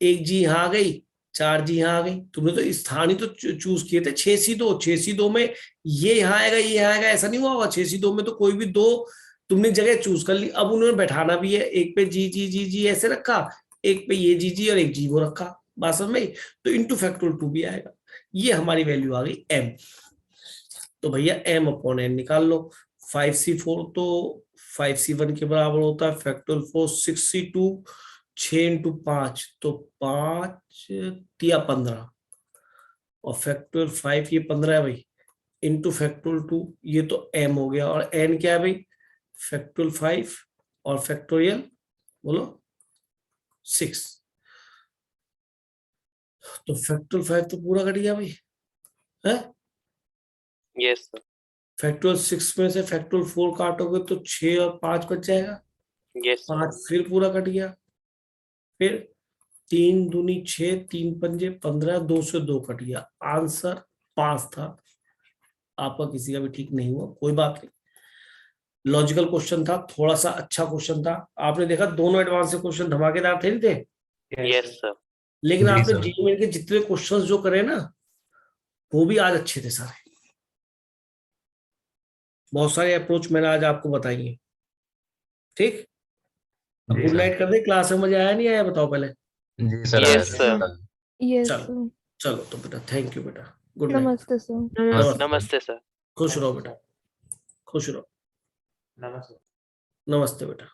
1 जी यहाँ आ गई, 4 जी यहाँ आ गई। तुमने तो स्थान ही तो चूज किए थे 6 सी 2। 6 सी 2 में ये यहाँ आएगा, ये यहाँ आएगा, ऐसा नहीं हुआ होगा। 6 सी 2 में तो कोई भी 2 तुमने जगह चूज कर ली। अब उन्होंने बैठाना भी है, एक पे जी जी जी जी ऐसे रखा, एक पे ये जी जी और एक जी वो रखा, बात समझ में? तो इंटू फैक्टोरियल 2 भी आएगा। ये हमारी वैल्यू आ गई m। तो भैया m अपॉन n निकाल लो। 5c4 तो 5c1 के बराबर होता है। फैक्टोरियल 4 6c2, 6 इंटू 5 तो 5 तिया 15, और फैक्टोरियल 5 ये 15 है भाई, इंटू फैक्टोरियल 2 ये तो m हो गया। और n क्या है भाई? फैक्टोरियल 5 और फैक्टोरियल बोलो 6। तो फैक्टोरियल 5 तो पूरा कट गया भाई, है? Yes sir. फैक्टोरियल 6 में से फैक्टोरियल 4 काटोगे तो 6 और 5 बच जाएगा। Yes sir. 5 फिर पूरा कट गया। फिर 3 दूनी 6, 3 पंजे 15, 2 से 2 कट गया। आंसर 5 था। आपका किसी का भी ठीक नहीं हुआ, कोई बात नहीं। लॉजिकल क्वेश्चन था, थोड़ा सा अच्छा क्वेश्चन था। आपने देखा दोनों एडवांस से क्वेश्चन धमाकेदार थे, नहीं थे? Yes sir. लेकिन जी आपने सर। जीमेल के जितने क्वेश्चंस जो करे ना, वो भी आज अच्छे थे सारे। बहुत सारे अप्रोच मैंने आज आपको बताई है। ठीक, जी गुड सर। नाइट कर दे। क्लास में मजा आया नहीं आया बताओ पहले? जी सर। Yes, sir. यस चलो चलो, तो बेटा थैंक यू बेटा, गुड नाइट। नमस्ते सर। नमस्ते। नमस्ते सर। खुश रहो बेटा, खुश रहो। नमस्ते। नमस्ते बेटा।